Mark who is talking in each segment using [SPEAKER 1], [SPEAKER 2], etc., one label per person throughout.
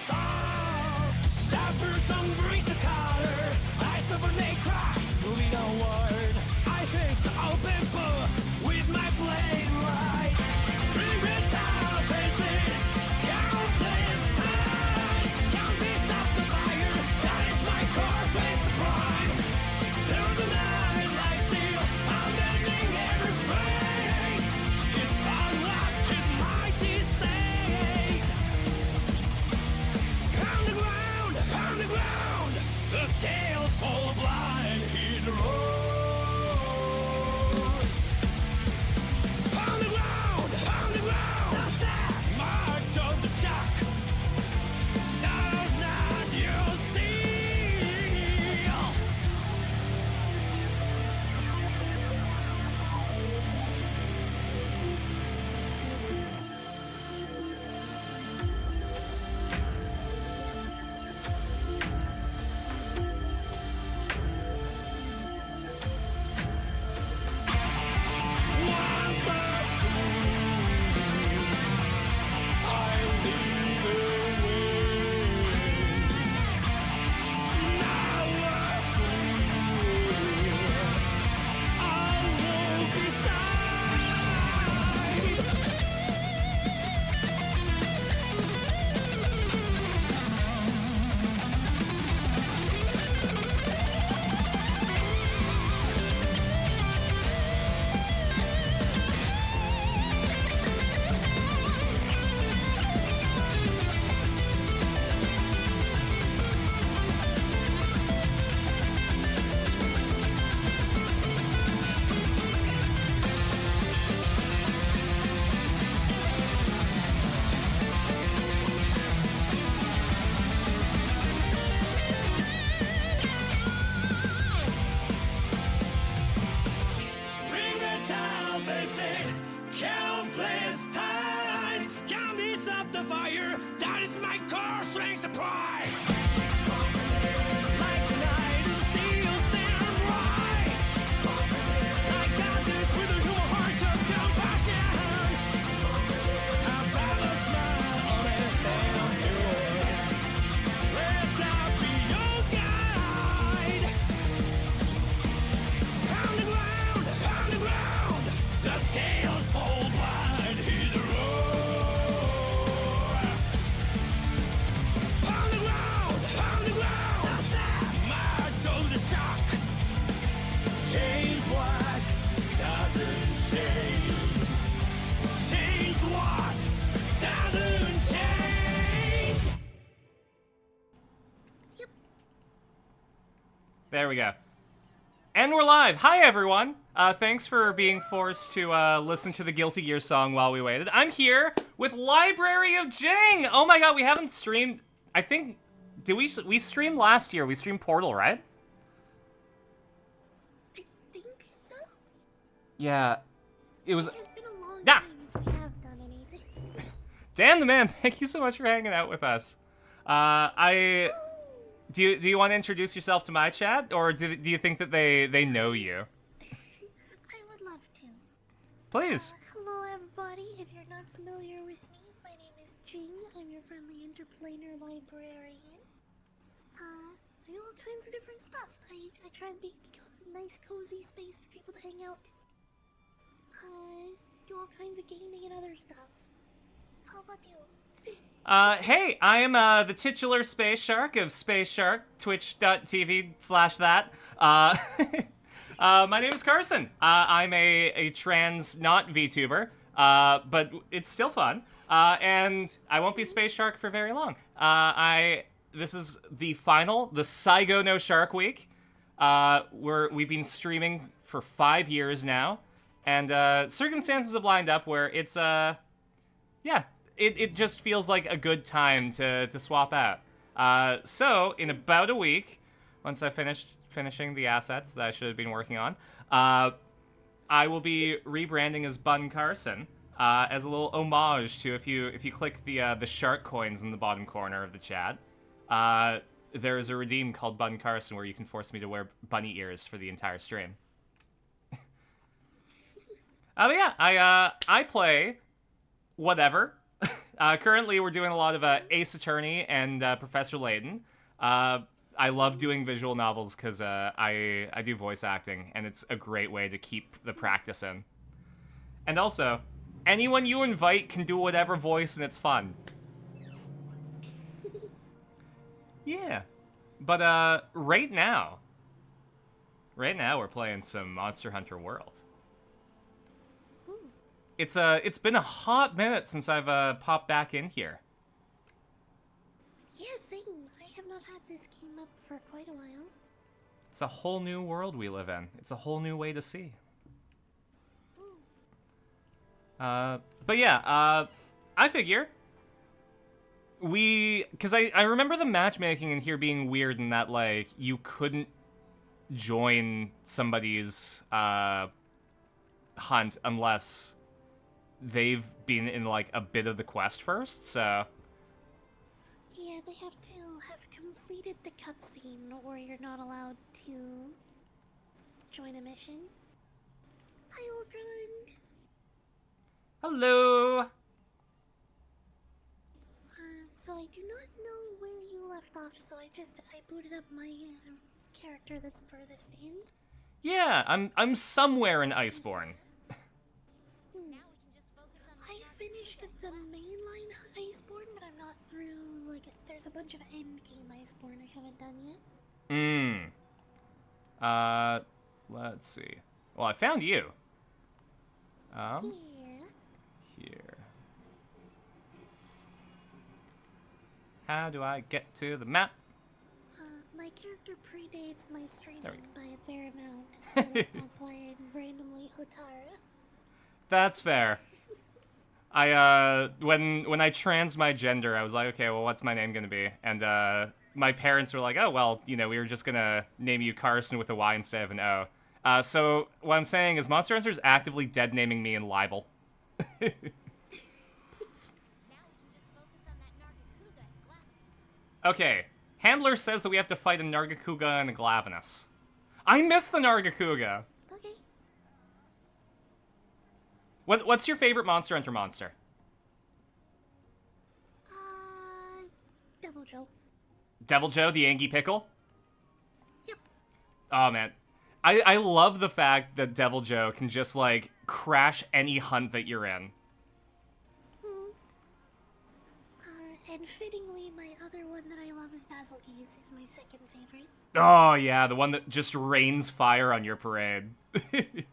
[SPEAKER 1] song. That person brings the color. I suffer they cracks, moving onward. I face the open book with my blade light. Bring it down, face it. Countless times. Can't be stopped the fire. That is my course, it's the prime. There was a night like steel. I'm bending every strength. His last, his mighty state. Pound the ground, the scales fall blind, hit the road. Pound the ground, stop that march of the shock. Down not your steel. Once a fool, I lead the way. Now a fool, I'll walk beside. Ring it down, face it, countless times. Can't be stopped the fire, that is my core strength to pride. Like a knight of steel, stand right. I got this with a new heart of compassion. I battle smile, honest and pure. Let that be your guide. Pound the ground, the scales fall blind, hit the road. Pound the ground, stop that march of the shock. Change what doesn't change. Change what doesn't change.
[SPEAKER 2] There we go. And we're live. Hi, everyone. Thanks for being forced to listen to the Guilty Gear song while we waited. I'm here with LibraryOfJing. Oh my god, we haven't streamed. I think, did we streamed last year? We streamed Portal, right?
[SPEAKER 3] I think so.
[SPEAKER 2] Yeah. It was.
[SPEAKER 3] It has been a long
[SPEAKER 2] Yeah.
[SPEAKER 3] time since we have done anything.
[SPEAKER 2] Dan the man, thank you so much for hanging out with us. Do you want to introduce yourself to my chat, or do you think that they know you?
[SPEAKER 3] I would love to.
[SPEAKER 2] Please.
[SPEAKER 3] Hello, everybody. If you're not familiar with me, my name is Jing. I'm your friendly interplanar librarian. I do all kinds of different stuff. I try and make a nice, cozy space for people to hang out. Do all kinds of gaming and other stuff. How about you?
[SPEAKER 2] Hey, I am the titular Space Shark of Space Shark, twitch.tv/that. My name is Carson. I'm a trans not VTuber, but it's still fun. And I won't be Space Shark for very long. This is the Saigo no Shark Week. We've been streaming for 5 years now, and circumstances have lined up where it's It just feels like a good time to swap out. So, in about a week, once I finishing the assets that I should have been working on, I will be rebranding as Bun Carson, as a little homage to, if you click the shark coins in the bottom corner of the chat, there's a redeem called Bun Carson where you can force me to wear bunny ears for the entire stream. But yeah, I play whatever. Currently, we're doing a lot of Ace Attorney and Professor Layton. I love doing visual novels because I do voice acting, and it's a great way to keep the practice in. And also, anyone you invite can do whatever voice, and it's fun. Yeah. But right now we're playing some Monster Hunter World. It's been a hot minute since I've popped back in here.
[SPEAKER 3] Yeah, same. I have not had this game up for quite a while.
[SPEAKER 2] It's a whole new world we live in. It's a whole new way to see. But yeah, I figure because I remember the matchmaking in here being weird in that, like, you couldn't join somebody's hunt unless they've been in, like, a bit of the quest first, so...
[SPEAKER 3] Yeah, they have to have completed the cutscene or you're not allowed to join a mission. Hi, Olgrun.
[SPEAKER 2] Hello!
[SPEAKER 3] So I do not know where you left off, so I booted up my character that's furthest in.
[SPEAKER 2] Yeah, I'm somewhere in Iceborne.
[SPEAKER 3] I finished the mainline Iceborne, but I'm not through, like, there's a bunch of endgame Iceborne I haven't done yet.
[SPEAKER 2] Let's see. Well, I found you.
[SPEAKER 3] Yeah.
[SPEAKER 2] Here. How do I get to the map?
[SPEAKER 3] My character predates my streaming
[SPEAKER 2] There we
[SPEAKER 3] by a fair amount, so that's why I'm randomly Hotara.
[SPEAKER 2] That's fair. When I trans my gender, I was like, okay, well, what's my name gonna be? And my parents were like, oh, well, you know, we were just gonna name you Carson with a Y instead of an O. So what I'm saying is Monster Hunter's actively dead naming me in libel. Okay, Handler says that we have to fight a Nargacuga and a Glavenus. I miss the Nargacuga.
[SPEAKER 3] Okay.
[SPEAKER 2] What's your favorite Monster Hunter monster?
[SPEAKER 3] Devil Joe.
[SPEAKER 2] Devil Joe, the Angie Pickle?
[SPEAKER 3] Yep.
[SPEAKER 2] Oh, man. I love the fact that Devil Joe can just, like, crash any hunt that you're in.
[SPEAKER 3] And fittingly, my other one that I love is Basil Geese. Is my second favorite.
[SPEAKER 2] Oh, yeah, the one that just rains fire on your parade.
[SPEAKER 3] The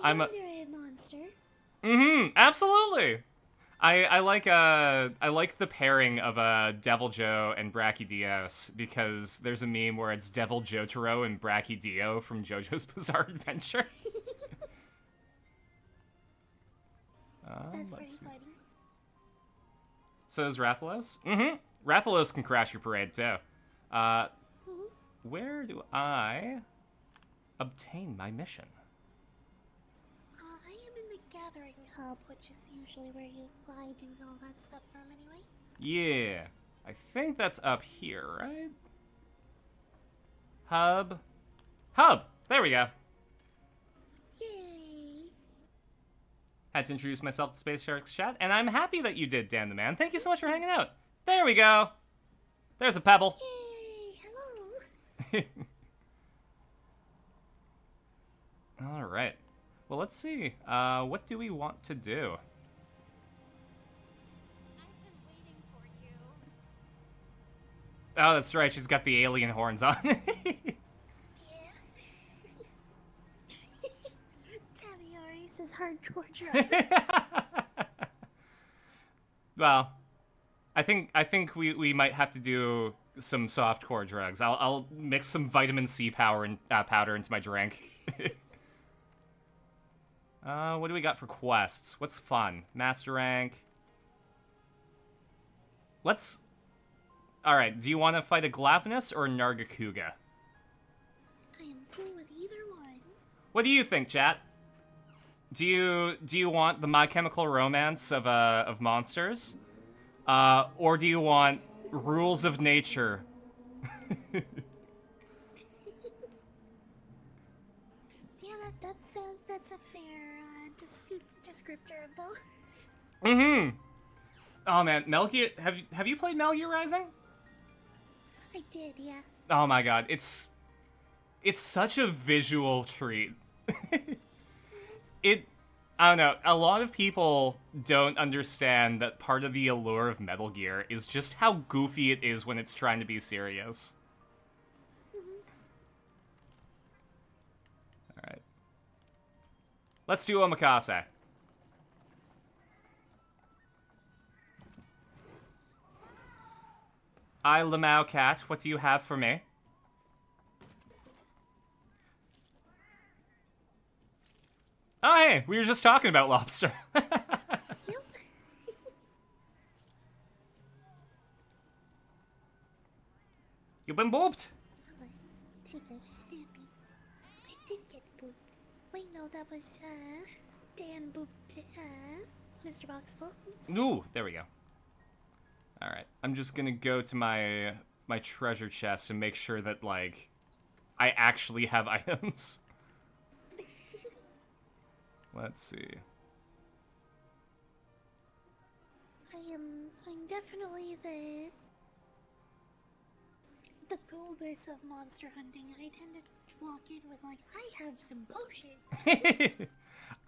[SPEAKER 2] I'm a-
[SPEAKER 3] underrated monster.
[SPEAKER 2] Absolutely. I like the pairing of Devil Joe and Brachydios because there's a meme where it's Devil Jotaro and Brachydio from JoJo's Bizarre Adventure.
[SPEAKER 3] That's
[SPEAKER 2] let's
[SPEAKER 3] pretty
[SPEAKER 2] see.
[SPEAKER 3] funny.
[SPEAKER 2] So is Rathalos? Rathalos can crash your parade too. Where do I obtain my mission?
[SPEAKER 3] I am in the Gathering Hub, which is usually where you fly do all that stuff from anyway.
[SPEAKER 2] Yeah, I think that's up here, right? Hub. There we go.
[SPEAKER 3] Yay!
[SPEAKER 2] Had to introduce myself to Space Shark's chat, and I'm happy that you did, Dan the Man. Thank you so much for hanging out. There we go. There's a Pebble.
[SPEAKER 3] Yay! Hello!
[SPEAKER 2] All right. Well, let's see. What do we want to do?
[SPEAKER 4] I've been waiting for you.
[SPEAKER 2] Oh, that's right. She's got the alien horns on.
[SPEAKER 3] Yeah. Caviar Ace is hardcore drug.
[SPEAKER 2] Well, I think we might have to do some softcore drugs. I'll mix some vitamin C powder into my drink. What do we got for quests? What's fun? Master rank. Alright, do you want to fight a Glavenus or a Nargacuga?
[SPEAKER 3] I am cool with either one.
[SPEAKER 2] What do you think, chat? Do you want the My Chemical Romance of monsters? Or do you want Rules of Nature?
[SPEAKER 3] Yeah, that's a fair descriptor of both.
[SPEAKER 2] Mm-hmm. Oh man, Metal Gear. Have you played Metal Gear Rising?
[SPEAKER 3] I did, yeah.
[SPEAKER 2] Oh my god, it's such a visual treat. I don't know, a lot of people don't understand that part of the allure of Metal Gear is just how goofy it is when it's trying to be serious. Alright. Let's do Omakase. Lamau Cat, what do you have for me? Oh, hey, we were just talking about lobster.
[SPEAKER 3] Yep.
[SPEAKER 2] You've been booped.
[SPEAKER 3] Take a snappy. I did get booped. Wait, no, that was, Dan booped, Mr. Boxful.
[SPEAKER 2] Ooh, there we go. Alright, I'm just gonna go to my treasure chest and make sure that, like, I actually have items. Let's see.
[SPEAKER 3] I'm definitely the goldness of monster hunting. I tend to walk in with, like, I have some potion.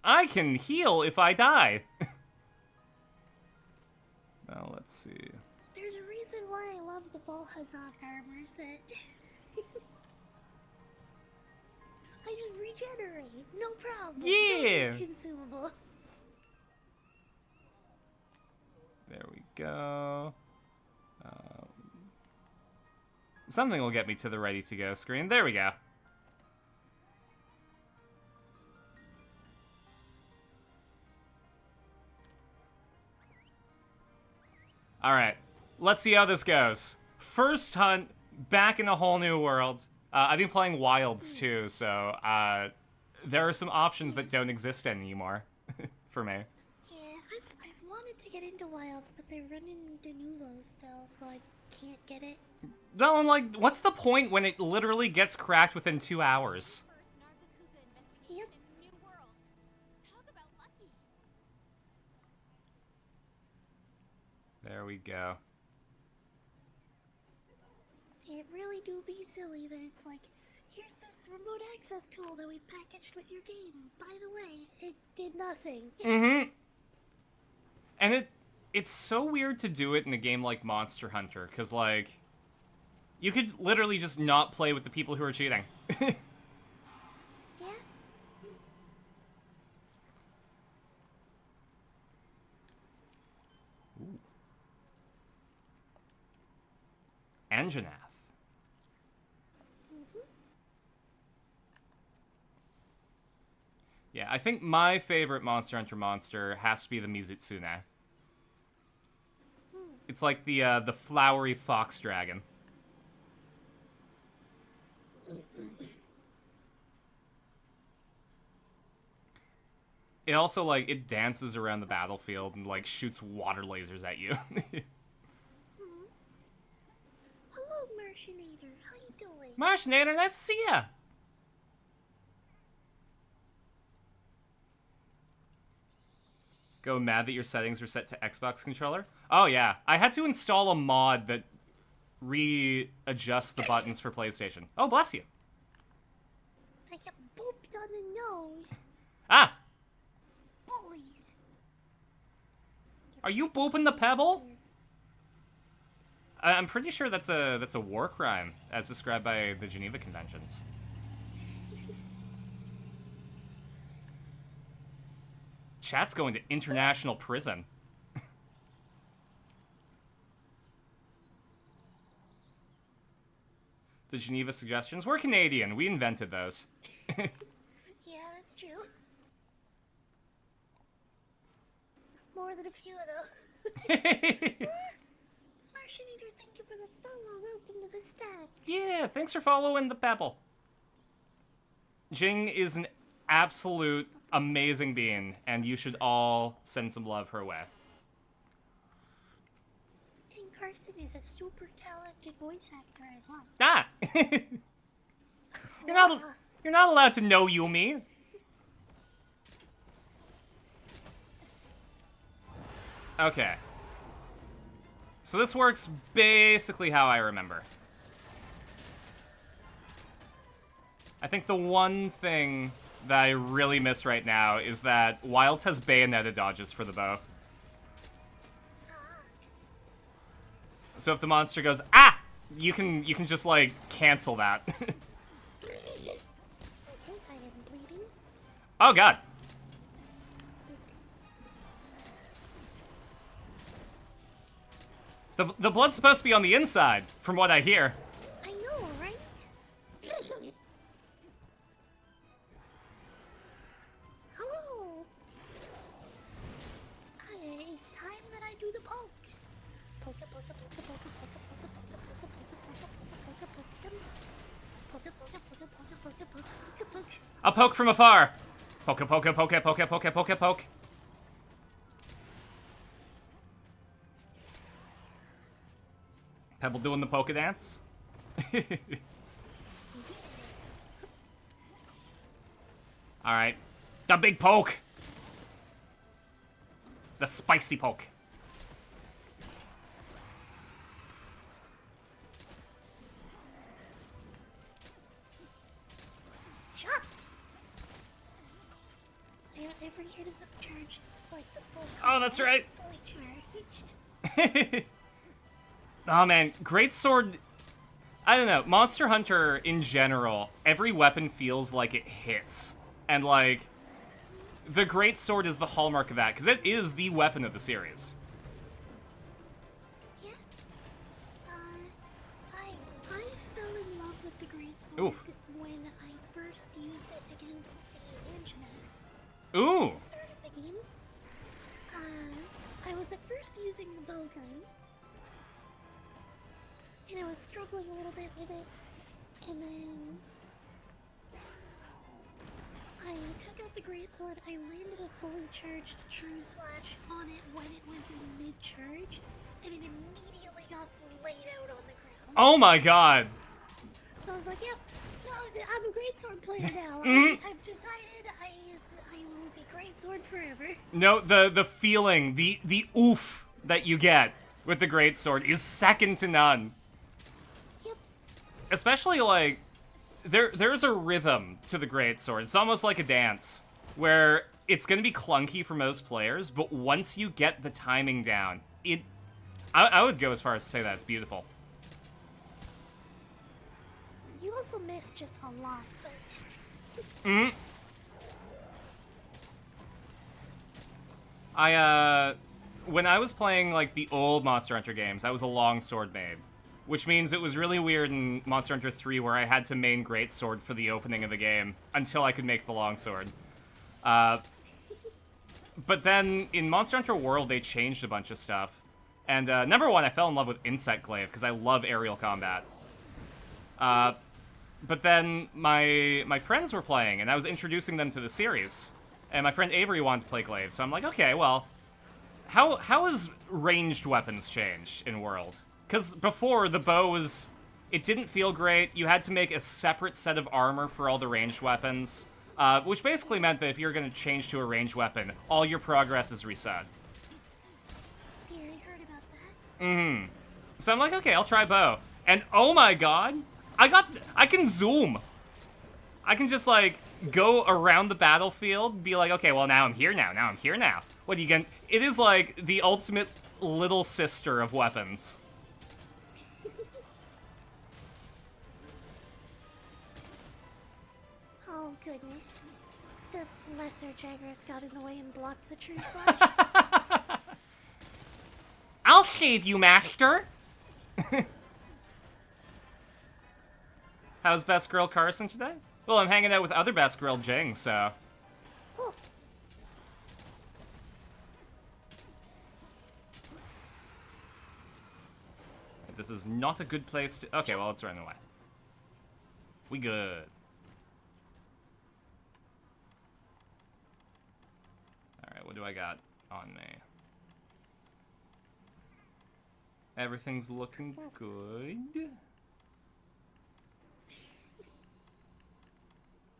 [SPEAKER 2] I can heal if I die. Now, let's see.
[SPEAKER 3] There's a reason why I love the Valhazak armor set. I just regenerate, no problem.
[SPEAKER 2] Yeah.
[SPEAKER 3] No consumables.
[SPEAKER 2] There we go. Something will get me to the ready to go screen. There we go. Alright, let's see how this goes. First hunt, back in a whole new world. I've been playing Wilds too, so there are some options that don't exist anymore for me.
[SPEAKER 3] Yeah, I've wanted to get into Wilds, but they're running de novo still, so I can't get it.
[SPEAKER 2] Well, and like, what's the point when it literally gets cracked within 2 hours?
[SPEAKER 4] First Nargacuga investigation
[SPEAKER 3] Yep.
[SPEAKER 4] in New World. Talk about lucky.
[SPEAKER 2] There we go.
[SPEAKER 3] It really do be silly that it's like, here's this remote access tool that we packaged with your game. By the way, it did nothing.
[SPEAKER 2] Mm-hmm. And it's so weird to do it in a game like Monster Hunter, because, like, you could literally just not play with the people who are cheating.
[SPEAKER 3] Yeah?
[SPEAKER 2] Anjanath. Yeah, I think my favorite Monster Hunter monster has to be the Mizutsune. It's like the flowery fox dragon. It also, like, it dances around the battlefield and, like, shoots water lasers at you.
[SPEAKER 3] Hello, Martianator. How you doing?
[SPEAKER 2] Martianator, nice to see ya! Go mad that your settings were set to Xbox controller? Oh yeah, I had to install a mod that readjusts the buttons for PlayStation. Oh, bless you.
[SPEAKER 3] I got booped on the nose.
[SPEAKER 2] Ah,
[SPEAKER 3] Bullies.
[SPEAKER 2] are you booping the Pebl? I'm pretty sure that's a war crime, as described by the Geneva Conventions. Chat's going to international prison. The Geneva suggestions were Canadian. We invented those.
[SPEAKER 3] Yeah, that's true. More than a few of those. Martianator, thank you for the follow. Welcome to the stack.
[SPEAKER 2] Yeah, thanks for following the Pebl. Jing is an absolute amazing being, and you should all send some love her way.
[SPEAKER 3] And Carson is a super talented voice actor as well.
[SPEAKER 2] Ah! You're not allowed to know Yumi. Okay. So this works basically how I remember. I think the one thing that I really miss right now is that Wilds has bayoneted dodges for the bow. So if the monster goes, ah! You can just, like, cancel that.
[SPEAKER 3] Okay, I am bleeding.
[SPEAKER 2] Oh, God.
[SPEAKER 3] Sick.
[SPEAKER 2] The blood's supposed to be on the inside, from what I hear.
[SPEAKER 3] I know, right? Hello. It's time that I do the pokes. Poke, poke, poke, poke, poke, poke, poke, poke, poke, poke, poke, poke, poke.
[SPEAKER 2] I'll poke from afar. Poke, poke, poke, poke, poke, poke, poke. Pebl doing the polka dance. Alright. The big poke. The spicy poke.
[SPEAKER 3] Shot. Yeah, every hit is upcharged, like the full.
[SPEAKER 2] Oh, that's right.
[SPEAKER 3] Fully charged.
[SPEAKER 2] Oh man, Greatsword. I don't know. Monster Hunter in general, every weapon feels like it hits. And like, the Greatsword is the hallmark of that, because it is the weapon of the series.
[SPEAKER 3] Yeah. I fell in love with the Greatsword
[SPEAKER 2] Oof.
[SPEAKER 3] when I first used it against the Anjanath.
[SPEAKER 2] Ooh.
[SPEAKER 3] At the start of the game, I was at first using the bow gun, and I was struggling a little bit with it, and then I took out the Greatsword, I landed a fully charged True Slash on it when it was in mid-charge, and it immediately got laid out on the ground.
[SPEAKER 2] Oh my god.
[SPEAKER 3] So I was like, yep, no, I'm a Greatsword player now. I've decided I will be Greatsword forever.
[SPEAKER 2] No, the feeling, the oof that you get with the Greatsword is second to none.
[SPEAKER 3] Yep.
[SPEAKER 2] Especially like, there's a rhythm to the Greatsword. It's almost like a dance, where it's gonna be clunky for most players, but once you get the timing down, I would go as far as to say that it's beautiful.
[SPEAKER 3] You also miss just a lot, but
[SPEAKER 2] When I was playing, like, the old Monster Hunter games, I was a longsword main. Which means it was really weird in Monster Hunter 3 where I had to main Greatsword for the opening of the game until I could make the longsword. But then in Monster Hunter World, they changed a bunch of stuff. And number one, I fell in love with Insect Glaive because I love aerial combat. But then my friends were playing, and I was introducing them to the series. And my friend Avery wanted to play Glaive, so I'm like, okay, well, how has ranged weapons changed in World? Because before, the bow was... It didn't feel great. You had to make a separate set of armor for all the ranged weapons. Which basically meant that if you're going to change to a ranged weapon, all your progress is reset.
[SPEAKER 3] yeah, I heard about that.
[SPEAKER 2] So I'm like, okay, I'll try bow. And oh my god, I can zoom. I can just, like, go around the battlefield, be like, okay, well, now I'm here now. What are you gonna... It is, like, the ultimate little sister of weapons.
[SPEAKER 3] Oh, goodness. The lesser Jagras got in the way and blocked the True Slash.
[SPEAKER 2] I'll save you, master! How's Best Girl Carson today? Well, I'm hanging out with other Best Girl Jing, so...
[SPEAKER 3] Oh,
[SPEAKER 2] This is not a good place to... Okay, well, let's run away. We good. Alright, what do I got on me? Everything's looking good.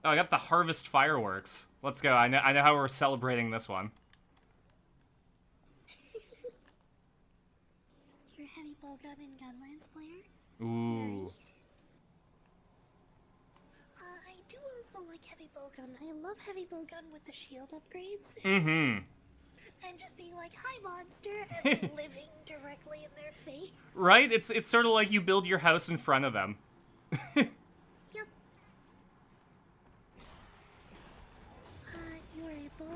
[SPEAKER 2] Oh, I got the Harvest Fireworks. Let's go. I know how we're celebrating this one.
[SPEAKER 3] bowgun and gunlance player.
[SPEAKER 2] Ooh.
[SPEAKER 3] Nice. I do also like heavy bowgun. I love heavy bowgun with the shield upgrades.
[SPEAKER 2] Mm-hmm.
[SPEAKER 3] And just being like, hi monster, and living directly in their face.
[SPEAKER 2] Right? It's sort of like you build your house in front of them.
[SPEAKER 3] Yep. You are a bow,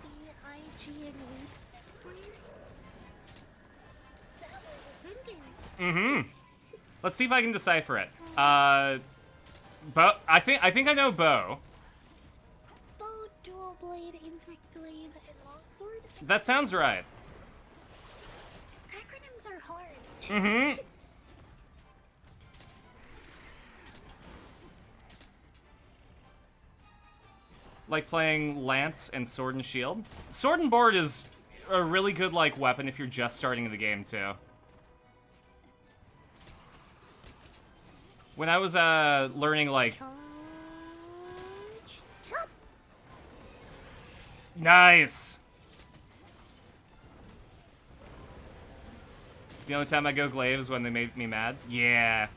[SPEAKER 3] BB, IG, and weak step player? That was a sentence.
[SPEAKER 2] Mm-hmm. Let's see if I can decipher it. Bow. I think I know bow.
[SPEAKER 3] Bow, dual blade, insect glaive, and longsword?
[SPEAKER 2] That sounds right.
[SPEAKER 3] Acronyms are hard.
[SPEAKER 2] Mm-hmm. Like playing lance and sword and shield. Sword and board is a really good like weapon if you're just starting the game too. When I was learning like
[SPEAKER 3] Charge. Chop.
[SPEAKER 2] nice. The only time I go glaive is when they make me mad. Yeah.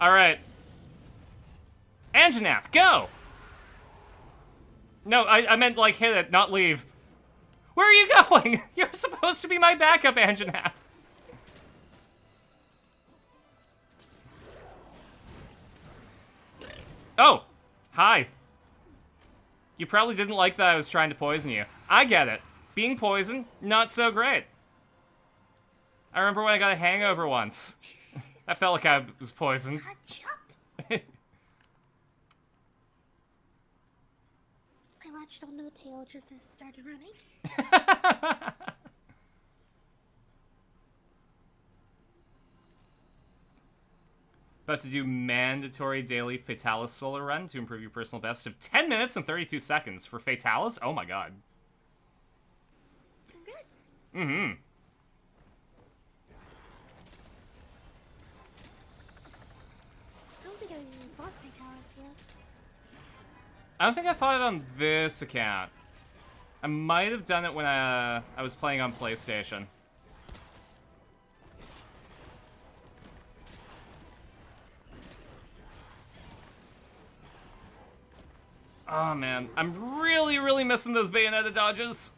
[SPEAKER 2] All right. Anjanath, go! No, I meant like hit it, not leave. Where are you going? You're supposed to be my backup, Anjanath. Oh, hi. You probably didn't like that I was trying to poison you. I get it. Being poisoned, not so great. I remember when I got a hangover once. I felt like I was poisoned.
[SPEAKER 3] Chop. I latched onto the tail just as it started running.
[SPEAKER 2] About to do mandatory daily Fatalis solo run to improve your personal best of 10 minutes and 32 seconds for Fatalis. Oh my god.
[SPEAKER 3] Congrats.
[SPEAKER 2] Mm-hmm.
[SPEAKER 3] I don't think I've even fought Fatalis yet.
[SPEAKER 2] I don't think I fought it on this account. I might have done it when I was playing on PlayStation. Oh man, I'm really, really missing those Bayonetta dodges.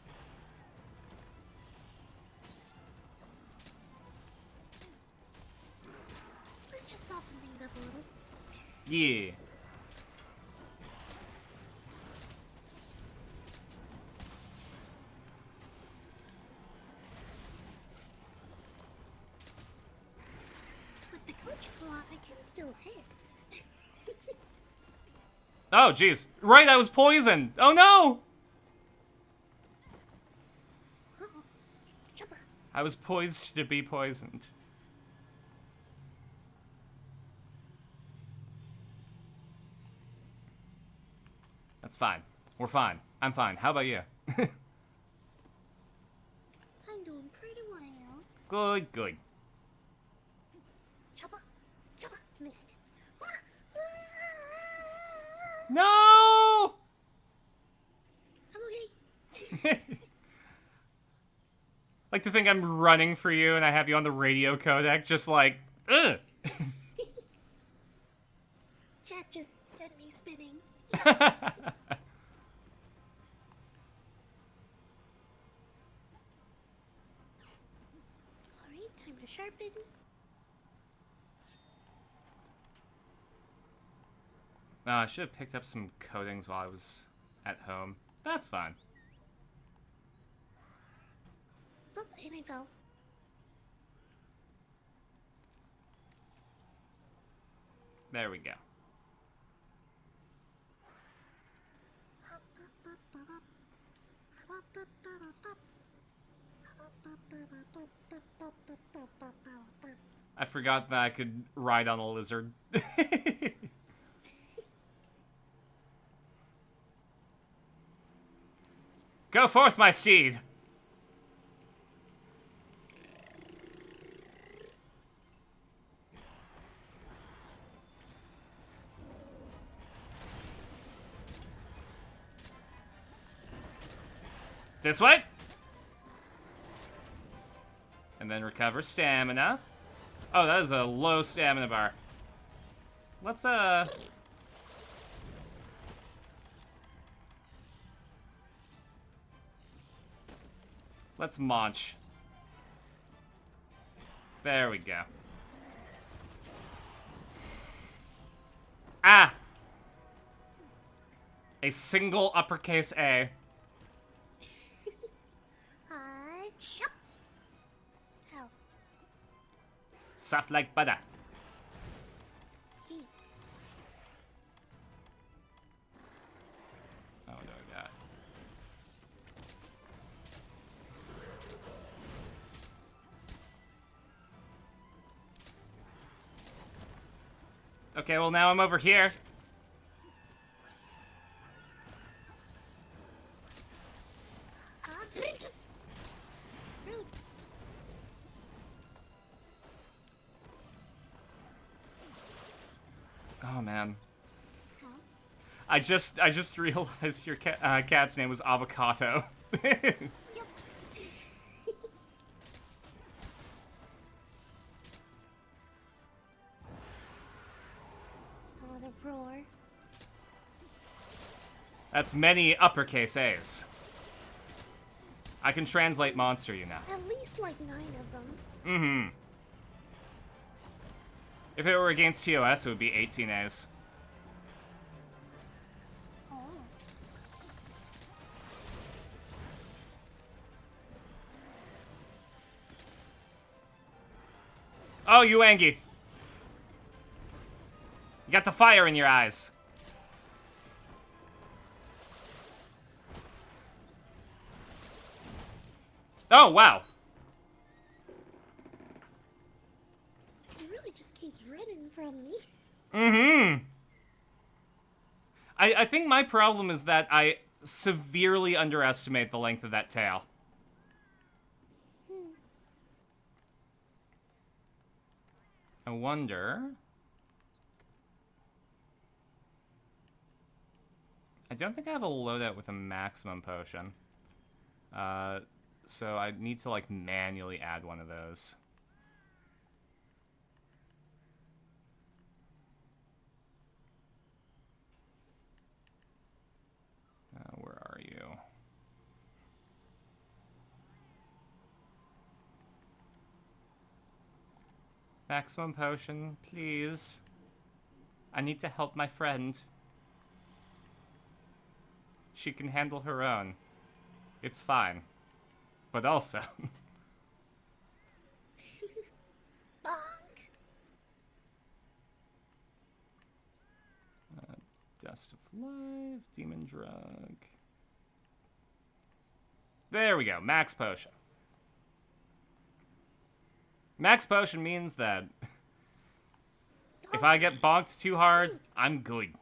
[SPEAKER 3] Let's just soften things up a little.
[SPEAKER 2] Yeah.
[SPEAKER 3] With the clutch claw, I can still hit.
[SPEAKER 2] Oh, jeez. Right, I was poisoned. Oh, no!
[SPEAKER 3] Uh-oh. Choppa.
[SPEAKER 2] I was poised to be poisoned. That's fine. We're fine. I'm fine. How about you?
[SPEAKER 3] I'm doing pretty well.
[SPEAKER 2] Good, good.
[SPEAKER 3] Choppa. Choppa. Missed.
[SPEAKER 2] No!
[SPEAKER 3] I'm okay.
[SPEAKER 2] Like to think I'm running for you and I have you on the radio codec, just like, ugh.
[SPEAKER 3] Chat just sent me spinning. Alright, time to sharpen.
[SPEAKER 2] I should have picked up some coatings while I was at home. That's fine.
[SPEAKER 3] Oh, and I fell.
[SPEAKER 2] There we go. I forgot that I could ride on a lizard. Go forth, my steed! This way? And then recover stamina. Oh, that is a low stamina bar. Let's, let's munch. There we go. Ah! A single uppercase A.
[SPEAKER 3] Chop. Ow.
[SPEAKER 2] Soft like butter.
[SPEAKER 3] See.
[SPEAKER 2] Oh, what do I got? Okay, well now I'm over here.
[SPEAKER 3] Rude.
[SPEAKER 2] Oh man.
[SPEAKER 3] Huh?
[SPEAKER 2] I just realized your cat's name was Avocado.
[SPEAKER 3] Yep. Oh, the roar.
[SPEAKER 2] That's many uppercase A's. I can translate monster, you know.
[SPEAKER 3] At least like 9 of them.
[SPEAKER 2] Mm-hmm. If it were against TOS, it would be 18 A's.
[SPEAKER 3] Oh.
[SPEAKER 2] Oh, you Angie. You got the fire in your eyes. Oh, wow.
[SPEAKER 3] He really just keeps running from me.
[SPEAKER 2] Mm-hmm. I think my problem is that I severely underestimate the length of that tail. I wonder... I don't think I have a loadout with a maximum potion. So I need to, like, manually add one of those. Where are you? Maximum potion, please. I need to help my friend. She can handle her own. It's fine. But also...
[SPEAKER 3] Bonk.
[SPEAKER 2] Dust of Life, Demon Drug. There we go, Max Potion. Max Potion means that if I get bonked too hard, I'm good.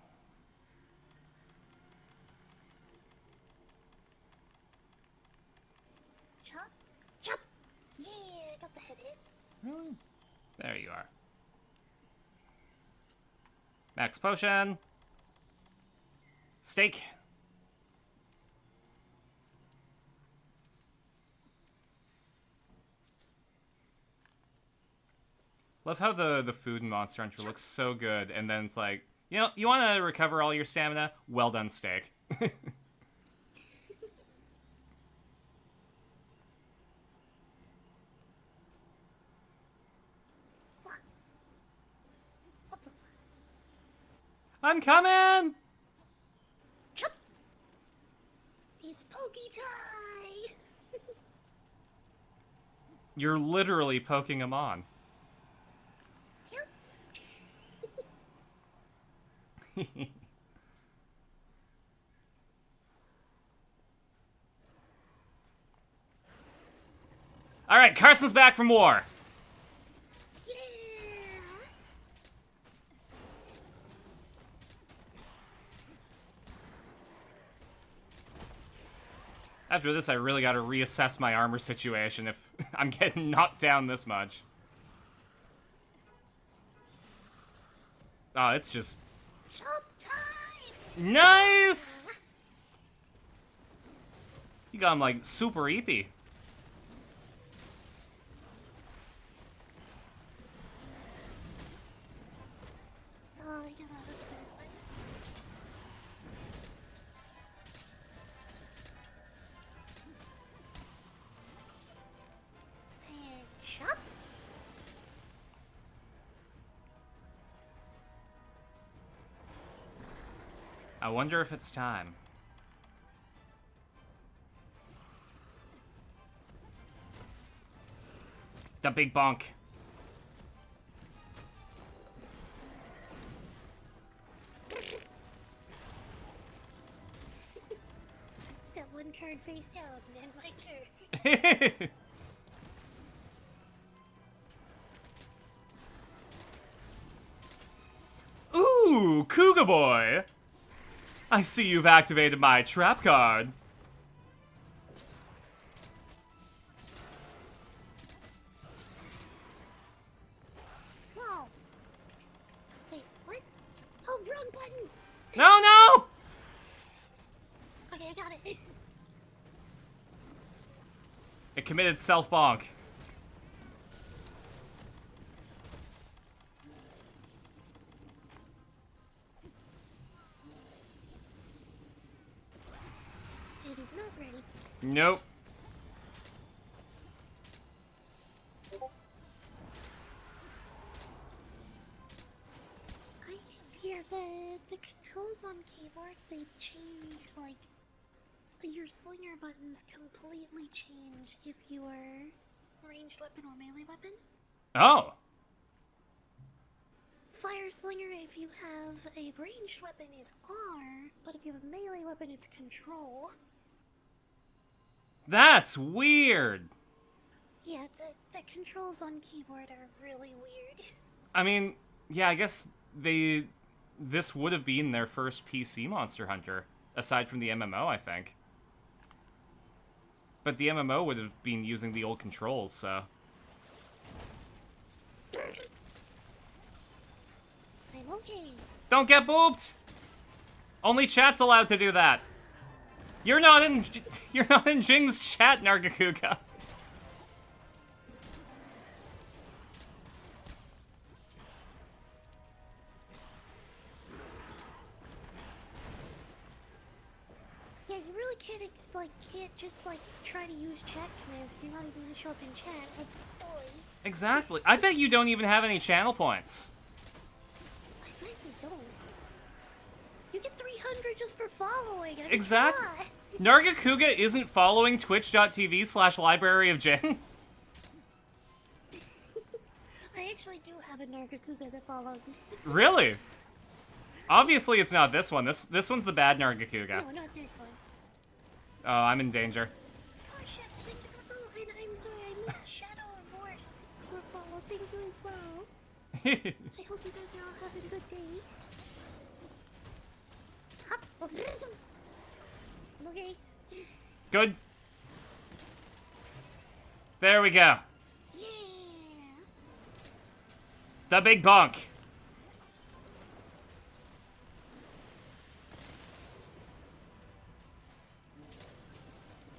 [SPEAKER 3] Chop. Chop. Yeah, I got the head hit.
[SPEAKER 2] Really? There you are. Max Potion. Steak. Love how the food in Monster Hunter looks so good, and then it's like, you know, you want to recover all your stamina? Well done, steak. I'm coming!
[SPEAKER 3] Chop. It's pokey time.
[SPEAKER 2] You're literally poking him on.
[SPEAKER 3] Chop.
[SPEAKER 2] Alright, Carson's back from war.
[SPEAKER 3] Yeah.
[SPEAKER 2] After this, I really gotta reassess my armor situation if I'm getting knocked down this much. Oh, it's just...
[SPEAKER 3] Chop time.
[SPEAKER 2] Nice! You got him, like, super eepy. I wonder if it's time. The big bonk.
[SPEAKER 3] Set one card face down, and then my turn.
[SPEAKER 2] Ooh, Cougar Boy! I see you've activated my trap card.
[SPEAKER 3] Whoa. Wait, what? Oh, wrong button.
[SPEAKER 2] No, no!
[SPEAKER 3] Okay, I got it.
[SPEAKER 2] It committed self-bonk.
[SPEAKER 3] Baby's not ready.
[SPEAKER 2] Nope.
[SPEAKER 3] Yeah, the controls on keyboard, they change, like, your slinger buttons completely change if you are ranged weapon or melee weapon.
[SPEAKER 2] Oh.
[SPEAKER 3] Fire slinger, if you have a ranged weapon, is R, but if you have a melee weapon, it's control.
[SPEAKER 2] That's weird.
[SPEAKER 3] Yeah, the controls on keyboard are really weird.
[SPEAKER 2] I mean, yeah, I guess this would have been their first PC Monster Hunter, aside from the MMO, I think. But the MMO would have been using the old controls, so...
[SPEAKER 3] I'm okay.
[SPEAKER 2] Don't get booped! Only chat's allowed to do that. You're not in Jing's chat, Nargacuga.
[SPEAKER 3] Yeah, you really can't just try to use chat commands if you're not even gonna show up in chat. Oh boy.
[SPEAKER 2] Exactly. I bet you don't even have any channel points.
[SPEAKER 3] I bet you don't. You get 300 just for following. I mean,
[SPEAKER 2] Exactly.
[SPEAKER 3] come on.
[SPEAKER 2] Nargacuga isn't following twitch.tv/LibraryOfJing.
[SPEAKER 3] I actually do have a Nargacuga that follows me.
[SPEAKER 2] Really? Obviously it's not this one. This one's the bad Nargacuga.
[SPEAKER 3] No, not this one.
[SPEAKER 2] Oh, I'm in danger.
[SPEAKER 3] Oh shit, thank you for following. I'm sorry, I missed Shadow of Forest for follow. Thank you as well. I hope you guys are all having good days. Hop. Okay.
[SPEAKER 2] Good. There we go.
[SPEAKER 3] Yeah.
[SPEAKER 2] The big bonk.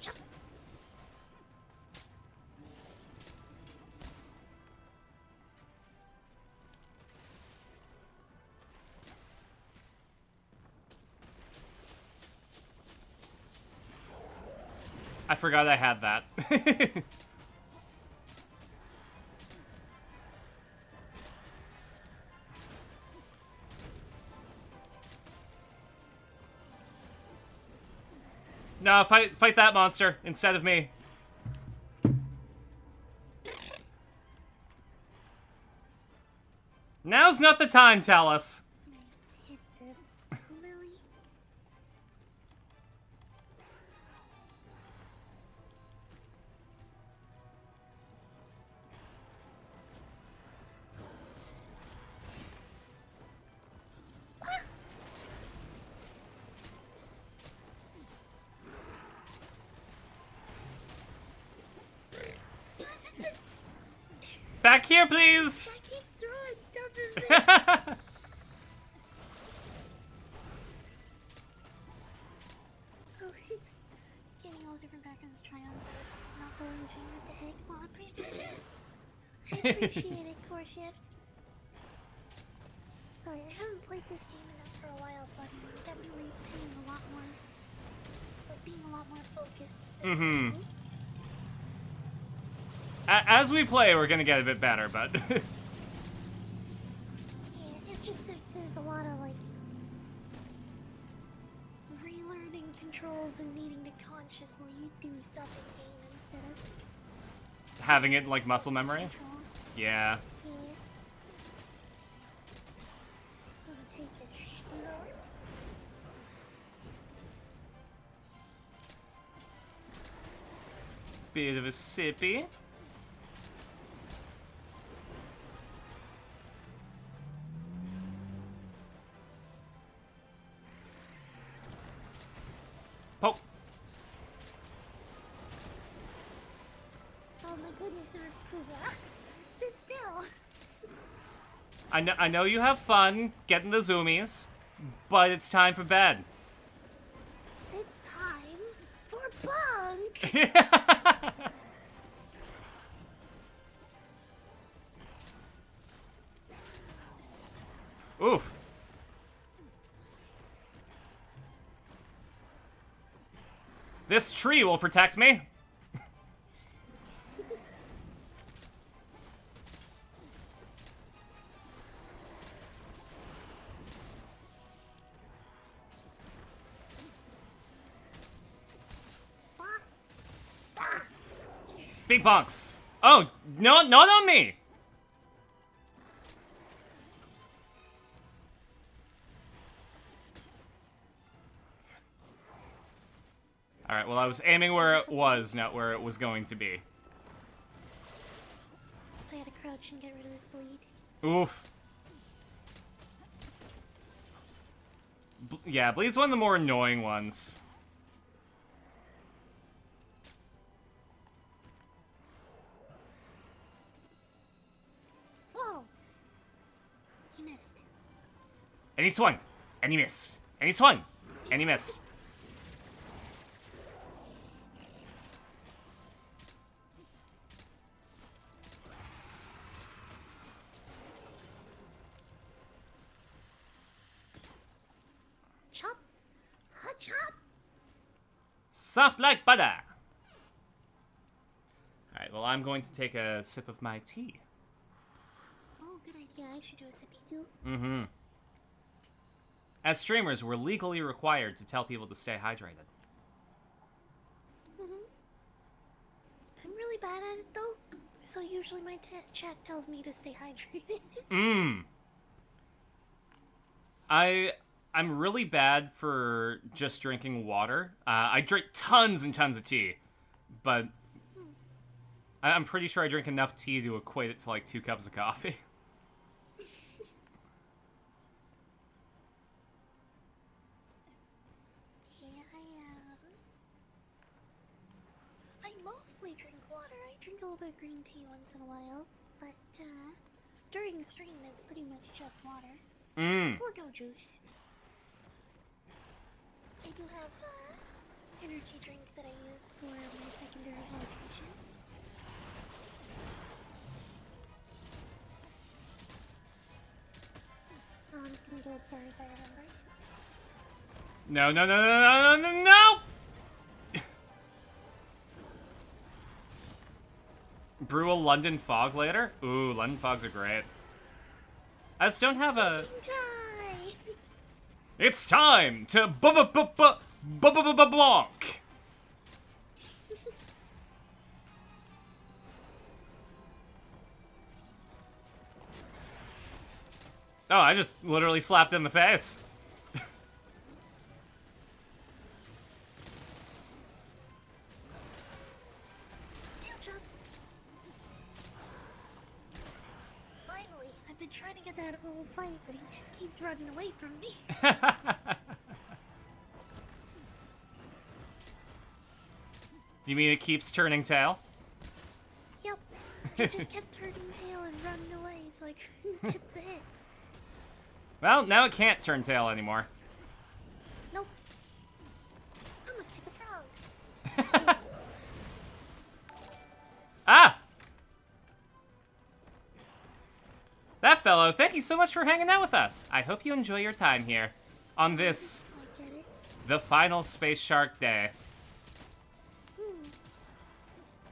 [SPEAKER 3] Chop.
[SPEAKER 2] I forgot I had that. No, fight that monster instead of me. Now's not the time, Talus.
[SPEAKER 3] Just hit the lily.
[SPEAKER 2] Back here, please.
[SPEAKER 3] I keep throwing stuff in there. Oh, getting all different backgrounds to try on, so not going to what the heck. Well, I appreciate it. I appreciate it, Core Shift. Sorry, I haven't played this game enough for a while, so I'm definitely being a lot more focused.
[SPEAKER 2] Mm-hmm. As we play, we're gonna get a bit better, but...
[SPEAKER 3] Yeah, it's just that there's a lot of, controls and needing to consciously do stuff in game instead of
[SPEAKER 2] Having it like muscle memory?
[SPEAKER 3] controls.
[SPEAKER 2] Yeah.
[SPEAKER 3] Yeah. Gonna take it slow.
[SPEAKER 2] Bit of a sippy. Poke.
[SPEAKER 3] Oh my goodness, they're Kuga. Sit still.
[SPEAKER 2] I know you have fun getting the zoomies, but it's time for bed.
[SPEAKER 3] It's time for bunk.
[SPEAKER 2] Oof. This tree will protect me. Big bunks. Oh, no, not on me. Alright, well, I was aiming where it was, not where it was going to be.
[SPEAKER 3] I gotta crouch and get rid of this bleed.
[SPEAKER 2] Oof. Yeah, Bleed's one of the more annoying ones.
[SPEAKER 3] Whoa! He missed.
[SPEAKER 2] And he swung. And he missed. And he swung. And he missed.
[SPEAKER 3] Chop! Hot chop!
[SPEAKER 2] Soft like butter. Alright, well, I'm going to take a sip of my tea.
[SPEAKER 3] Oh, good idea. I should do a sippy too.
[SPEAKER 2] Mm-hmm. As streamers, we're legally required to tell people to stay hydrated.
[SPEAKER 3] I'm really bad at it though, so usually my chat tells me to stay hydrated.
[SPEAKER 2] I'm really bad for just drinking water. I drink tons and tons of tea, but I'm pretty sure I drink enough tea to equate it to like 2 cups of coffee.
[SPEAKER 3] I mostly drink water. I drink a little bit of green tea once in a while, but during stream it's pretty much just water. Or go juice. I do have energy drink that I use for my secondary hydration. Can go as far as I remember.
[SPEAKER 2] No, no, no, no, no, no, no! Brew a London fog later? Ooh, London fogs are great. I just don't have a...
[SPEAKER 3] Die!
[SPEAKER 2] It's time to bonk! Oh, I just literally slapped in the face.
[SPEAKER 3] Finally, I've been trying to get that whole fight, but he just keeps running away from me.
[SPEAKER 2] You mean it keeps turning tail?
[SPEAKER 3] Yep. He just kept turning tail and running away so I couldn't get the hits.
[SPEAKER 2] Well, now it can't turn tail anymore.
[SPEAKER 3] Nope. I'm gonna kick a frog.
[SPEAKER 2] Ah! That fellow, thank you so much for hanging out with us. I hope you enjoy your time here on this,
[SPEAKER 3] I get it.
[SPEAKER 2] the final Space Shark day.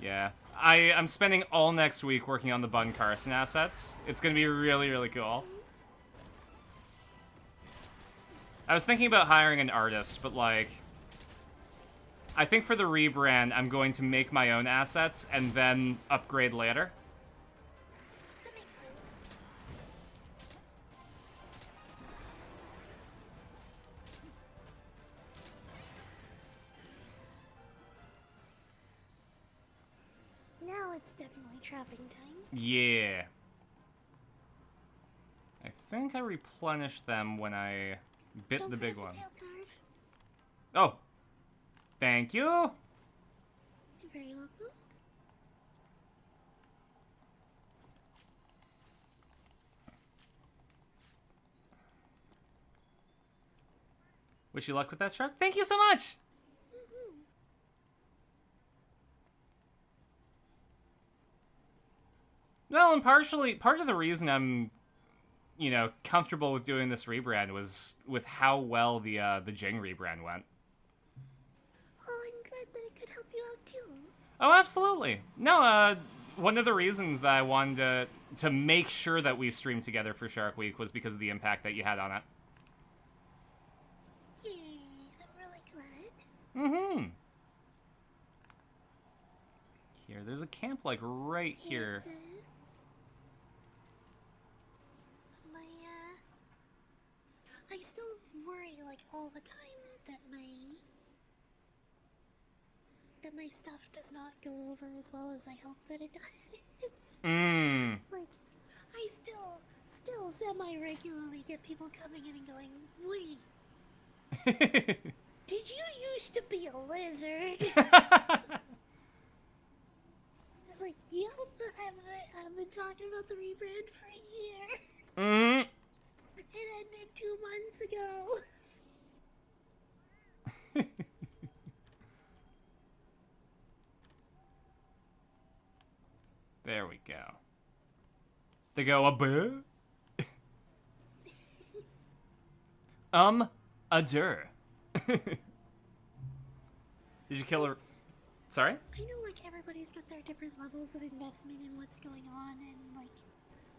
[SPEAKER 2] Yeah. I'm spending all next week working on the Bun Carson assets. It's gonna be really, really cool. I was thinking about hiring an artist, but like... I think for the rebrand, I'm going to make my own assets and then upgrade later.
[SPEAKER 3] That makes sense. Now it's definitely trapping time.
[SPEAKER 2] Yeah. I think I replenished them when I bit
[SPEAKER 3] Don't
[SPEAKER 2] the big
[SPEAKER 3] forget
[SPEAKER 2] one.
[SPEAKER 3] the tail card.
[SPEAKER 2] Oh. Thank you.
[SPEAKER 3] You're very welcome.
[SPEAKER 2] Wish you luck with that, Shark. Thank you so much.
[SPEAKER 3] Mm-hmm.
[SPEAKER 2] Well, and part of the reason I'm, comfortable with doing this rebrand was with how well the Jing rebrand went.
[SPEAKER 3] Oh, I'm glad that it could help you out too.
[SPEAKER 2] Oh, absolutely. No, one of the reasons that I wanted to make sure that we streamed together for Shark Week was because of the impact that you had on it.
[SPEAKER 3] Yay, I'm really glad.
[SPEAKER 2] Mm-hmm. Here, there's a camp, like, right here.
[SPEAKER 3] Yes, I still worry, like, all the time that my stuff does not go over as well as I hope that it does.
[SPEAKER 2] Mmm.
[SPEAKER 3] Like, I still semi-regularly get people coming in and going, wait, did you used to be a lizard? It's like, yep, I've been talking about the rebrand for a year.
[SPEAKER 2] Mm.
[SPEAKER 3] It ended 2 months ago.
[SPEAKER 2] There we go. They go a boo. A dur. Did you kill her? Sorry?
[SPEAKER 3] I know, like, everybody's got their different levels of investment in what's going on, and, like,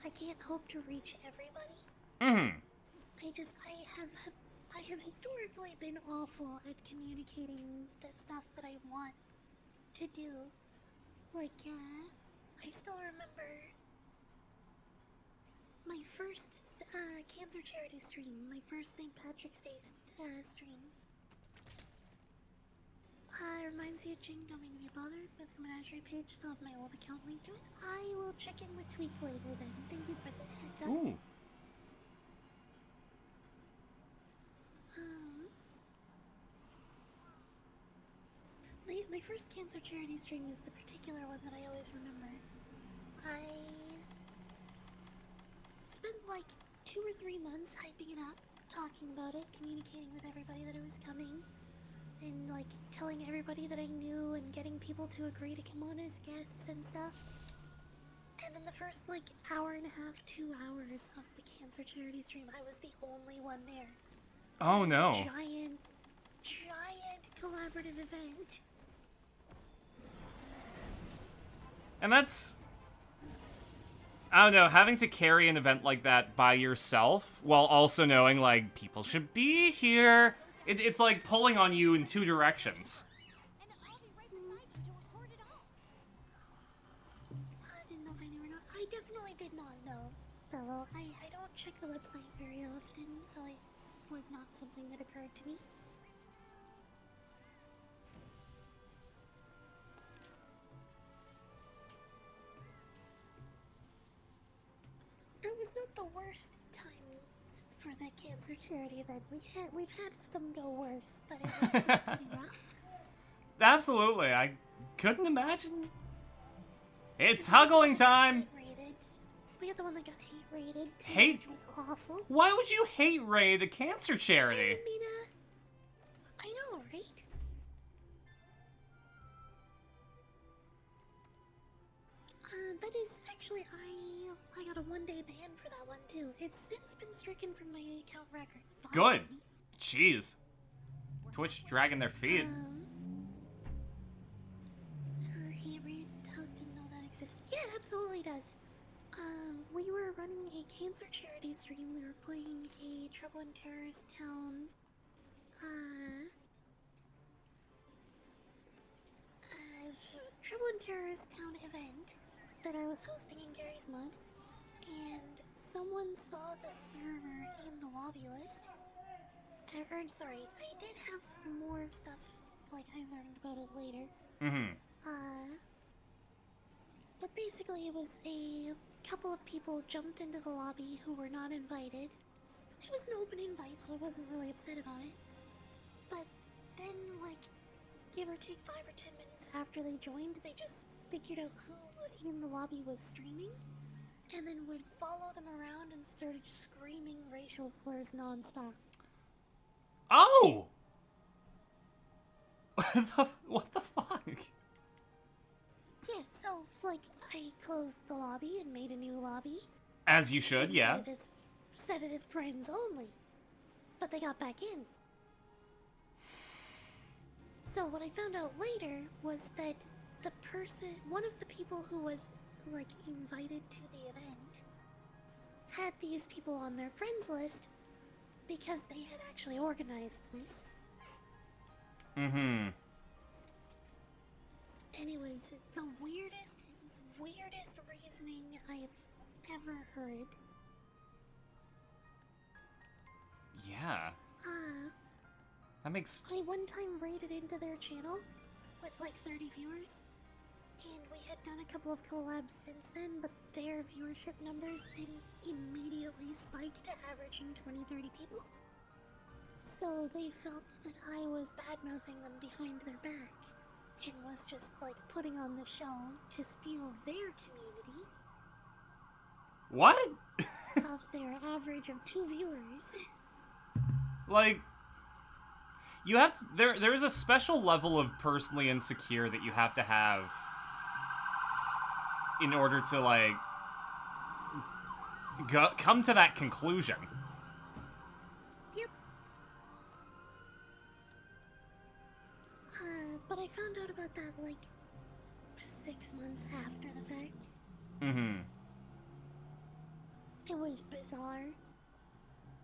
[SPEAKER 3] I can't hope to reach everybody.
[SPEAKER 2] Mm-hmm.
[SPEAKER 3] I have historically been awful at communicating the stuff that I want to do. Like, I still remember my first cancer charity stream, my first St. Patrick's Day stream. Reminds you of Jing, don't mean to be bothered, but the menagerie page still has my old account linked to it. I will check in with Tweak later then. Thank you for the heads up.
[SPEAKER 2] Ooh.
[SPEAKER 3] My first cancer charity stream is the particular one that I always remember. I spent like 2 or 3 months hyping it up, talking about it, communicating with everybody that it was coming, and like telling everybody that I knew and getting people to agree to come on as guests and stuff. And in the first like hour and a half, 2 hours of the cancer charity stream, I was the only one there.
[SPEAKER 2] Oh no.
[SPEAKER 3] It was a giant collaborative event.
[SPEAKER 2] And that's... I don't know, having to carry an event like that by yourself, while also knowing, like, people should be here. It's like pulling on you in 2 directions.
[SPEAKER 4] And I'll be right beside you to record it all.
[SPEAKER 3] I didn't know if I knew or not. I definitely did not know, fellow. I don't check the website very often, so it was not something that occurred to me. That was not the worst time for the cancer charity event. We've had them go worse, but it was pretty rough.
[SPEAKER 2] Absolutely, I couldn't imagine. It's huggling time!
[SPEAKER 3] Hate-rated. We had the one that got hate-rated, too,
[SPEAKER 2] Hate?
[SPEAKER 3] which was awful.
[SPEAKER 2] Why would you hate raid a cancer charity?
[SPEAKER 3] I mean, I know, right? That is actually, I got a 1-day ban for that one too. It's since been stricken from my account record.
[SPEAKER 2] Good.
[SPEAKER 3] Finally.
[SPEAKER 2] Jeez. Twitch dragging their feet.
[SPEAKER 3] Hey, Reed, didn't know that existed. Yeah, it absolutely does. We were running a cancer charity stream. We were playing a Trouble in Terrorist Town, Trouble in Terrorist Town event that I was hosting in Gary's Mud, and someone saw the server in the lobby list. Sorry, I did have more stuff, like I learned about it later.
[SPEAKER 2] Mm-hmm.
[SPEAKER 3] But basically it was a couple of people jumped into the lobby who were not invited. It was an open invite, so I wasn't really upset about it. But then, like, give or take 5 or 10 minutes after they joined, they just figured out who in the lobby was streaming, and then would follow them around and started screaming racial slurs nonstop.
[SPEAKER 2] Oh! What the fuck?
[SPEAKER 3] Yeah, so, like, I closed the lobby and made a new lobby.
[SPEAKER 2] As you should,
[SPEAKER 3] and
[SPEAKER 2] yeah.
[SPEAKER 3] Set it as friends only. But they got back in. So what I found out later was that one of the people who was, like, invited to the event had these people on their friends list because they had actually organized this.
[SPEAKER 2] Mm-hmm.
[SPEAKER 3] And it was the weirdest reasoning I have ever heard.
[SPEAKER 2] Yeah. That makes...
[SPEAKER 3] I one time raided into their channel with like 30 viewers, and we had done a couple of collabs since then, but their viewership numbers didn't immediately spike to averaging 20-30 people. So they felt that I was bad-mouthing them behind their back, and was just like putting on the show to steal their community
[SPEAKER 2] What?
[SPEAKER 3] of their average of 2 viewers.
[SPEAKER 2] Like... You have to... There is a special level of personally insecure that you have to have in order to, like... come to that conclusion.
[SPEAKER 3] Yep. But I found out about that, like, 6 months after the fact.
[SPEAKER 2] Mm-hmm.
[SPEAKER 3] It was bizarre.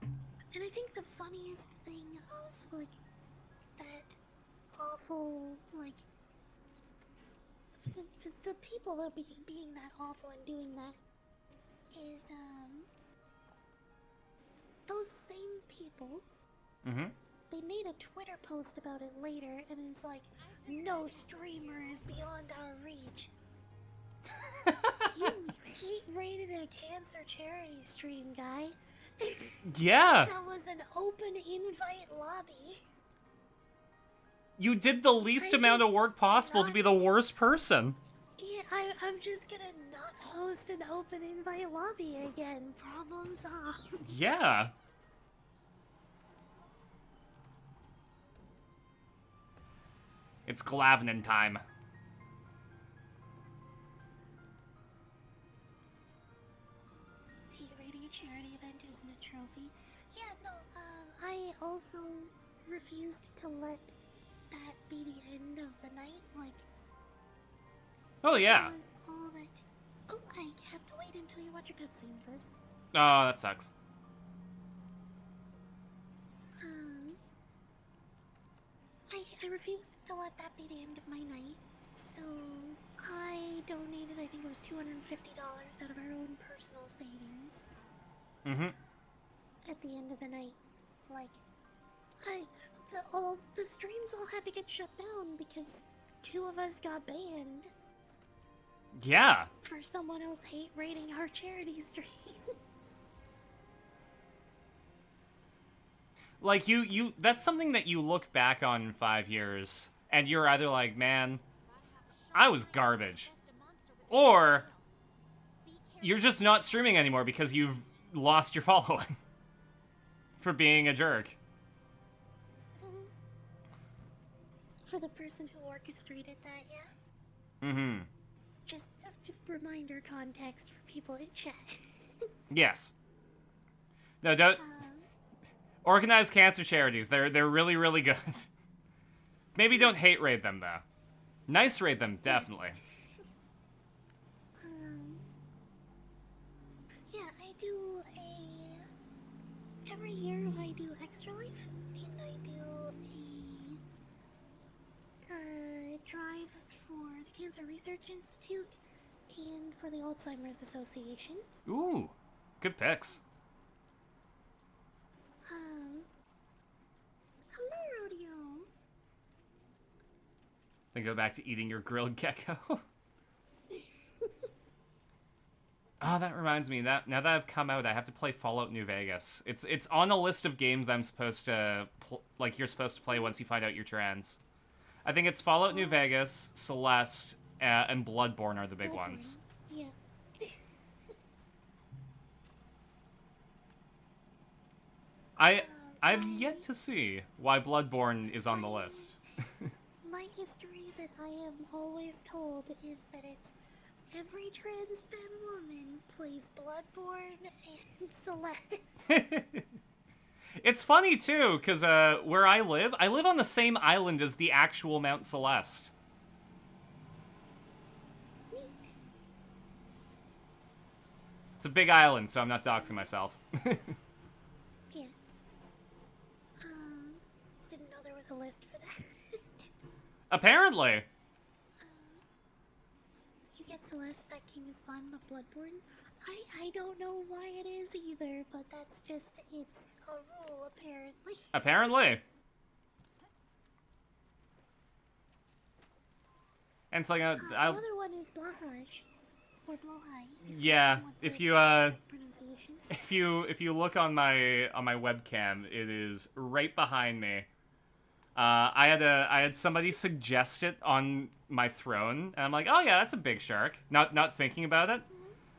[SPEAKER 3] And I think the funniest thing of, like, that awful, like, the people that being that awful and doing that is, those same people,
[SPEAKER 2] Mm-hmm.
[SPEAKER 3] they made a Twitter post about it later, and it's like, no streamer is beyond our reach. You hate-rated a cancer charity stream, guy.
[SPEAKER 2] Yeah.
[SPEAKER 3] That was an open invite lobby.
[SPEAKER 2] You did the least amount of work possible to be the worst person.
[SPEAKER 3] Yeah, I'm just gonna not host an open invite lobby again. Problem solved.
[SPEAKER 2] Yeah. It's Glavnin time.
[SPEAKER 3] Hey, rating a charity event isn't a trophy. Yeah, no, I also refused to let that be the end of the night, like...
[SPEAKER 2] Oh, yeah.
[SPEAKER 3] That was all that... Oh, I have to wait until you watch your cutscene first.
[SPEAKER 2] Oh, that sucks.
[SPEAKER 3] I refused to let that be the end of my night, so I donated, I think it was $250 out of our own personal savings.
[SPEAKER 2] Mm-hmm.
[SPEAKER 3] At the end of the night. Like, the streams all had to get shut down because 2 of us got banned
[SPEAKER 2] Yeah.
[SPEAKER 3] for someone else hate rating our charity stream.
[SPEAKER 2] Like, you that's something that you look back on in 5 years, and you're either like, man, I was garbage. Or, you're just not streaming anymore because you've lost your following. For being a jerk.
[SPEAKER 3] For the person who orchestrated that, yeah?
[SPEAKER 2] Mm-hmm.
[SPEAKER 3] Just to reminder context for people in chat.
[SPEAKER 2] Yes. No, don't... Organized cancer charities. They're really, really good. Maybe don't hate raid them, though. Nice raid them, definitely.
[SPEAKER 3] Yeah, I do every year I do Extra Life, and I do a drive for the Cancer Research Institute and for the Alzheimer's Association.
[SPEAKER 2] Ooh, good picks.
[SPEAKER 3] Hello, Rodeo.
[SPEAKER 2] Then go back to eating your grilled gecko. Oh, that reminds me. That now that I've come out, I have to play Fallout New Vegas. It's on a list of games that I'm supposed to you're supposed to play once you find out you're trans. I think it's Fallout New Vegas, Celeste, and Bloodborne are the big ones.
[SPEAKER 3] Yeah.
[SPEAKER 2] I've yet to see why Bloodborne is on the list.
[SPEAKER 3] My history that I am always told is that it's every trans femme woman plays Bloodborne and Celeste.
[SPEAKER 2] It's funny too, because where I live on the same island as the actual Mount Celeste.
[SPEAKER 3] Neat.
[SPEAKER 2] It's a big island, so I'm not doxing myself.
[SPEAKER 3] Yeah. Didn't know there was a list for that.
[SPEAKER 2] Apparently.
[SPEAKER 3] You get Celeste, that game is fun, but Bloodborne? I don't know why it is either, but that's just, it's a rule, apparently.
[SPEAKER 2] Apparently. And it's like
[SPEAKER 3] The other one is Blahaj. Or Blahai.
[SPEAKER 2] yeah, if you
[SPEAKER 3] Pronunciation.
[SPEAKER 2] if you look on my webcam, it is right behind me. I had somebody suggest it on my throne, and I'm like, oh yeah, that's a big shark. Not thinking about it,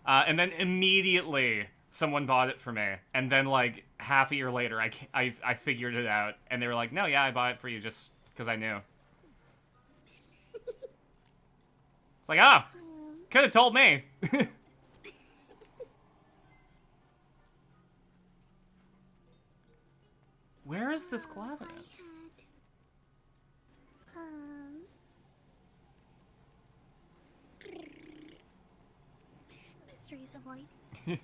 [SPEAKER 2] and then immediately someone bought it for me, and then like half a year later, I figured it out, and they were like, no, yeah, I bought it for you just because I knew. It's like, ah, could have told me. Where is this Glavenus?
[SPEAKER 3] Mysteries of Light. I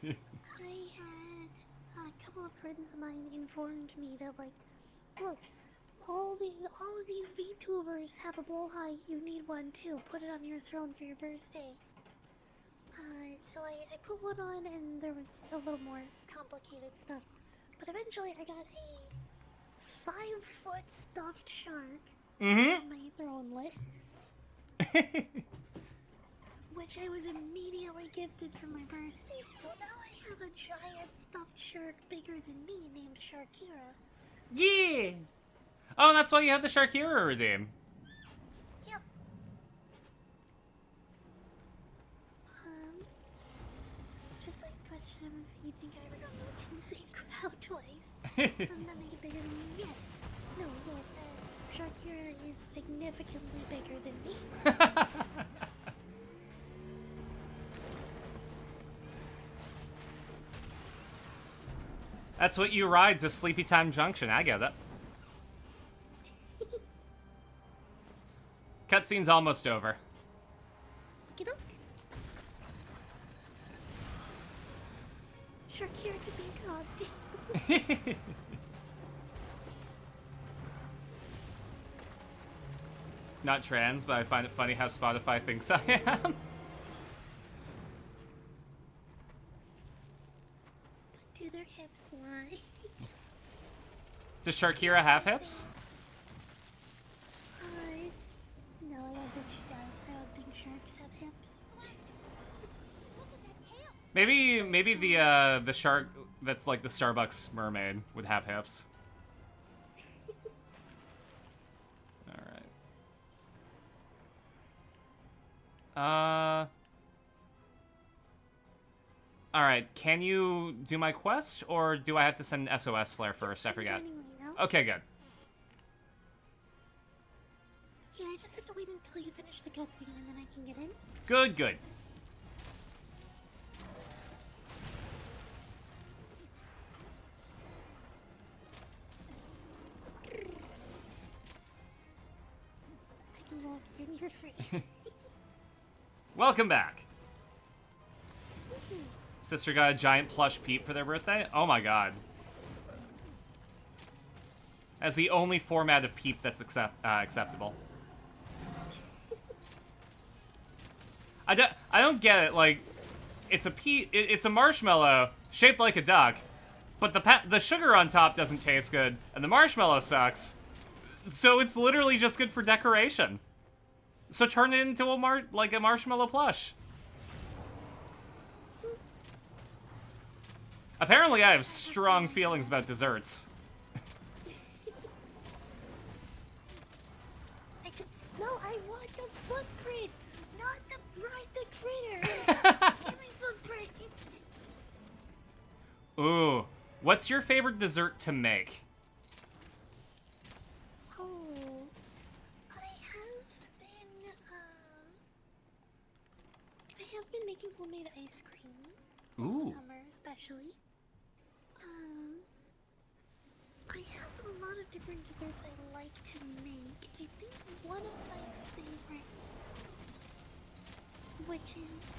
[SPEAKER 3] had a couple of friends of mine informed me that, like, look, all of these VTubers have a blowhide. You need one too. Put it on your throne for your birthday. So I put one on, and there was a little more complicated stuff. But eventually, I got a 5-foot stuffed shark on my throne list. Which I was immediately gifted for my birthday. So now I have a giant stuffed shark bigger than me named Sharkira.
[SPEAKER 2] Yeah! Oh, that's why you have the Sharkira redeem.
[SPEAKER 3] Yep. Just like the question of if you think I ever got moved in the same crowd twice. Doesn't that make it bigger than me? Yes. No, yeah, Sharkira is significantly bigger than me.
[SPEAKER 2] That's what you ride to Sleepy Time Junction. I get it. Cutscene's almost over.
[SPEAKER 3] Get up. Sharkira could be a costume.
[SPEAKER 2] Not trans, but I find it funny how Spotify thinks I am.
[SPEAKER 3] Do their hips lie?
[SPEAKER 2] Does Sharkira have hips?
[SPEAKER 3] No, I don't think she does. I don't think sharks have hips.
[SPEAKER 4] Look at that tail.
[SPEAKER 2] Maybe the shark that's like the Starbucks mermaid would have hips. All right, can you do my quest, or do I have to send an SOS flare first? I forget. Okay, good.
[SPEAKER 3] Yeah, I just have to wait until you finish the cutscene and then I can get in.
[SPEAKER 2] Good, good.
[SPEAKER 3] Take a look, and you're free.
[SPEAKER 2] Welcome back. Sister got a giant plush Peep for their birthday? Oh my god. That's the only format of Peep that's acceptable. I don't get it. Like, it's a marshmallow shaped like a duck, but the sugar on top doesn't taste good, and the marshmallow sucks. So it's literally just good for decoration. So turn it into a marshmallow plush. Apparently, I have strong feelings about desserts.
[SPEAKER 3] No, I want the footprint, not the critter. Give me footprint.
[SPEAKER 2] Ooh, what's your favorite dessert to make?
[SPEAKER 3] Oh, I have been making homemade ice cream. This
[SPEAKER 2] Ooh.
[SPEAKER 3] summer, especially. I have a lot of different desserts I like to make. I think one of my favorites, which is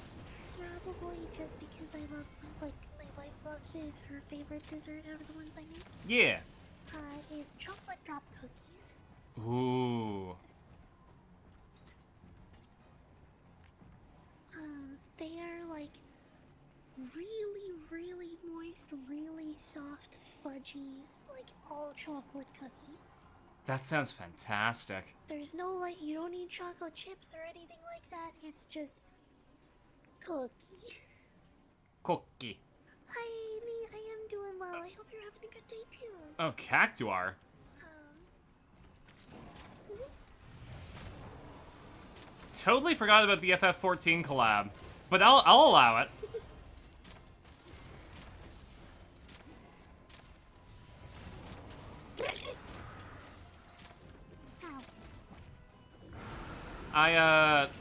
[SPEAKER 3] probably just because I love, like, my wife loves it, it's her favorite dessert out of the ones I make,
[SPEAKER 2] Yeah.
[SPEAKER 3] is chocolate drop cookies.
[SPEAKER 2] Ooh.
[SPEAKER 3] They are, like, really, really moist, really soft, fudgy, like, all chocolate cookie.
[SPEAKER 2] That sounds fantastic.
[SPEAKER 3] There's no, like, you don't need chocolate chips or anything like that. It's just cookie.
[SPEAKER 2] Cookie.
[SPEAKER 3] Hi, Amy. I am doing well. I hope you're having a good day, too.
[SPEAKER 2] Oh, cactuar. Totally forgot about the FF14 collab, but I'll allow it.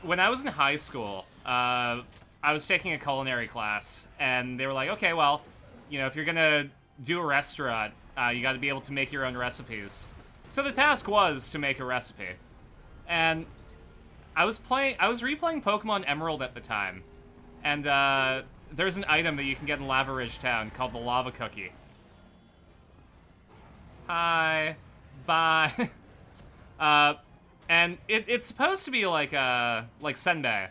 [SPEAKER 2] When I was in high school, I was taking a culinary class, and they were like, okay, well, you know, if you're gonna do a restaurant, you gotta be able to make your own recipes. So the task was to make a recipe. And I was replaying Pokemon Emerald at the time, and there's an item that you can get in Lavaridge Town called the Lava Cookie. Hi. Bye. And it's supposed to be like senbei.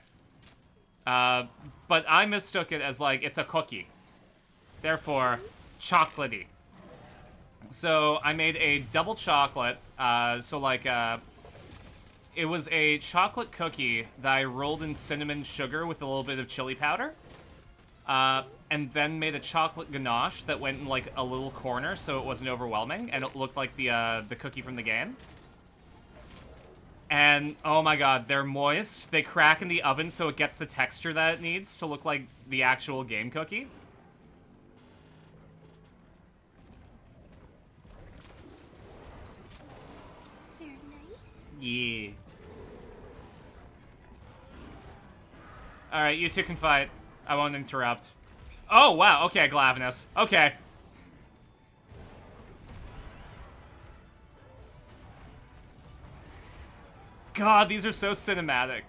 [SPEAKER 2] But I mistook it as like, it's a cookie. Therefore, chocolatey. So I made a double chocolate, it was a chocolate cookie that I rolled in cinnamon sugar with a little bit of chili powder. And then made a chocolate ganache that went in like a little corner so it wasn't overwhelming and it looked like the cookie from the game. And oh my god, they're moist. They crack in the oven so it gets the texture that it needs to look like the actual game cookie.
[SPEAKER 3] Very nice.
[SPEAKER 2] Yeah. Alright, you two can fight. I won't interrupt. Oh, wow. Okay, Glavenus. Okay. God, these are so cinematic.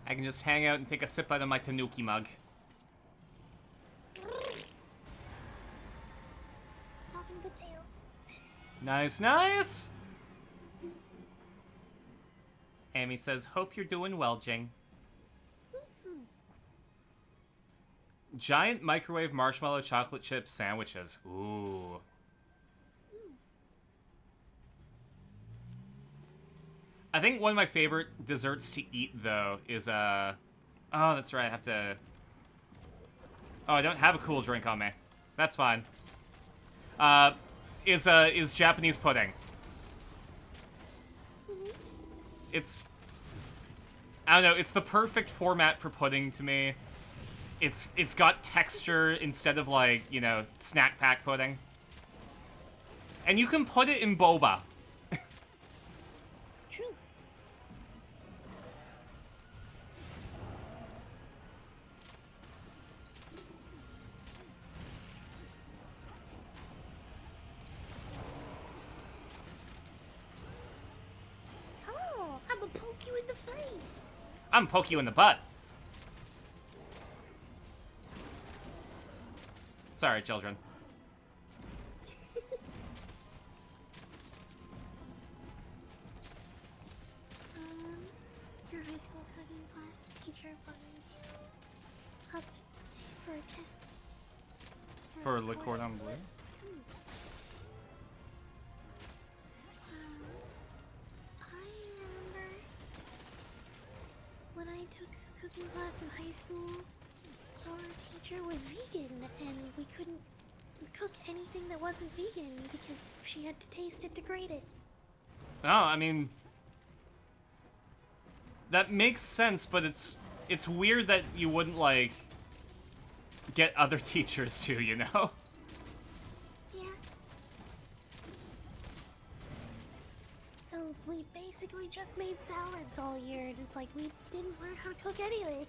[SPEAKER 2] I can just hang out and take a sip out of my Tanuki mug.
[SPEAKER 3] Soften the tail.
[SPEAKER 2] Nice, nice! Amy says, hope you're doing well, Jing. Giant microwave marshmallow chocolate chip sandwiches. Ooh. I think one of my favorite desserts to eat, though, is, oh, that's right, I have to... Oh, I don't have a cool drink on me. That's fine. Is Japanese pudding. It's... I don't know, it's the perfect format for pudding to me. It's got texture instead of, like, you know, snack pack pudding. And you can put it in boba.
[SPEAKER 3] True. Oh, I'm gonna poke you in the face.
[SPEAKER 2] I'm gonna poke you in the butt. Sorry, children.
[SPEAKER 3] high school cooking class teacher buttoned you up for a test.
[SPEAKER 2] For Le Cordon Bleu?
[SPEAKER 3] I remember when I took cooking class in high school, our teacher was vegan and we couldn't cook anything that wasn't vegan because she had to taste it to grade it.
[SPEAKER 2] Oh, I mean, that makes sense, but it's weird that you wouldn't, like, get other teachers to, you know?
[SPEAKER 3] Yeah. So we basically just made salads all year, and it's like we didn't learn how to cook anything.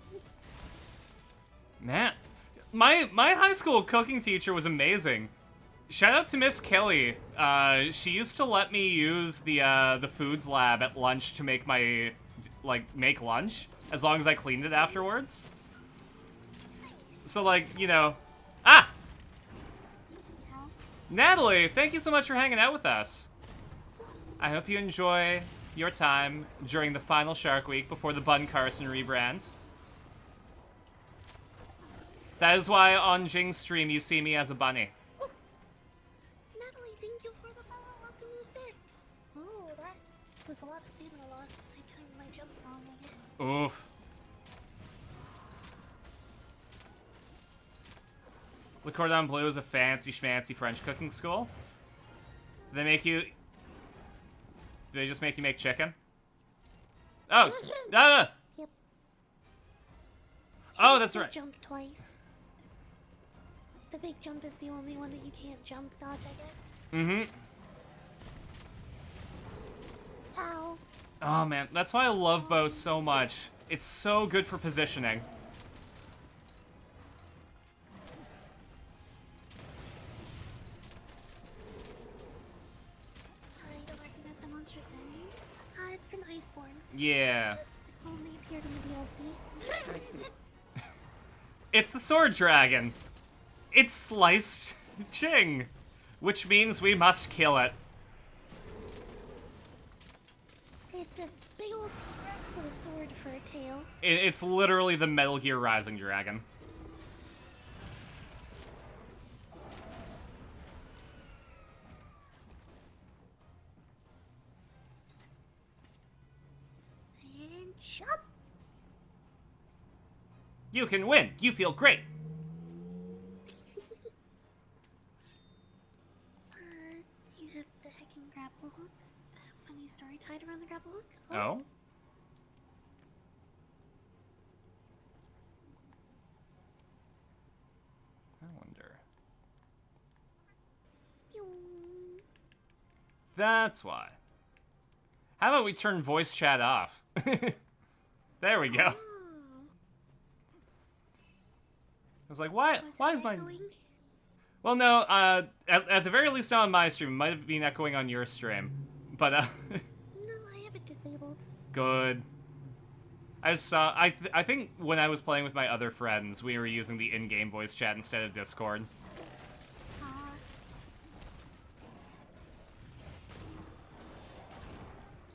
[SPEAKER 2] Man, my high school cooking teacher was amazing. Shout out to Miss Kelly. She used to let me use the foods lab at lunch to make my, make lunch, as long as I cleaned it afterwards. So, like, you know... Ah! Natalie, thank you so much for hanging out with us. I hope you enjoy your time during the final Shark Week before the Bun Carson rebrand. That is why on Jing's stream you see me as a bunny.
[SPEAKER 3] Natalie, thank you for the follow. Welcome to 6. Oh, that was a lot of stamina loss. I timed my jump wrong, I guess.
[SPEAKER 2] Oof. Le Cordon Bleu is a fancy schmancy French cooking school. Do they make you... Do they just make you make chicken? Oh! Ah!
[SPEAKER 3] Yep.
[SPEAKER 2] Oh, that's
[SPEAKER 3] You
[SPEAKER 2] right.
[SPEAKER 3] jump twice. The big jump is the only one that you can't jump dodge, I guess.
[SPEAKER 2] Mm-hmm.
[SPEAKER 3] Ow.
[SPEAKER 2] Oh, man. That's why I love bow so much. It's so good for positioning.
[SPEAKER 3] I don't recognize that monster's name. It's from Iceborne.
[SPEAKER 2] Yeah.
[SPEAKER 3] So it's only appeared in the DLC.
[SPEAKER 2] It's the sword dragon. It's sliced Jing, which means we must kill it.
[SPEAKER 3] It's a big old T-Rex with a sword for a tail.
[SPEAKER 2] It's literally the Metal Gear Rising dragon.
[SPEAKER 3] And jump!
[SPEAKER 2] You can win. You feel great.
[SPEAKER 3] You have the heckin' grapple hook. A funny story tied around the grapple hook.
[SPEAKER 2] Oh? I wonder.
[SPEAKER 3] Pew.
[SPEAKER 2] That's why. How about we turn voice chat off? There we go. I
[SPEAKER 3] Oh.
[SPEAKER 2] was like, why
[SPEAKER 3] Was
[SPEAKER 2] is
[SPEAKER 3] it
[SPEAKER 2] my...
[SPEAKER 3] echoing?
[SPEAKER 2] Well, no, at the very least not on my stream. It might have been echoing on your stream. But,
[SPEAKER 3] No, I have it disabled.
[SPEAKER 2] good. I saw... I think when I was playing with my other friends, we were using the in-game voice chat instead of Discord.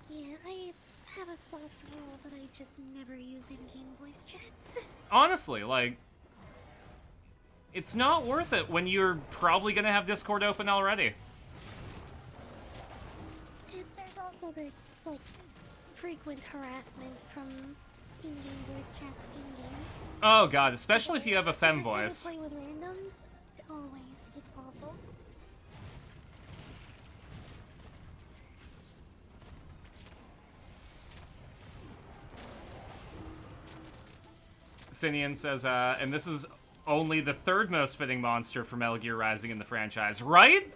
[SPEAKER 3] Yeah, I have a soft rule that I just never use in-game voice chats.
[SPEAKER 2] Honestly, like... It's not worth it when you're probably gonna have Discord open already.
[SPEAKER 3] And there's also the, like, frequent harassment from in-game voice chats in-game.
[SPEAKER 2] Oh god, especially if you have a femme
[SPEAKER 3] If I ever
[SPEAKER 2] voice.
[SPEAKER 3] play with randoms, always, it's awful.
[SPEAKER 2] Sinian says, and this is only the third most fitting monster for Metal Gear Rising in the franchise, right?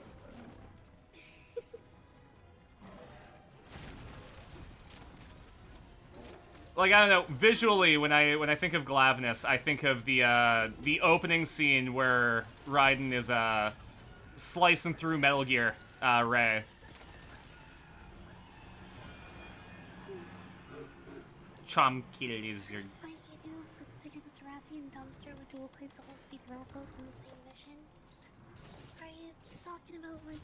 [SPEAKER 2] Like, I don't know, visually, when I think of Glavnus, I think of the opening scene where Raiden is, slicing through Metal Gear, Ray. Chom kill is your...
[SPEAKER 3] First fight you do against Rathy and Dumpster with dual plate souls speed Relpos in the same mission. Are you talking about, like,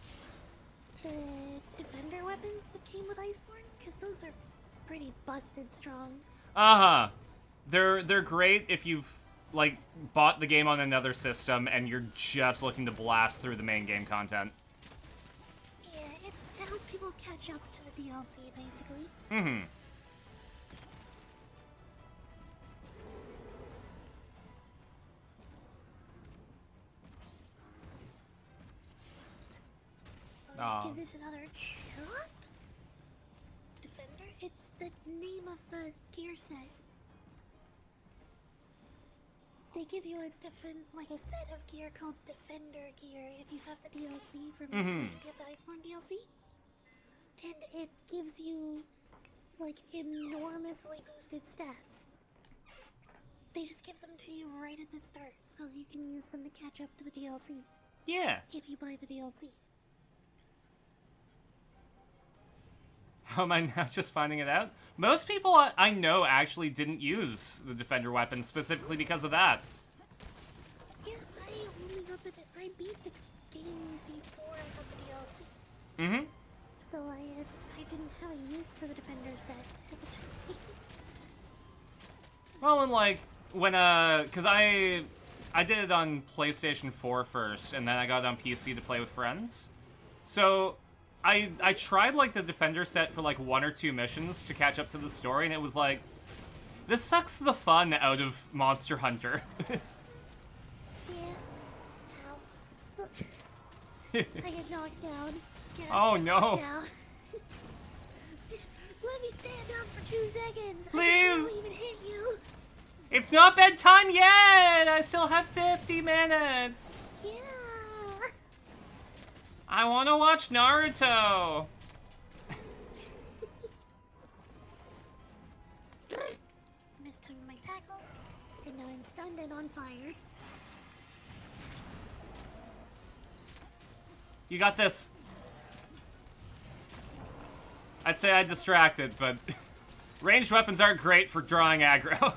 [SPEAKER 3] the defender weapons that came with Iceborne? Because those are pretty busted strong.
[SPEAKER 2] Uh-huh. They're great if you've, like, bought the game on another system and you're just looking to blast through the main game content.
[SPEAKER 3] Yeah, it's to help people catch up to the DLC, basically.
[SPEAKER 2] Mm-hmm.
[SPEAKER 3] I'll just
[SPEAKER 2] Aw.
[SPEAKER 3] give this another chop. Defender? It's the name of the gear set. They give you a set of gear called Defender gear if you have the DLC from if you have the Iceborne DLC. And it gives you, like, enormously boosted stats. They just give them to you right at the start, so you can use them to catch up to the DLC.
[SPEAKER 2] Yeah.
[SPEAKER 3] If you buy the DLC.
[SPEAKER 2] How am I now just finding it out? Most people I know actually didn't use the Defender weapon specifically because of that.
[SPEAKER 3] Yeah, I only got I beat the game before I got the DLC.
[SPEAKER 2] Mm-hmm.
[SPEAKER 3] So I didn't have a use for the Defender set at the time.
[SPEAKER 2] Well, and like, when, cause I did it on PlayStation 4 first, and then I got it on PC to play with friends. So, I tried, like, the Defender set for, like, 1 or 2 missions to catch up to the story, and it was like, this sucks the fun out of Monster Hunter.
[SPEAKER 3] Yeah. Ow. I get knocked down.
[SPEAKER 2] Oh, no.
[SPEAKER 3] Down. Just let me stand up for 2 seconds.
[SPEAKER 2] Please.
[SPEAKER 3] I can't even hit you.
[SPEAKER 2] It's not bedtime yet! I still have 50 minutes!
[SPEAKER 3] Yeah.
[SPEAKER 2] I want to watch Naruto!
[SPEAKER 3] Mistimed my tackle, and now I'm stunned and on fire.
[SPEAKER 2] You got this. I'd say I distracted, but ranged weapons aren't great for drawing aggro.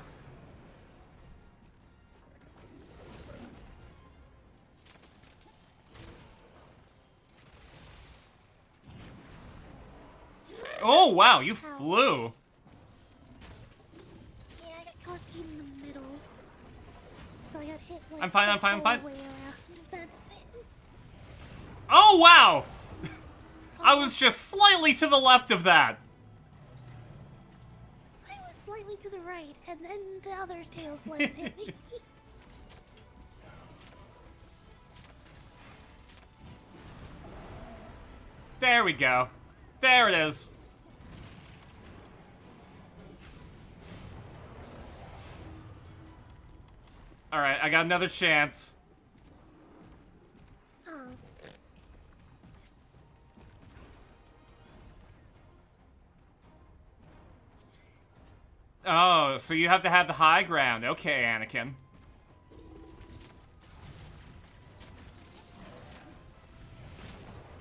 [SPEAKER 2] Oh, wow, you flew.
[SPEAKER 3] Yeah, I got caught in the middle. So I got hit like
[SPEAKER 2] I'm fine,
[SPEAKER 3] the
[SPEAKER 2] I'm fine, I'm
[SPEAKER 3] whole
[SPEAKER 2] fine.
[SPEAKER 3] way around that spin.
[SPEAKER 2] Oh, wow! I was just slightly to the left of that.
[SPEAKER 3] I was slightly to the right, and then the other tail slam hit me.
[SPEAKER 2] There we go. There it is. Alright, I got another chance.
[SPEAKER 3] Oh.
[SPEAKER 2] Oh, so you have to have the high ground. Okay, Anakin.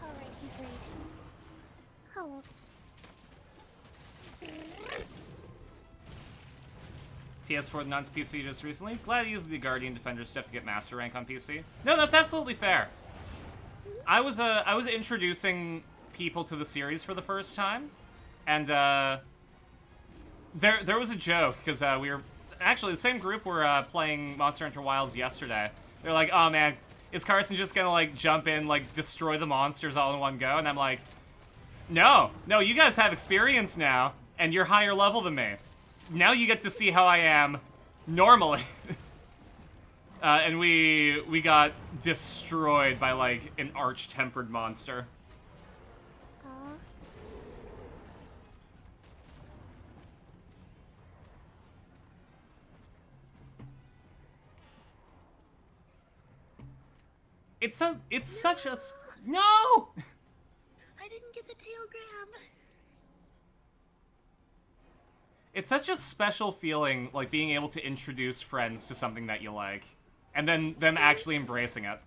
[SPEAKER 3] Alright, he's ready. Hello.
[SPEAKER 2] PS4 not to PC just recently. Glad I used the Guardian Defender stuff to get Master Rank on PC. No, that's absolutely fair. I was introducing people to the series for the first time, and there was a joke because we were actually the same group were playing Monster Hunter Wilds yesterday. They're like, "Oh man, is Carson just gonna like jump in, like destroy the monsters all in one go?" And I'm like, "No, you guys have experience now, and you're higher level than me. Now you get to see how I am normally." And we got destroyed by, like, an arch-tempered monster. It's such a... No!
[SPEAKER 3] I didn't get the tail grab.
[SPEAKER 2] It's such a special feeling, like, being able to introduce friends to something that you like. And then them actually embracing it.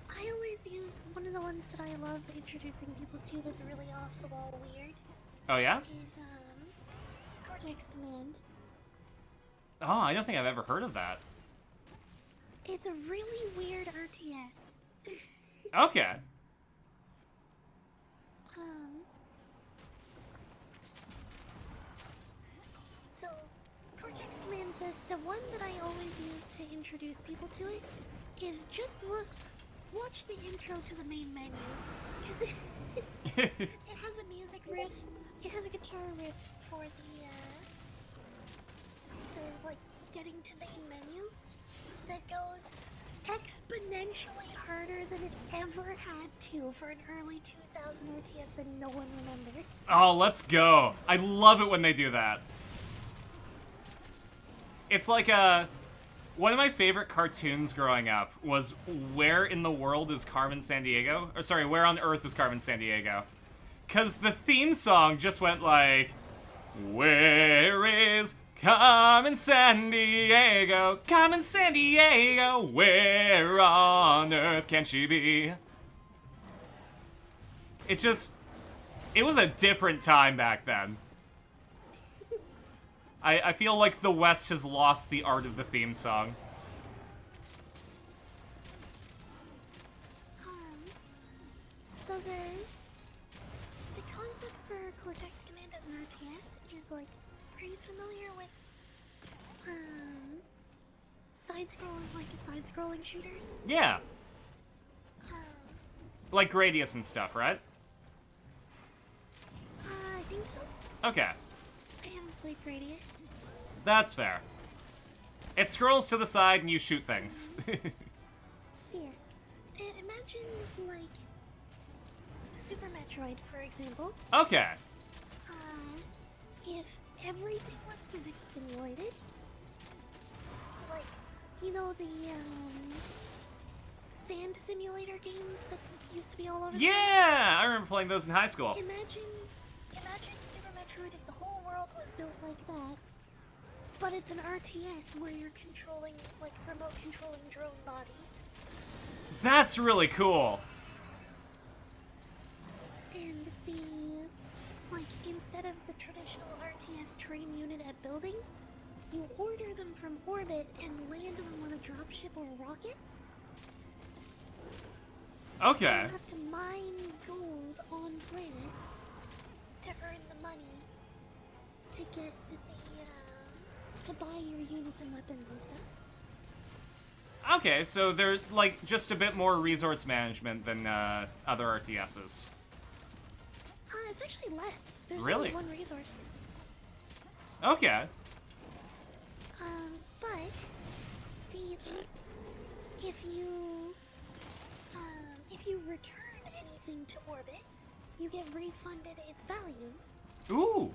[SPEAKER 3] I always use one of the ones that I love introducing people to that's really off the wall weird.
[SPEAKER 2] Oh, yeah?
[SPEAKER 3] Is Cortex Command.
[SPEAKER 2] Oh, I don't think I've ever heard of that.
[SPEAKER 3] It's a really weird RTS.
[SPEAKER 2] Okay.
[SPEAKER 3] to introduce people to it is just watch the intro to the main menu. Because it has a music riff, it has a guitar riff for the like, getting to main menu that goes exponentially harder than it ever had to for an early 2000 RTS that no one remembers.
[SPEAKER 2] Oh, let's go. I love it when they do that. It's like one of my favorite cartoons growing up was Where in the World is Carmen Sandiego? Or sorry, Where on Earth is Carmen Sandiego? Because the theme song just went like, where is Carmen Sandiego? Carmen Sandiego, where on earth can she be? It was a different time back then. I feel like the West has lost the art of the theme song.
[SPEAKER 3] So the concept for Cortex Command as an RTS is like, are you familiar with side-scrolling shooters?
[SPEAKER 2] Yeah. Like Gradius and stuff, right?
[SPEAKER 3] I think so.
[SPEAKER 2] Okay.
[SPEAKER 3] I haven't played Gradius.
[SPEAKER 2] That's fair. It scrolls to the side and you shoot things.
[SPEAKER 3] Here. Imagine, like, Super Metroid, for example.
[SPEAKER 2] Okay.
[SPEAKER 3] If everything was physics simulated, like, you know the, sand simulator games that used to be all over the place?
[SPEAKER 2] Yeah! I remember playing those in high school.
[SPEAKER 3] Imagine Super Metroid if the whole world was built like that, but it's an RTS where you're controlling, like, remote controlling drone bodies.
[SPEAKER 2] That's really cool.
[SPEAKER 3] And like, instead of the traditional RTS train unit at building, you order them from orbit and land them on a dropship or a rocket.
[SPEAKER 2] Okay.
[SPEAKER 3] You have to mine gold on planet to earn the money to get to buy your units and weapons and stuff.
[SPEAKER 2] Okay, so they're, like, just a bit more resource management than other RTSs.
[SPEAKER 3] It's actually less. There's
[SPEAKER 2] Really?
[SPEAKER 3] only one resource.
[SPEAKER 2] Okay.
[SPEAKER 3] But if you return anything to orbit, you get refunded its value.
[SPEAKER 2] Ooh.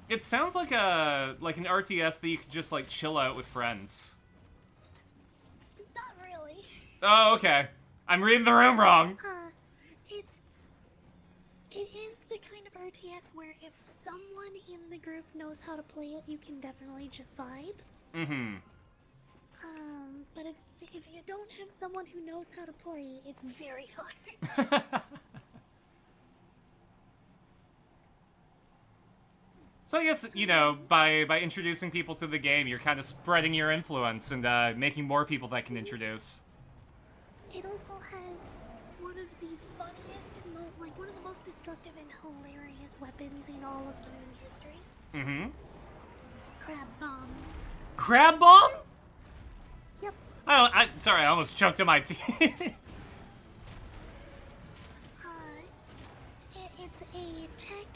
[SPEAKER 2] It sounds like an RTS that you could just, like, chill out with friends.
[SPEAKER 3] Not really.
[SPEAKER 2] Oh, okay. I'm reading the room wrong.
[SPEAKER 3] It is the kind of RTS where if someone in the group knows how to play it, you can definitely just vibe.
[SPEAKER 2] Mm-hmm.
[SPEAKER 3] But if you don't have someone who knows how to play, it's very hard.
[SPEAKER 2] So I guess, you know, by introducing people to the game, you're kind of spreading your influence and making more people that can introduce.
[SPEAKER 3] It also has one of the funniest, one of the most destructive and hilarious weapons in all of gaming history.
[SPEAKER 2] Mm-hmm.
[SPEAKER 3] Crab bomb.
[SPEAKER 2] Crab bomb?
[SPEAKER 3] Yep.
[SPEAKER 2] Sorry, I almost choked on my teeth.
[SPEAKER 3] It's a tech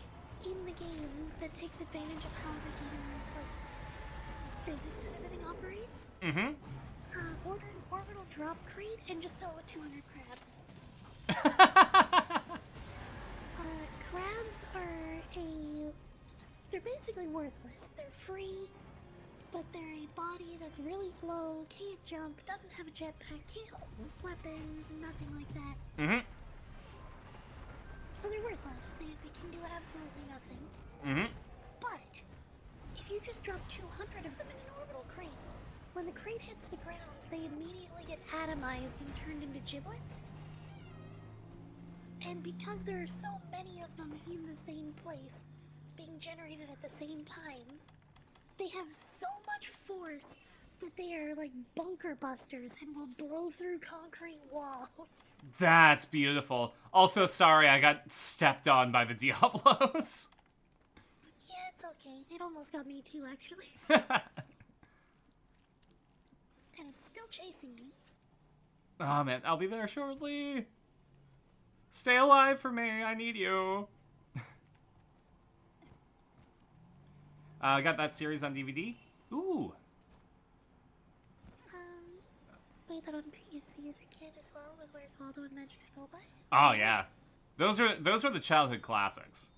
[SPEAKER 3] in the game that takes advantage of how the game, like, physics and everything operates.
[SPEAKER 2] Mm-hmm.
[SPEAKER 3] Order an orbital drop crate and just fill it with 200 crabs. Crabs are they're basically worthless. They're free, but they're a body that's really slow, can't jump, doesn't have a jetpack, can't hold weapons, nothing like that.
[SPEAKER 2] Mm-hmm.
[SPEAKER 3] So they're worthless. They can do absolutely nothing.
[SPEAKER 2] Mm-hmm.
[SPEAKER 3] But if you just drop 200 of them in an orbital crate, when the crate hits the ground, they immediately get atomized and turned into giblets. And because there are so many of them in the same place, being generated at the same time, they have so much force that they are like bunker busters and will blow through concrete walls.
[SPEAKER 2] That's beautiful. Also, sorry, I got stepped on by the Diablos.
[SPEAKER 3] Yeah, it's okay. It almost got me too, actually. And it's still chasing me.
[SPEAKER 2] Oh man, I'll be there shortly. Stay alive for me. I need you. I got that series on DVD. Ooh.
[SPEAKER 3] Played that on PC as a kid as well with Where's Waldo and Magic School Bus.
[SPEAKER 2] Oh yeah, those are the childhood classics.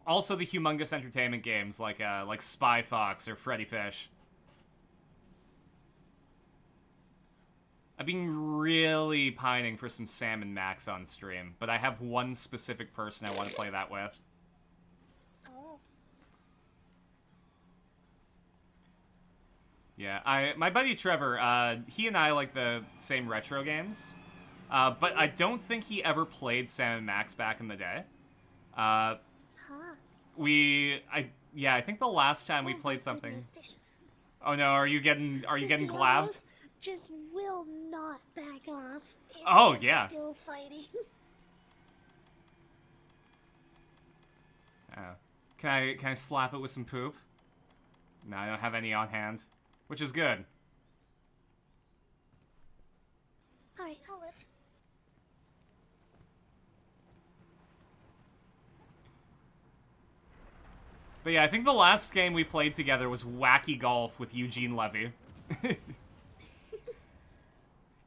[SPEAKER 2] Also the humongous entertainment games like Spy Fox or Freddy Fish. I've been really pining for some Sam and Max on stream, but I have one specific person I want to play that with.
[SPEAKER 3] Oh.
[SPEAKER 2] Yeah, my buddy Trevor, he and I like the same retro games, but I don't think he ever played Sam and Max back in the day.
[SPEAKER 3] Huh.
[SPEAKER 2] I think the last time we played something. Oh no, are you getting glabbed?
[SPEAKER 3] Just will not back off. It's
[SPEAKER 2] Oh yeah.
[SPEAKER 3] Still fighting.
[SPEAKER 2] Can I slap it with some poop? No, I don't have any on hand, which is good.
[SPEAKER 3] All right, I'll live.
[SPEAKER 2] But yeah, I think the last game we played together was Wacky Golf with Eugene Levy.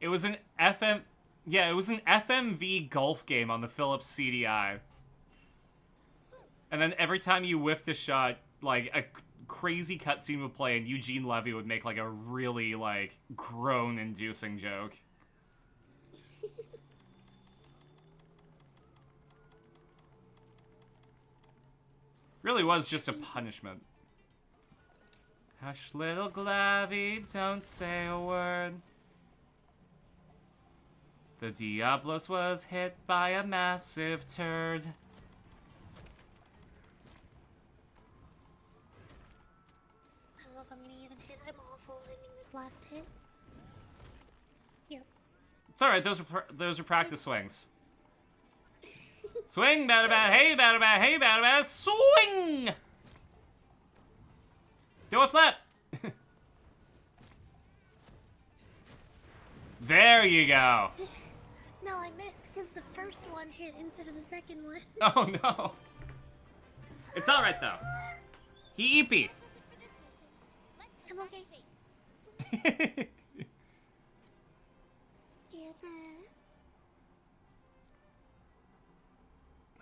[SPEAKER 2] It was an FMV golf game on the Philips CDI. And then every time you whiffed a shot, like a crazy cutscene would play and Eugene Levy would make like a really like groan-inducing joke. Really was just a punishment. Hush, little Glavy, don't say a word. The Diablos was hit by a massive turd.
[SPEAKER 3] I don't know if I'm gonna even hit. I'm awful at hitting this last hit. Yep.
[SPEAKER 2] It's alright, those are practice swings. Swing, batter, bat, hey, batter, bat, hey, batter, bat, swing! Do a flip! There you go.
[SPEAKER 3] No, I missed because the first one hit instead of the second one.
[SPEAKER 2] Oh no. It's alright though. He eepy.
[SPEAKER 3] I'm okay. Yeah.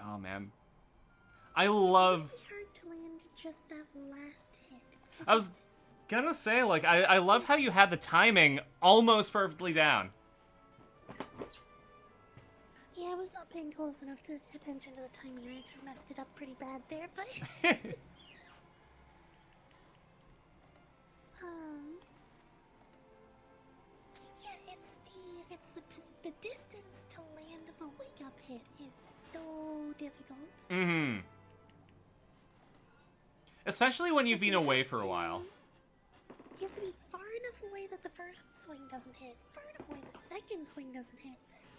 [SPEAKER 2] Oh man. I love...
[SPEAKER 3] It's hard to land just that last hit.
[SPEAKER 2] I was gonna say, like, I love how you had the timing almost perfectly down.
[SPEAKER 3] Yeah, I was not paying close enough to attention to the timing. I actually messed it up pretty bad there, but... Yeah, the distance to land the wake-up hit is so difficult.
[SPEAKER 2] Mm-hmm. Especially when you've been away for a while.
[SPEAKER 3] You have to be far enough away that the first swing doesn't hit, far enough away the second swing doesn't hit,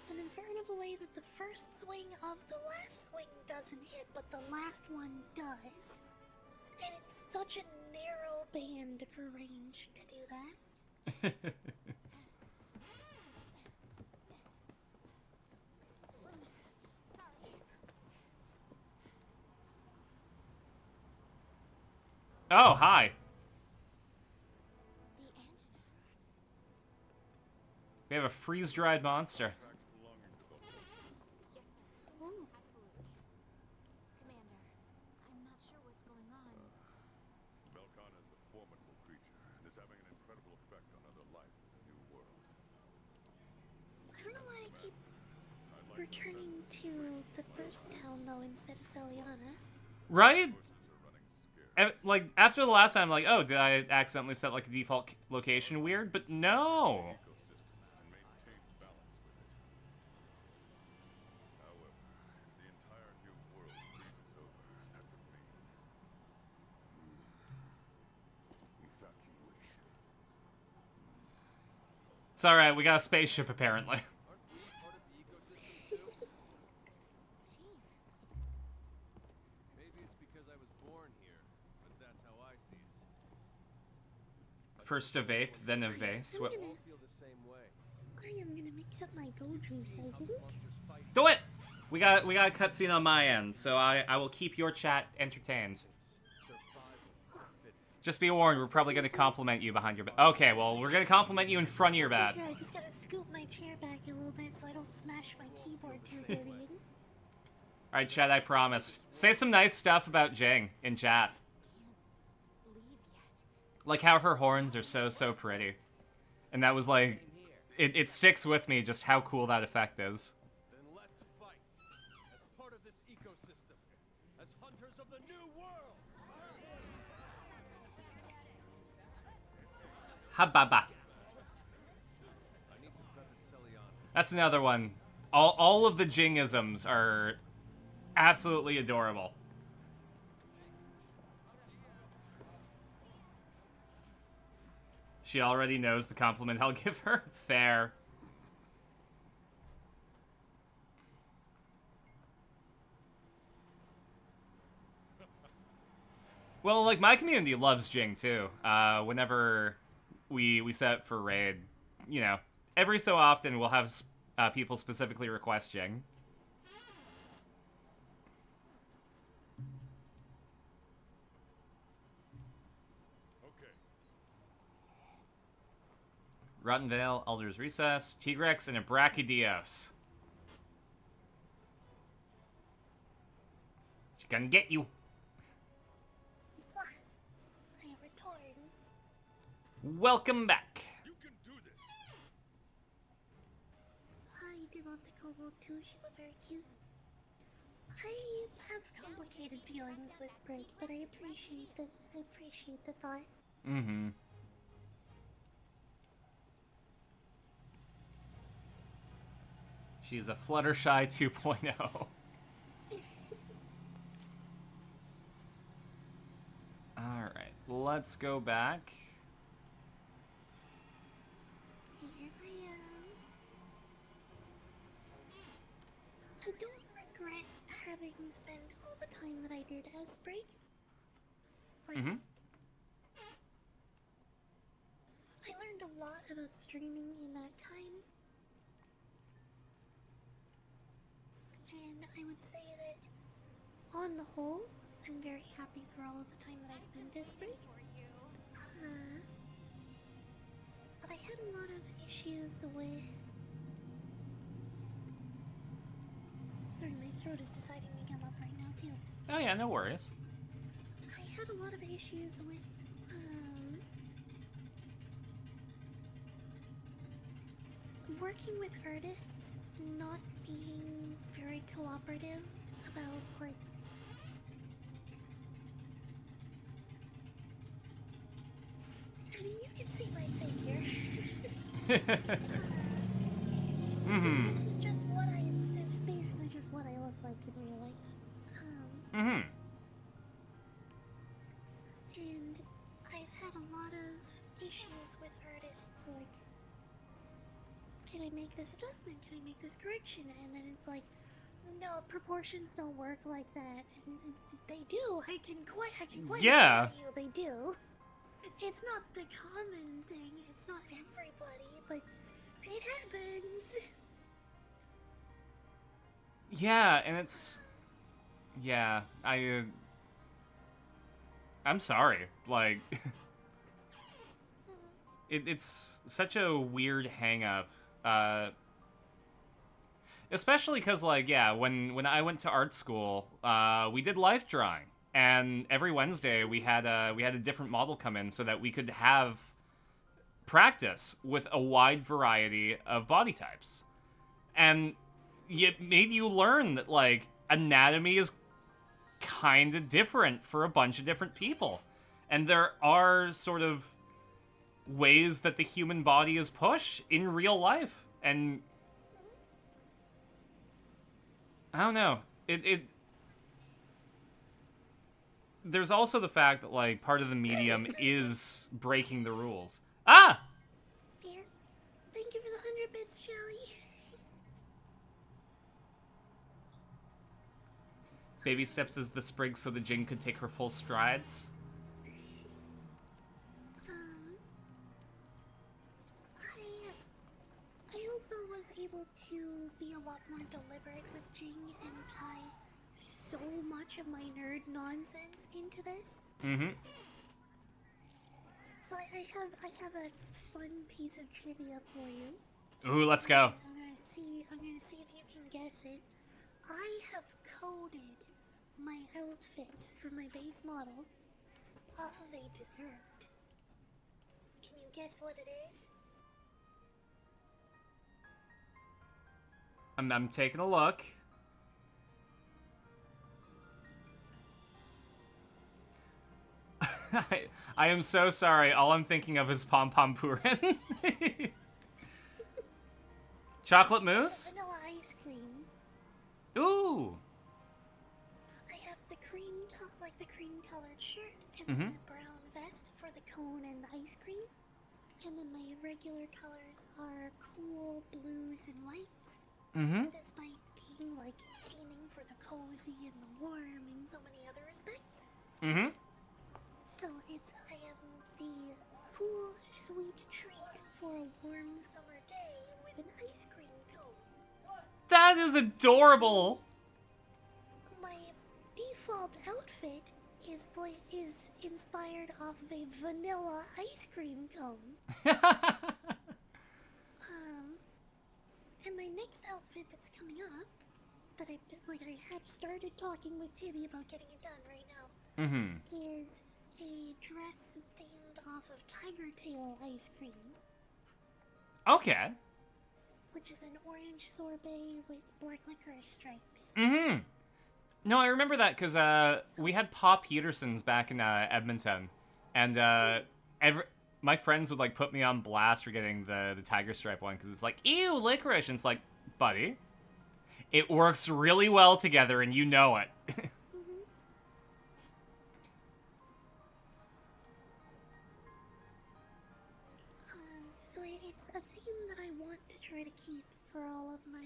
[SPEAKER 3] and then far enough away that the first swing of the last swing doesn't hit, but the last one does. And it's such a narrow band for range to do that.
[SPEAKER 2] Oh, hi.
[SPEAKER 4] The angina.
[SPEAKER 2] We have a freeze-dried monster.
[SPEAKER 4] Yes, sir.
[SPEAKER 3] Ooh.
[SPEAKER 4] Absolutely. Commander, I'm not sure what's going on.
[SPEAKER 5] Melkana is a formidable creature and is having an incredible effect on other life in the new world.
[SPEAKER 3] I don't know why I keep
[SPEAKER 5] I'd like to
[SPEAKER 3] returning
[SPEAKER 5] assess
[SPEAKER 3] to the first town, though, instead of Celiana.
[SPEAKER 2] Right?
[SPEAKER 5] forces are running scared.
[SPEAKER 2] Like, after the last time, like, oh, did I accidentally set, like, a default location weird? But no!
[SPEAKER 5] Ecosystem and maintain balance with it. However, if the entire new world freezes over, that would mean evacuation.
[SPEAKER 2] It's alright, we got a spaceship, apparently.
[SPEAKER 6] Aren't we part of the ecosystem too?
[SPEAKER 4] Chief,
[SPEAKER 6] Maybe it's because I was born here, but that's how I see it.
[SPEAKER 2] First a vape, then a vase. What?
[SPEAKER 6] Feel the same way.
[SPEAKER 3] I am gonna mix up my go juice, I think.
[SPEAKER 2] Do it! We got a cutscene on my end, so I will keep your chat entertained. Just be warned, we're probably gonna compliment you behind your back. Okay, well, we're gonna compliment you in front of your back.
[SPEAKER 3] Here, I just gotta scoop my chair back a little bit so I don't smash my keyboard too heavy.
[SPEAKER 2] Alright, chat, I promised. Say some nice stuff about Jing in chat.
[SPEAKER 4] Leave yet.
[SPEAKER 2] Like how her horns are so pretty. And that was like... It sticks with me just how cool that effect is.
[SPEAKER 5] Then let's fight as part of this ecosystem, as hunters of the new world.
[SPEAKER 2] Hababa. That's another one. All of the Jingisms are absolutely adorable. She already knows the compliment I'll give her. Fair. Well, like, my community loves Jing, too. Whenever we set up for raid, you know, every so often we'll have people specifically request Jing.
[SPEAKER 5] Okay.
[SPEAKER 2] Rotten Vale, Elder's Recess, Tigrex, and a Brachydios. She gonna get you.
[SPEAKER 3] I return.
[SPEAKER 2] Welcome back.
[SPEAKER 5] You can do this.
[SPEAKER 3] I did love the kobold too, she was very cute. I have complicated feelings with Sprig, but I appreciate this. I appreciate the thought.
[SPEAKER 2] Mm-hmm. She's a Fluttershy 2.0. Alright, let's go back.
[SPEAKER 3] Here I am. I don't regret having spent all the time that I did as Sprig. Like,
[SPEAKER 2] Mm-hmm.
[SPEAKER 3] I learned a lot about streaming in that time. And I would say that, on the whole, I'm very happy for all of the time that I spent as Sprig. But I had a lot of issues with... Sorry, my throat is deciding to come up right now, too.
[SPEAKER 2] Oh yeah, no worries.
[SPEAKER 3] I had a lot of issues with, working with artists not being very cooperative about, like, I mean, you can see my figure.
[SPEAKER 2] Mm-hmm.
[SPEAKER 3] This is just what this is basically just what I look like in real life.
[SPEAKER 2] Mm-hmm.
[SPEAKER 3] And I've had a lot of issues with artists, like, can I make this adjustment? Can I make this correction? And then it's like, no, proportions don't work like that. And they do. I can quite
[SPEAKER 2] Yeah.
[SPEAKER 3] assure you they do. It's not the common thing. It's not everybody, but it happens.
[SPEAKER 2] Yeah, and it's... Yeah, I'm sorry. Like... it's such a weird hang-up. Especially because, like, yeah, when I went to art school, we did life drawing. And every Wednesday we had a different model come in so that we could have practice with a wide variety of body types. And it made you learn that, like, anatomy is kind of different for a bunch of different people. And there are sort of ways that the human body is pushed in real life. And I don't know. There's also the fact that, like, part of the medium is breaking the rules. Ah!
[SPEAKER 3] Dear, thank you for the 100 bits, Jelly.
[SPEAKER 2] Baby steps as the sprig so the Jing could take her full strides.
[SPEAKER 3] a lot more deliberate with Jing and tie so much of my nerd nonsense into this.
[SPEAKER 2] Mm-hmm.
[SPEAKER 3] So I have a fun piece of trivia for you.
[SPEAKER 2] Ooh, let's go.
[SPEAKER 3] I'm gonna see if you can guess it. I have coded my outfit for my base model off of a dessert. Can you guess what it is?
[SPEAKER 2] I'm taking a look. I am so sorry. All I'm thinking of is Pom Pom Purin. Chocolate mousse?
[SPEAKER 3] Vanilla ice cream.
[SPEAKER 2] Ooh.
[SPEAKER 3] I have the cream colored shirt and
[SPEAKER 2] Mhm.
[SPEAKER 3] the brown vest for the cone and the ice cream. And then my regular colors are cool blues and whites.
[SPEAKER 2] Mm-hmm.
[SPEAKER 3] Despite being like aiming for the cozy and the warm in so many other respects.
[SPEAKER 2] Mm-hmm.
[SPEAKER 3] So I am the cool, sweet treat for a warm summer day with an ice cream cone.
[SPEAKER 2] That is adorable.
[SPEAKER 3] My default outfit is inspired off of a vanilla ice cream cone. And my next outfit that's coming up, that I have started talking with Tibby about getting it done right now,
[SPEAKER 2] Mm-hmm.
[SPEAKER 3] is a dress themed off of Tiger Tail ice cream,
[SPEAKER 2] Okay.
[SPEAKER 3] which is an orange sorbet with black licorice stripes.
[SPEAKER 2] Mm-hmm. No, I remember that because we had Pa Peterson's back in Edmonton, and my friends would like put me on blast for getting the tiger stripe one because it's like, ew, licorice, and it's like, buddy, it works really well together, and you know it.
[SPEAKER 3] So it's a theme that I want to try to keep for all of my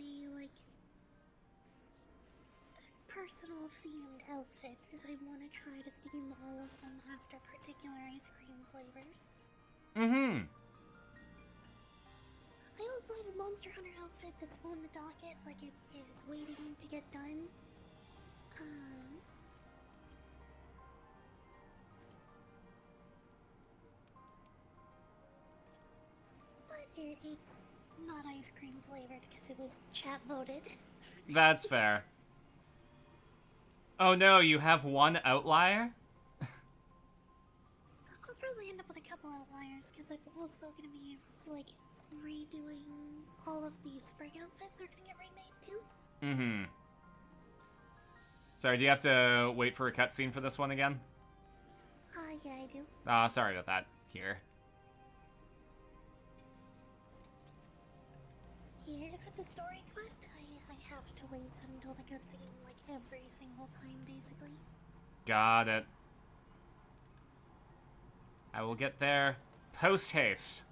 [SPEAKER 3] personal themed outfits. Is I want to try to theme all of them after particular ice cream flavors.
[SPEAKER 2] Mm-hmm.
[SPEAKER 3] I also have a Monster Hunter outfit that's on the docket, like it is waiting to get done. But it's not ice cream flavored because it was chat voted.
[SPEAKER 2] That's fair. Oh no, you have one outlier?
[SPEAKER 3] I'll probably end up with a couple outliers because I'm also gonna be redoing all of the spring outfits are gonna get remade too.
[SPEAKER 2] Mm-hmm. Sorry, do you have to wait for a cutscene for this one again?
[SPEAKER 3] Yeah, I do.
[SPEAKER 2] Sorry about that. Here.
[SPEAKER 3] Yeah, if it's a story quest, I have to wait until the cutscene, every single time, basically.
[SPEAKER 2] Got it. I will get there post-haste.